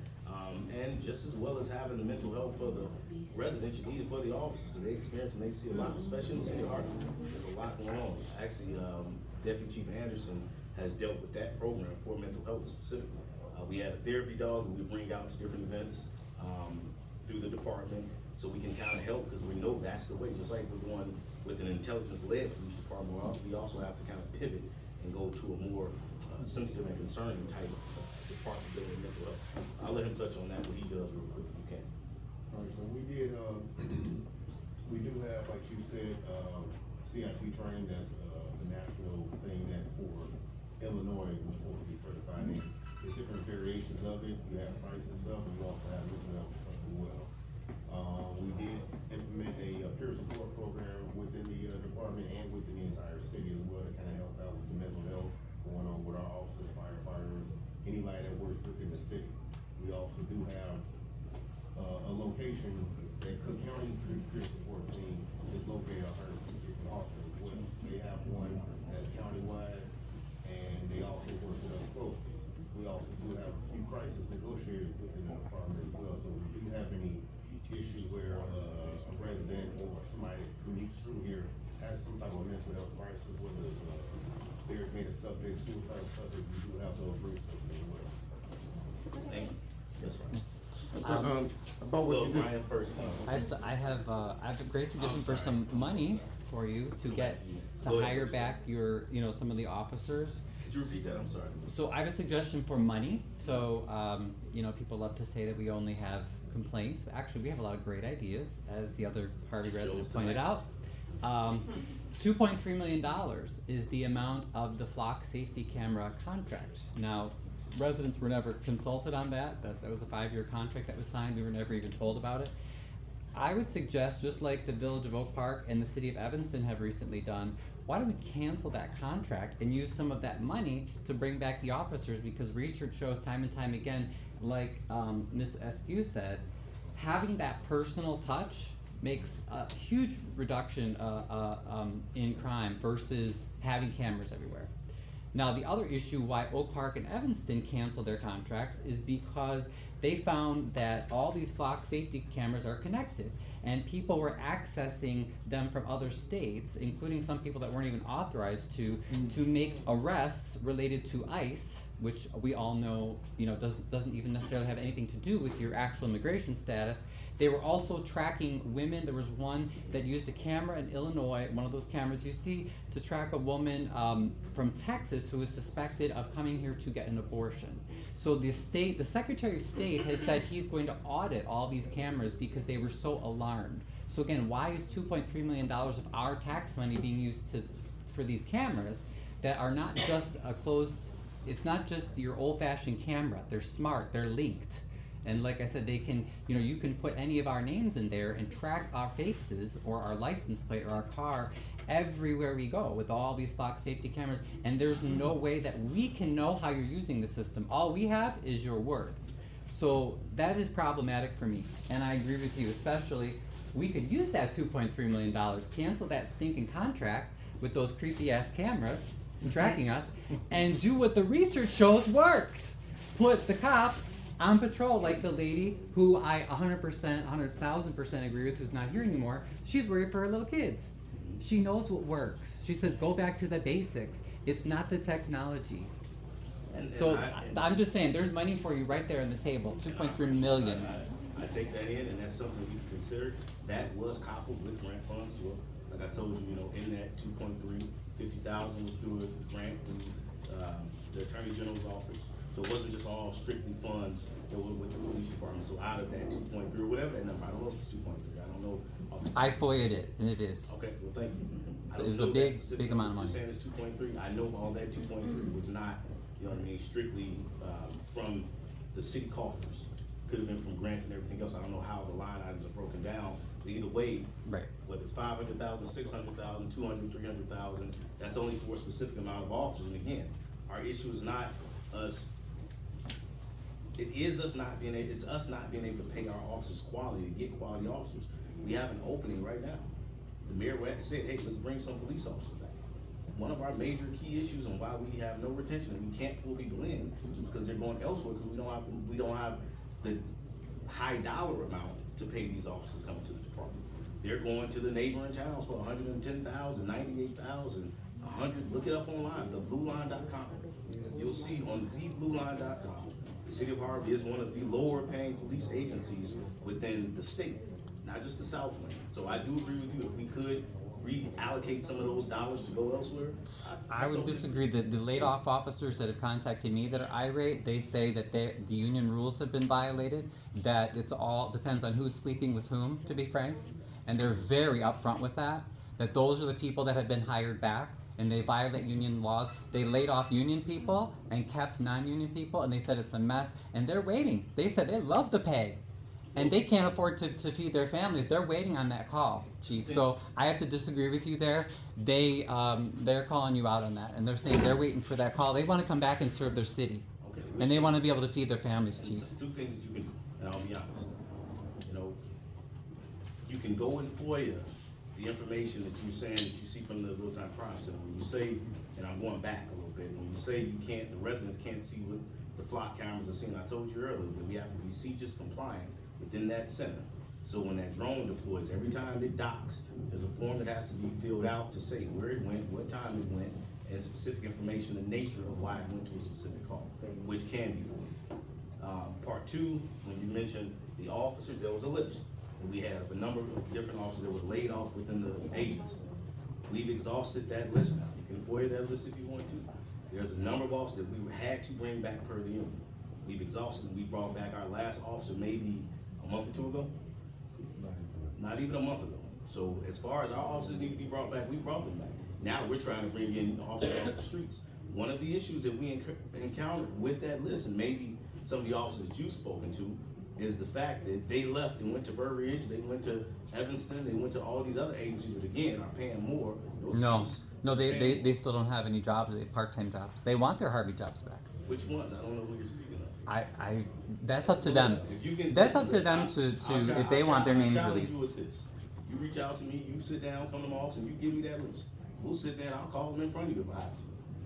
And just as well as having the mental health for the residents, you need it for the officers, because they experience and they see a lot, especially in the city of Harvey. There's a lot going on. Actually, Deputy Chief Anderson has dealt with that program for mental health specifically. We had a therapy dog that we bring out to different events through the department, so we can kind of help, because we know that's the way. Just like we're going with an intelligence-led police department, we also have to kind of pivot and go to a more sensitive and concerning type department dealing with mental health. I'll let him touch on that, what he does real quick if you can. All right, so we did, we do have, like you said, CIT training, that's the national thing that for Illinois was supposed to be certified in. There's different variations of it. You have price and stuff, and you also have mental health stuff as well. We did implement a peer support program within the department and within the entire city as well to kind of help out with the mental health going on with our officers, firefighters, anybody that works within the city. We also do have a location that Cook County Peer Support Team is located 160 different officers as well. They have one that's countywide, and they also work with us closely. We also do have a few crisis negotiators within the department as well. So if we do have any issue where a resident or somebody that commutes through here has some type of mental health crisis, whether it's they're made a subject, suicide subject, we do have those resources as well. Thank you. Yes, sir. About what you Ryan first. I have a great suggestion for some money for you to get to hire back your, some of the officers. Could you repeat that? I'm sorry. So I have a suggestion for money. So, people love to say that we only have complaints. Actually, we have a lot of great ideas, as the other Harvey resident pointed out. $2.3 million is the amount of the flock safety camera contract. Now, residents were never consulted on that. That was a 5-year contract that was signed. We were never even told about it. I would suggest, just like the Village of Oak Park and the City of Evanston have recently done, why don't we cancel that contract and use some of that money to bring back the officers? Because research shows time and time again, like Ms. Eskew said, having that personal touch makes a huge reduction in crime versus having cameras everywhere. Now, the other issue why Oak Park and Evanston canceled their contracts is because they found that all these flock safety cameras are connected, and people were accessing them from other states, including some people that weren't even authorized to make arrests related to ICE, which we all know, doesn't even necessarily have anything to do with your actual immigration status. They were also tracking women. There was one that used a camera in Illinois, one of those cameras you see, to track a woman from Texas who was suspected of coming here to get an abortion. So the Secretary of State has said he's going to audit all these cameras because they were so alarmed. So again, why is $2.3 million of our tax money being used for these cameras that are not just a closed, it's not just your old-fashioned camera, they're smart, they're linked. And like I said, they can, you can put any of our names in there and track our faces or our license plate or our car everywhere we go with all these flock safety cameras. And there's no way that we can know how you're using the system. All we have is your word. So that is problematic for me. And I agree with you, especially we could use that $2.3 million, cancel that stinking contract with those creepy ass cameras tracking us, and do what the research shows works. Put the cops on patrol, like the lady who I 100,000% agree with, who's not here anymore. She's worried for her little kids. She knows what works. She says, go back to the basics. It's not the technology. I'm just saying, there's money for you right there on the table, $2.3 million. I take that in, and that's something we can consider. That was coupled with grant funds as well. Like I told you, in that 2.3, 50,000 was through a grant through the Attorney General's office. So it wasn't just all strictly funds that were with the police department. So out of that 2.3 or whatever that number, I don't know if it's 2.3. I don't know. I FOIA'd it, and it is. Okay, well, thank you. So it was a big amount of money. You're saying it's 2.3. I know all that 2.3 was not, strictly from the city coffers. Could have been from grants and everything else. I don't know how the line items are broken down. But either way, right. Whether it's 500,000, 600,000, 200, 300,000, that's only for a specific amount of officers. And again, our issue is not us. It's us not being able to pay our officers quality, to get quality officers. We have an opening right now. The mayor said, hey, let's bring some police officers back. One of our major key issues on why we have no retention and we can't pull people in is because they're going elsewhere, because we don't have the high dollar amount to pay these officers coming to the department. They're going to the neighboring towns for 110,000, 98,000, 100. Look it up online, theblueline.com. You'll see on theblueline.com, the city of Harvey is one of the lower paying police agencies within the state, not just the Southland. So I do agree with you, if we could reallocate some of those dollars to go elsewhere. I would disagree. The laid off officers that have contacted me that are irate, they say that the union rules have been violated, that it's all depends on who's sleeping with whom, to be frank, and they're very upfront with that those are the people that have been hired back and they violate union laws. They laid off union people and kept non-union people, and they said it's a mess, and they're waiting. They said they love the pay. And they can't afford to feed their families. They're waiting on that call, Chief. So I have to disagree with you there. They're calling you out on that, and they're saying they're waiting for that call. They want to come back and serve their city, and they want to be able to feed their families, Chief. Two things that you can do, and I'll be honest. You can go and FOIA the information that you're saying that you see from the real-time crime center. When you say, and I'm going back a little bit, when you say the residents can't see what the flock cameras are seeing. I told you earlier that we have to be CJIS compliant within that center. So when that drone deploys, every time it docks, there's a form that has to be filled out to say where it went, what time it went, and specific information, the nature of why it went to a specific call, which can be forwarded. Part two, when you mentioned the officers, there was a list. And we have a number of different officers that were laid off within the agency. We've exhausted that list now. You can FOIA that list if you want to. There's a number of officers that we had to bring back per the union. We've exhausted them. We brought back our last officer maybe a month or two ago. Not even a month ago. So as far as our officers need to be brought back, we brought them back. Now we're trying to bring in officers off the streets. One of the issues that we encountered with that list, and maybe some of the officers that you've spoken to, is the fact that they left and went to Burr Ridge, they went to Evanston, they went to all these other agencies that again are paying more. No, they still don't have any jobs, they part-time jobs. They want their Harvey jobs back. Which ones? I don't know who you're speaking of. That's up to them. That's up to them to if they want their names released. You with this. You reach out to me, you sit down, come to my office, and you give me that list. We'll sit there and I'll call them in front of you if I have to.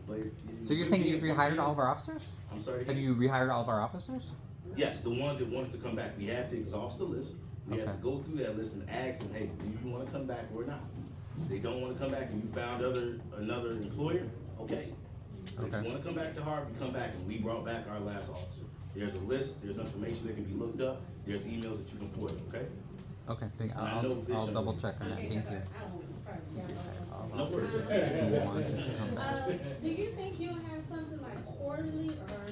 But So you're saying you've rehired all of our officers? I'm sorry? Have you rehired all of our officers? Yes, the ones that wanted to come back. We had to exhaust the list. We had to go through that list and ask them, hey, do you want to come back or not? If they don't want to come back and you found another employer, okay. If you want to come back to Harvey, come back, and we brought back our last officer. There's a list, there's information that can be looked up, there's emails that you can forward, okay? Okay, I'll double check on that, thank you. No worries. Do you think you'll have something like quarterly or,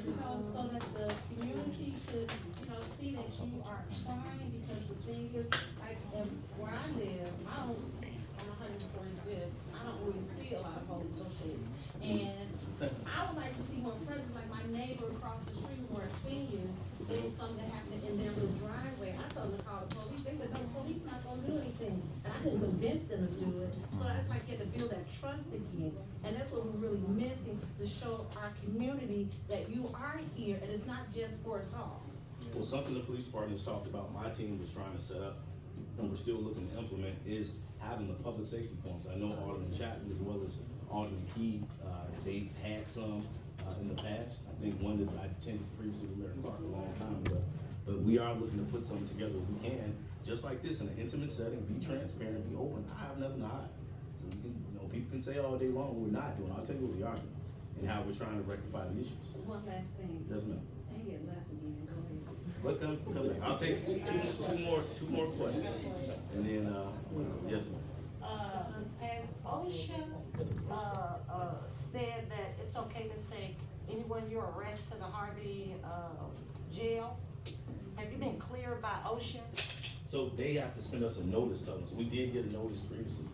so that the community could, see that you are trying? Because the thing is, like, where I live, on 145th, I don't really see a lot of folks associated. And I would like to see more presence, like my neighbor across the street who are senior, there was something that happened in their little driveway. I told them to call the police. They said, no, the police not gonna do anything. And I couldn't convince them to do it. So that's like you have to build that trust again. And that's what we're really missing, to show our community that you are here and it's not just for a talk. Well, something the police department has talked about, my team was trying to set up, and we're still looking to implement, is having the public safety forums. I know Alderman Chapman as well as Alderman Key, they've had some in the past. I think one that I attended previously with Mayor Clark a long time ago. But we are looking to put something together if we can, just like this, in an intimate setting, be transparent, be open. I have nothing to hide. So you can, people can say all day long what we're not doing. I'll tell you what we are doing and how we're trying to rectify the issues. One last thing. Yes, ma'am. They get left again. Go ahead. But come back. I'll take two more questions. And then, yes, ma'am. Has OSHA said that it's okay to take anyone you arrest to the Harvey jail? Have you been cleared by OSHA? So they have to send us a notice telling us. We did get a notice previously.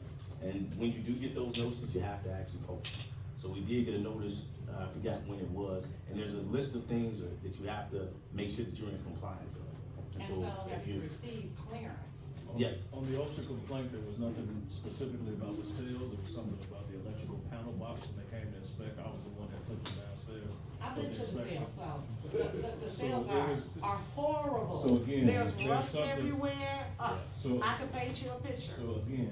And when you do get those notices, you have to actually post them. So we did get a notice, I forgot when it was, and there's a list of things that you have to make sure that you're in compliance with. And so have you received clearance? Yes. On the OSHA complaint, there was nothing specifically about the sales, it was something about the electrical panel box, and they came to inspect, I was the one that took them downstairs. I've been to the sales, so the So sales there's- are horrible. So again, There's there's rust something- everywhere. So- I can paint you a picture. So again,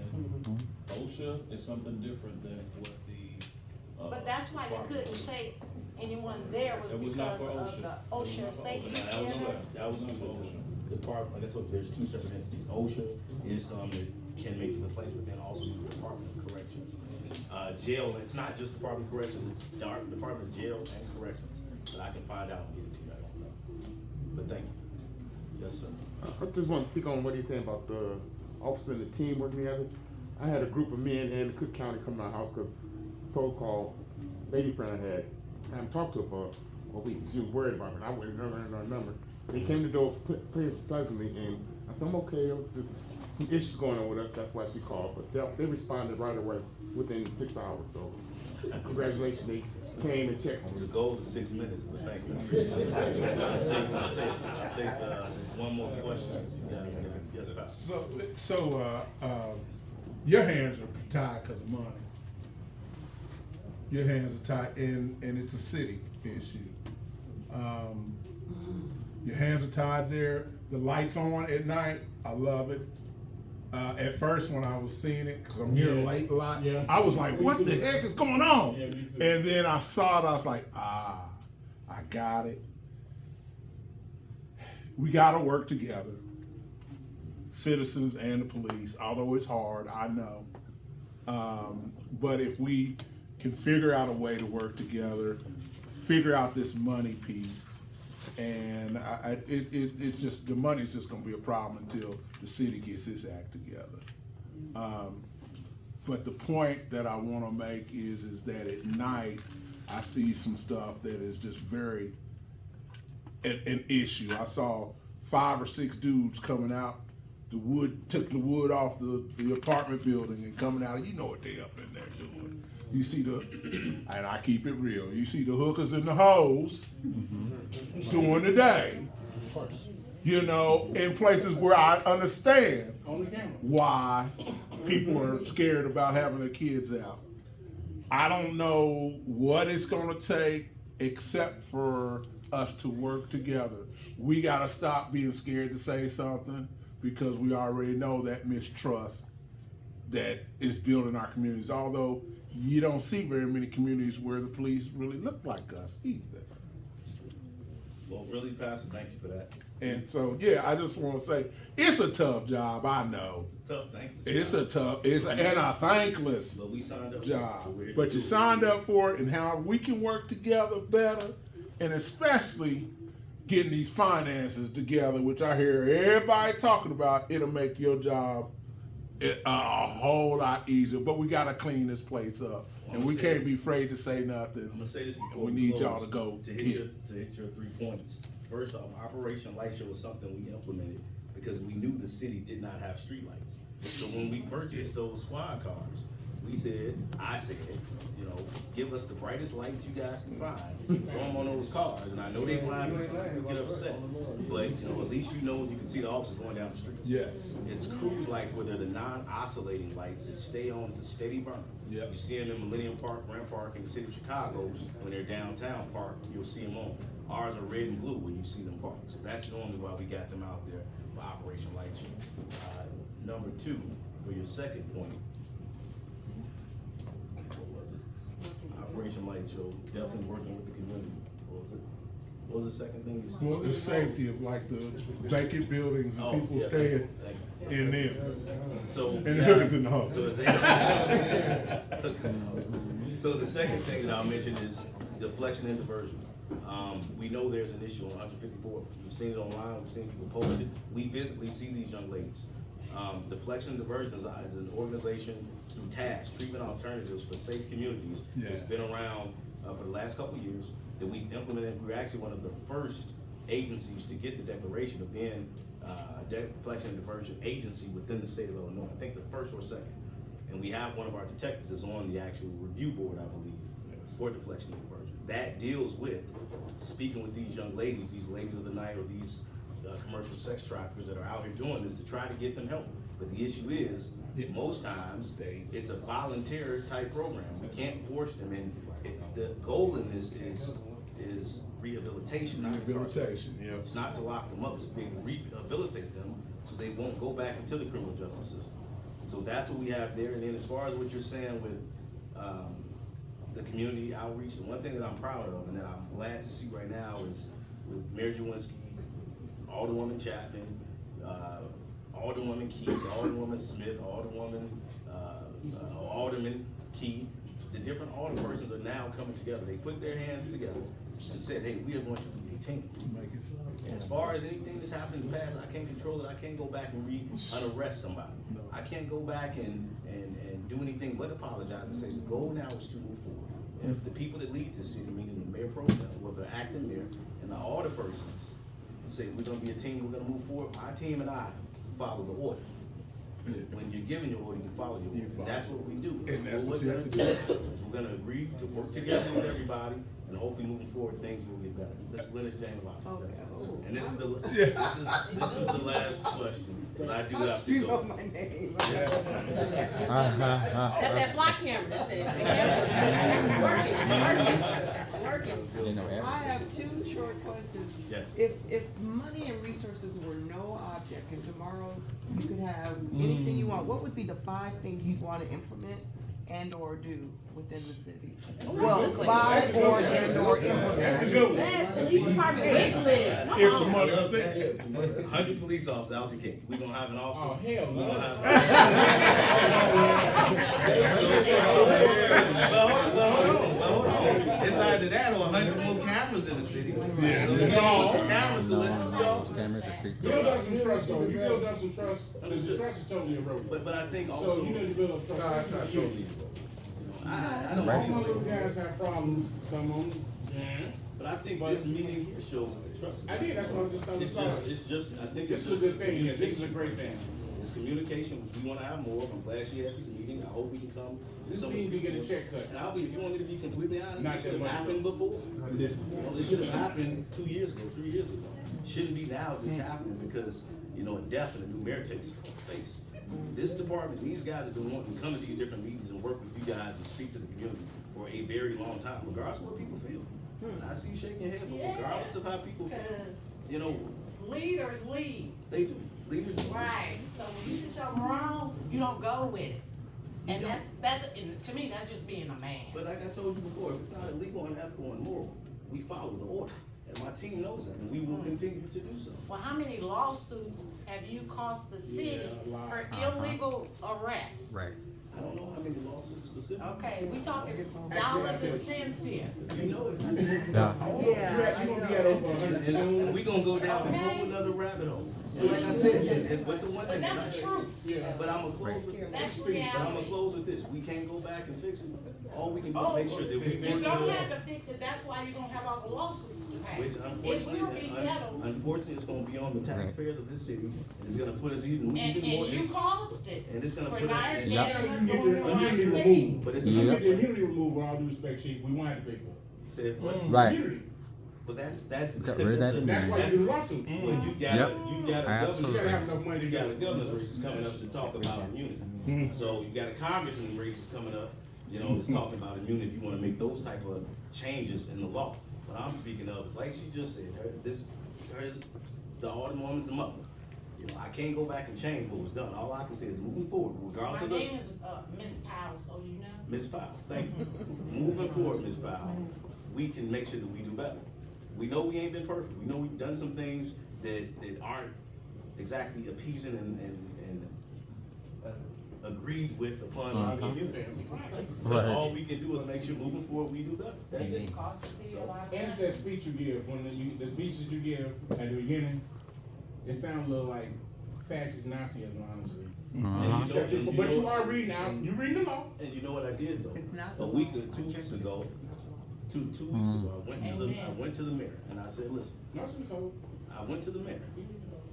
OSHA is something different than what the. But that's why you department couldn't is. take anyone there was It was not because for of OSHA. the OSHA safety standards. That was not for OSHA. The part, like I told you, there's two separate entities. OSHA is that can make the complaints, but then also the Department of Corrections. Jail, it's not just Department of Corrections, it's Department of Jail and Corrections. But I can find out and get it to you, I don't know. But thank you. Yes, sir. I just want to speak on what he's saying about the officer and the team working together. I had a group of men in Cook County come to my house because so-called lady friend I haven't talked to her for a week. She was worried about me. I wouldn't know her number. They came to the door pleasantly, and I said, I'm okay. There's some issues going on with us. That's why she called. But they responded right away within 6 hours. So congratulations. They came and checked on me. The goal is 6 minutes, but thank you. I'll take one more question. Yes, So, your hands are tied because of money. Your hands are tied, and it's a city issue. Your hands are tied there. The lights on at night. I love it. At first, when I was seeing it, because I'm here late a lot, I was like, "What the heck is going on?" And then I saw it. I was like, "I got it. We got to work together, citizens and the police. Although it's hard, I know. But if we can figure out a way to work together, figure out this money piece." And it's just, the money's just gonna be a problem until the city gets its act together. But the point that I wanna make is that at night, I see some stuff that is just very, an issue. I saw 5 or 6 dudes coming out, took the wood off the apartment building and coming out, you know what they up in there doing. You see and I keep it real, you see the hookers and the hoes during the day, in places where I understand why people are scared about having their kids out. I don't know what it's gonna take except for us to work together. We gotta stop being scared to say something because we already know that mistrust that is built in our communities, although you don't see very many communities where the police really look like us either. Well, really, Pastor, thank you for that. And so, yeah, I just want to say, it's a tough job, I know. It's a tough, thankless It's job. a tough, and a thankless But we signed up job. for it. But you signed up for it, and how we can work together better, and especially getting these finances together, which I hear everybody talking about, it'll make your job a whole lot easier. But we gotta clean this place up, and we can't be afraid to say nothing. I'm gonna say this before We need close, y'all to go to hit your 3 points. First off, Operation Light Show was something we implemented because we knew the city did not have streetlights. So when we purchased those squad cars, I said, you know, give us the brightest lights you guys can find, throw them on those cars, and I know they blind, you get upset, but you know, at least you know you can see the officers going down the streets. Yes. It's cruise lights where they're the non-oscillating lights that stay on, it's a steady burn. Yep. You see them in Millennium Park, Grand Park, in the city of Chicago, when they're downtown park, you'll see them on. Ours are red and blue when you see them parked, so that's normally why we got them out there for Operation Light Show. Number 2, for your second point, Operation Light Show, definitely working with the community. What was the second thing you said? Well, the safety of like the vacant buildings and Oh, people yeah, staying thank you. in them. So, And the hookers in the hall. So the second thing that I'll mention is deflection and diversion. We know there's an issue on 154. We've seen it online, we've seen people post it. We physically see these young ladies. Deflection and diversion is an organization through TASK, Treatment Alternatives for Safe Communities. Yeah. It's been around for the last couple of years that we've implemented. We're actually one of the first agencies to get the declaration of being a deflection and diversion agency within the state of Illinois. I think the first or second. And we have one of our detectives is on the actual review board, I believe, for deflection and diversion. That deals with speaking with these young ladies, these ladies of the night, or these commercial sex traffickers that are out here doing this to try to get them help. But the issue is, most times, it's a volunteer type program. We can't force them, and the goal in this is rehabilitation, not Rehabilitation, incarceration. yeah. It's not to lock them up, it's to rehabilitate them so they won't go back into the criminal justice system. So that's what we have there. And then as far as what you're saying with the community outreach, the one thing that I'm proud of and that I'm glad to see right now is with Mayor Jawinski, Alderwoman Chapman, Alderwoman Keith, Alderwoman Smith, Alderman Key, the different alderpersons are now coming together. They put their hands together and said, hey, we are going to be a team. And as far as anything that's happened in the past, I can't control it. I can't go back and unarrest somebody. I can't go back and do anything but apologize and say the goal now is to move forward. And if the people that lead this city, meaning the mayor pro tem, or the acting mayor, and the alderpersons, say we're gonna be a team, we're gonna move forward, my team and I follow the order. When you're giving your order, you follow your order. And that's what we do. And that's So what you have to do. We're gonna agree to work together with everybody, and hopefully moving forward, things will get better. Let's Lennox James Watson. And this is the last question, but I do have to You go. know my name. That's that fly camera, that's it. The camera. It's working. I have 2 short questions. Yes. If money and resources were no object, and tomorrow you could have anything you want, what would be the 5 things you'd want to implement and or do within the city? Well, buy or and or implement. That's a good one. Yes, police department wish list. Come If the on. money was there. 100 police officers out the gate. We're gonna have an officer. Oh, hell We're no. gonna have. Well, hold on. Inside of that, 100 more cameras in the city. Yeah. So you know, the cameras are listening to the officers. Cameras are creepy. Build up some trust, though. You build up some trust, the trust is totally eroded. But I think So also. you need to build up trust. No, it's not totally. I don't All think my so. little guys have problems, some of them. But I think this meeting here shows the trust. I did, that's what I'm just telling you. It's just, I think This it's is just. a good thing, yeah, this is a great thing. It's communication, which we wanna have more of. I'm glad she had this meeting. I hope we can come. to This some means you get a future- check cut. And I'll be, if you want me to be completely honest, Not it should have that much, happened though. before. It should have happened 2 years ago, 3 years ago. Shouldn't be now it's happening because, you know, a death and a new mayor takes place. This department, these guys have been wanting to come to these different meetings and work with you guys and speak to the community for a very long time, regardless of what people feel. And I see you shaking your head, but regardless of how people feel, you know, Leaders lead. they do. Leaders do. Right. So when you see something wrong, you don't go with it. And and to me, that's just being a man. But like I told you before, if it's not illegal, unethical, and immoral, we follow the order. And my team knows that, and we will continue to do so. Well, how many lawsuits have you cost the city Yeah, a lot. for illegal arrests? Right. I don't know how many lawsuits specifically. Okay, we talking dollars and cents here. You know it. Yeah. Yeah, You gonna be at over 100 soon. And we gonna go down a whole another rabbit hole. So like I said, but the one But thing. that's the truth. Yeah. But I'm gonna close with, That's but I'm gonna reality. close with this. We can't go back and fix it. All we can do is Oh, make sure that we. you don't have to fix it, that's why you're gonna have all the lawsuits to pay. Which If we unfortunately, don't be settled, unfortunately, it's gonna be on the taxpayers of this city, and it's gonna put us even more. and you caused it. And it's gonna For put not us. Yeah, getting you going get the the right immunity way. removed. But it's. You Yeah. get the immunity removed, with all due respect, chief, we won't have to pay for it. Say what? Right. Immunity. But that's. Got rid of that That's why you do the lawsuit. Well, you got Yep. you got a Absolutely. You gotta have governor's enough money to you do got a it. governor's race coming up to talk about immunity. So you got a congressman race coming up, you know, that's talking about immunity. If you want to make those type of changes in the law, what I'm speaking of is like she just said, her is the alderwoman's mother. You know, I can't go back and change what was done. All I can say is moving forward, regardless My of the. name is, Miss Powell, so you know. Ms. Powell, thank you. Moving forward, Ms. Powell, we can make sure that we do better. We know we ain't been perfect. We know we've done some things that aren't exactly appeasing and agreed with upon our community. But Right. all we can do is make sure moving forward, we do better. That's it. Cost the city a lot of Answer money. that speech you give, the speeches you give at the beginning, it sounds a little like fascist Nazism, honestly. Uh-huh. But you are reading now, you reading them all. And you know what I did though? It's not A week or 2 weeks ago, two weeks ago, I went to the mayor and I said, listen, That's in the code. I went to the mayor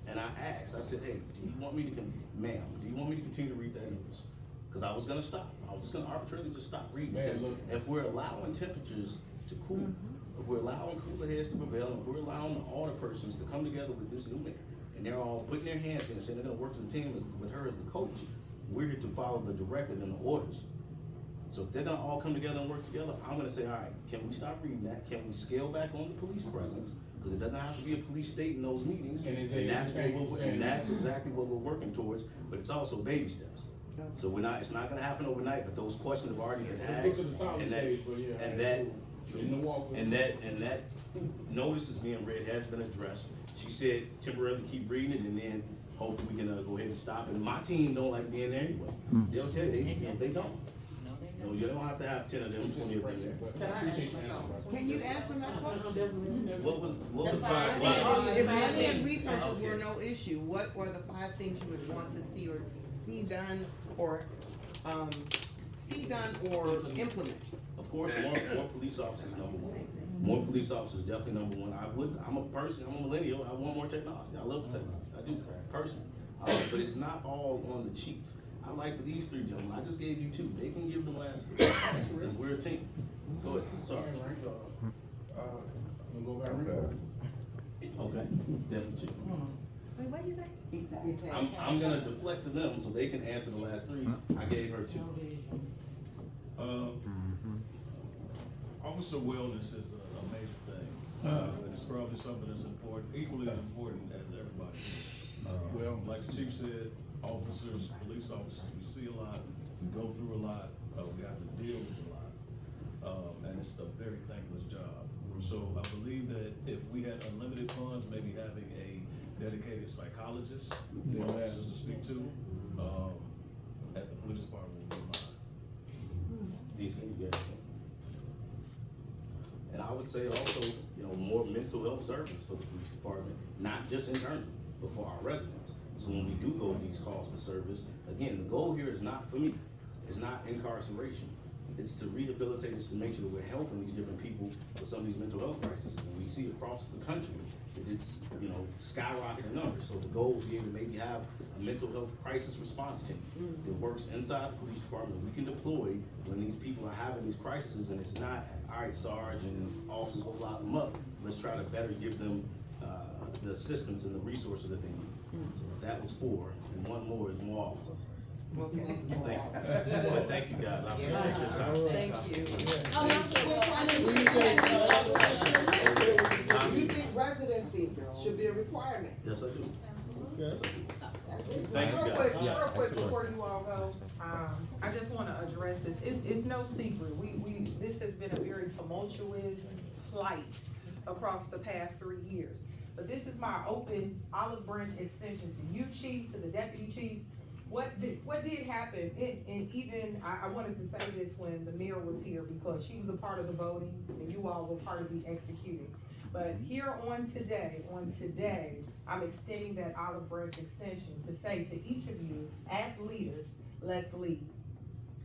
and I asked, I said, hey, do you want me to, ma'am, do you want me to continue to read that news? Cause I was gonna stop. I was just gonna arbitrarily just stop reading. Man, Because look. if we're allowing temperatures to cool, if we're allowing cooler heads to prevail, if we're allowing all the persons to come together with this new mayor, and they're all putting their hands in and saying they're gonna work as a team with her as the coach, we're here to follow the directive and the orders. So if they're gonna all come together and work together, I'm gonna say, all right, can we stop reading that? Can we scale back on the police presence? Because it doesn't have to be a police state in those meetings, and that's exactly what we're working towards, but it's also baby steps. So it's not gonna happen overnight, but those questions have already been Let's asked. get to the top and stage, but yeah. And that, In the walk. and that notice is being read, has been addressed. She said temporarily keep reading it, and then hopefully we can go ahead and stop it. My team don't like being there anyway. They'll tell you, they don't. No, you don't have to have 10 of them, 20 of them there. Can you answer my question? What was If money and resources were no issue, what were the 5 things you would want to see or see done or implement? Of course, more police officers, number one. More police officers, definitely number one. I'm a millennial, I want more technology. I love technology, I do, personally. But it's not all on the chief. I like for these 3 gentlemen, I just gave you 2. They can give the last 3, because we're a team. Go ahead, sorry. We'll go back and Okay, definitely chief. Wait, what you say? I'm gonna deflect to them so they can answer the last 3. I gave her 2. Officer wellness is a major thing. It's probably something that's important, equally as important as everybody. Like the chief said, officers, police officers, we see a lot, we go through a lot, we have to deal with a lot. And it's a very thankless job. So I believe that if we had unlimited funds, maybe having a dedicated psychologist, officers to speak to, at the police department would be mine. Decent, yeah. And I would say also, more mental health service for the police department, not just internally, but for our residents. So when we do go to these calls for service, again, the goal here is not for me, it's not incarceration. It's to rehabilitate us, to make sure that we're helping these different people with some of these mental health crises. And we see across the country that it's, skyrocketing numbers. So the goal would be to maybe have a mental health crisis response team that works inside the police department. We can deploy when these people are having these crises, and it's not, all right, Sarge and officers go lock them up. Let's try to better give them the assistance and the resources that they need. So that was 4, and 1 more is more officers. Okay. Thank you guys, I appreciate your time. Thank you. Do you think residency should be a requirement? Yes, I do. Yes. Thank you, Real guys. quick, Yes, real quick, absolutely. before you all go, I just wanna address this, it's no secret, this has been a very tumultuous plight across the past 3 years. But this is my open olive branch extension to you chiefs, to the deputy chiefs. What did happen, and even, I wanted to say this when the mayor was here, because she was a part of the voting, and you all were part of the executing. But here on today, I'm extending that olive branch extension to say to each of you, as leaders, let's lead.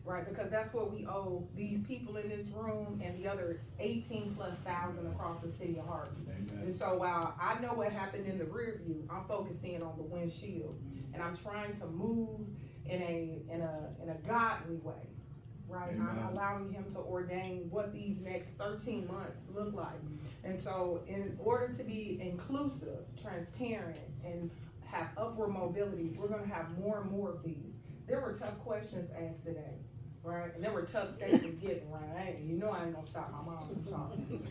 Right, because that's what we owe these people in this room and the other 18,000+ across the city of Harvey. Amen. And so while I know what happened in the rear view, I'm focused in on the windshield, and I'm trying to move in a godly way, right? Amen. I'm allowing him to ordain what these next 13 months look like. And so in order to be inclusive, transparent, and have upward mobility, we're gonna have more and more of these. There were tough questions asked today, right? And there were tough statements given, right? I ain't gonna stop my mom from talking.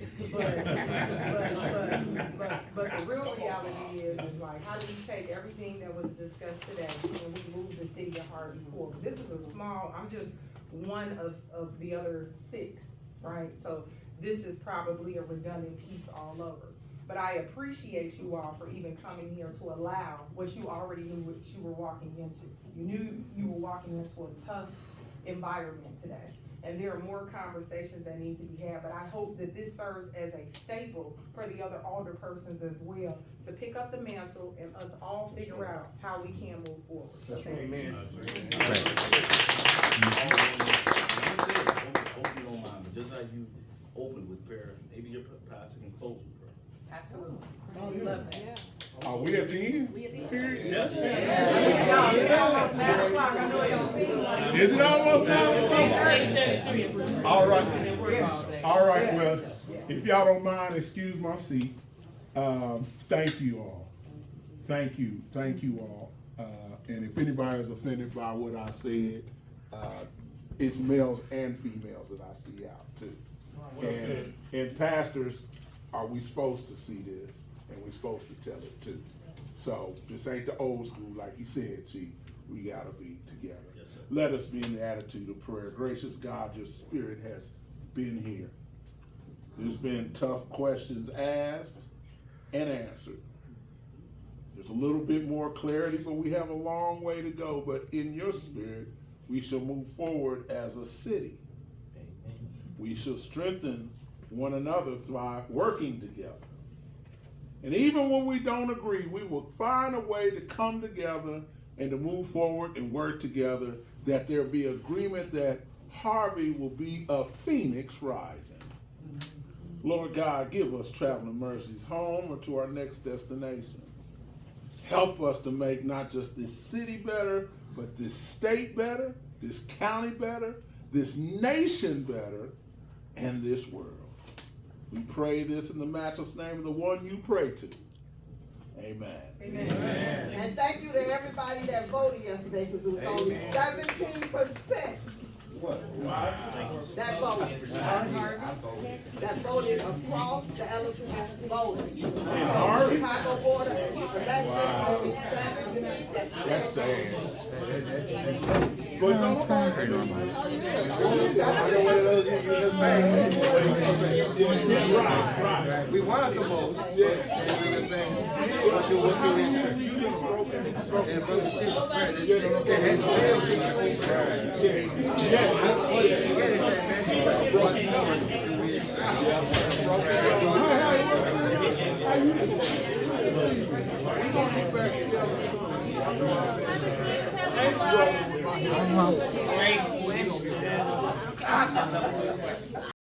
But the real reality is like, how do we take everything that was discussed today and we move the city of Harvey forward? This is a small, I'm just one of the other 6, right? So this is probably a redundant piece all over. But I appreciate you all for even coming here to allow what you already knew what you were walking into. You knew you were walking into a tough environment today. And there are more conversations that need to be had, but I hope that this serves as a staple for the other alderpersons as well, to pick up the mantle and us all figure out how we can move forward. So thank you. Amen. Hope you don't mind, but just like you opened with prayer, maybe your pastor can close with prayer. Absolutely. Oh, yeah. Love that. Are we at the end? Period? It's almost 9 o'clock, I know it don't seem like it. Is it almost 9 o'clock? All right, well, if y'all don't mind, excuse my seat. Thank you all. Thank you all. And if anybody is offended by what I said, it's males and females that I see out too. And pastors, are we supposed to see this? And we're supposed to tell it too. So this ain't the old school, like you said, Chief. We gotta be together. Yes, sir. Let us be in the attitude of prayer. Gracious God, your spirit has been here. There's been tough questions asked and answered. There's a little bit more clarity, but we have a long way to go. But in your spirit, we shall move forward as a city. We shall strengthen one another by working together. And even when we don't agree, we will find a way to come together and to move forward and work together, that there be agreement that Harvey will be a phoenix rising. Lord God, give us traveling mercies home or to our next destination. Help us to make not just this city better, but this state better, this county better, this nation better, and this world. We pray this in the matchless name of the one you pray to. Amen. Amen. Amen. And thank you to everybody that voted yesterday, because it was only 17% that voted. That voted across the eligible voters. Chicago Board of Elections, only 17%. That's sad. But Right. We want the most. Thank you.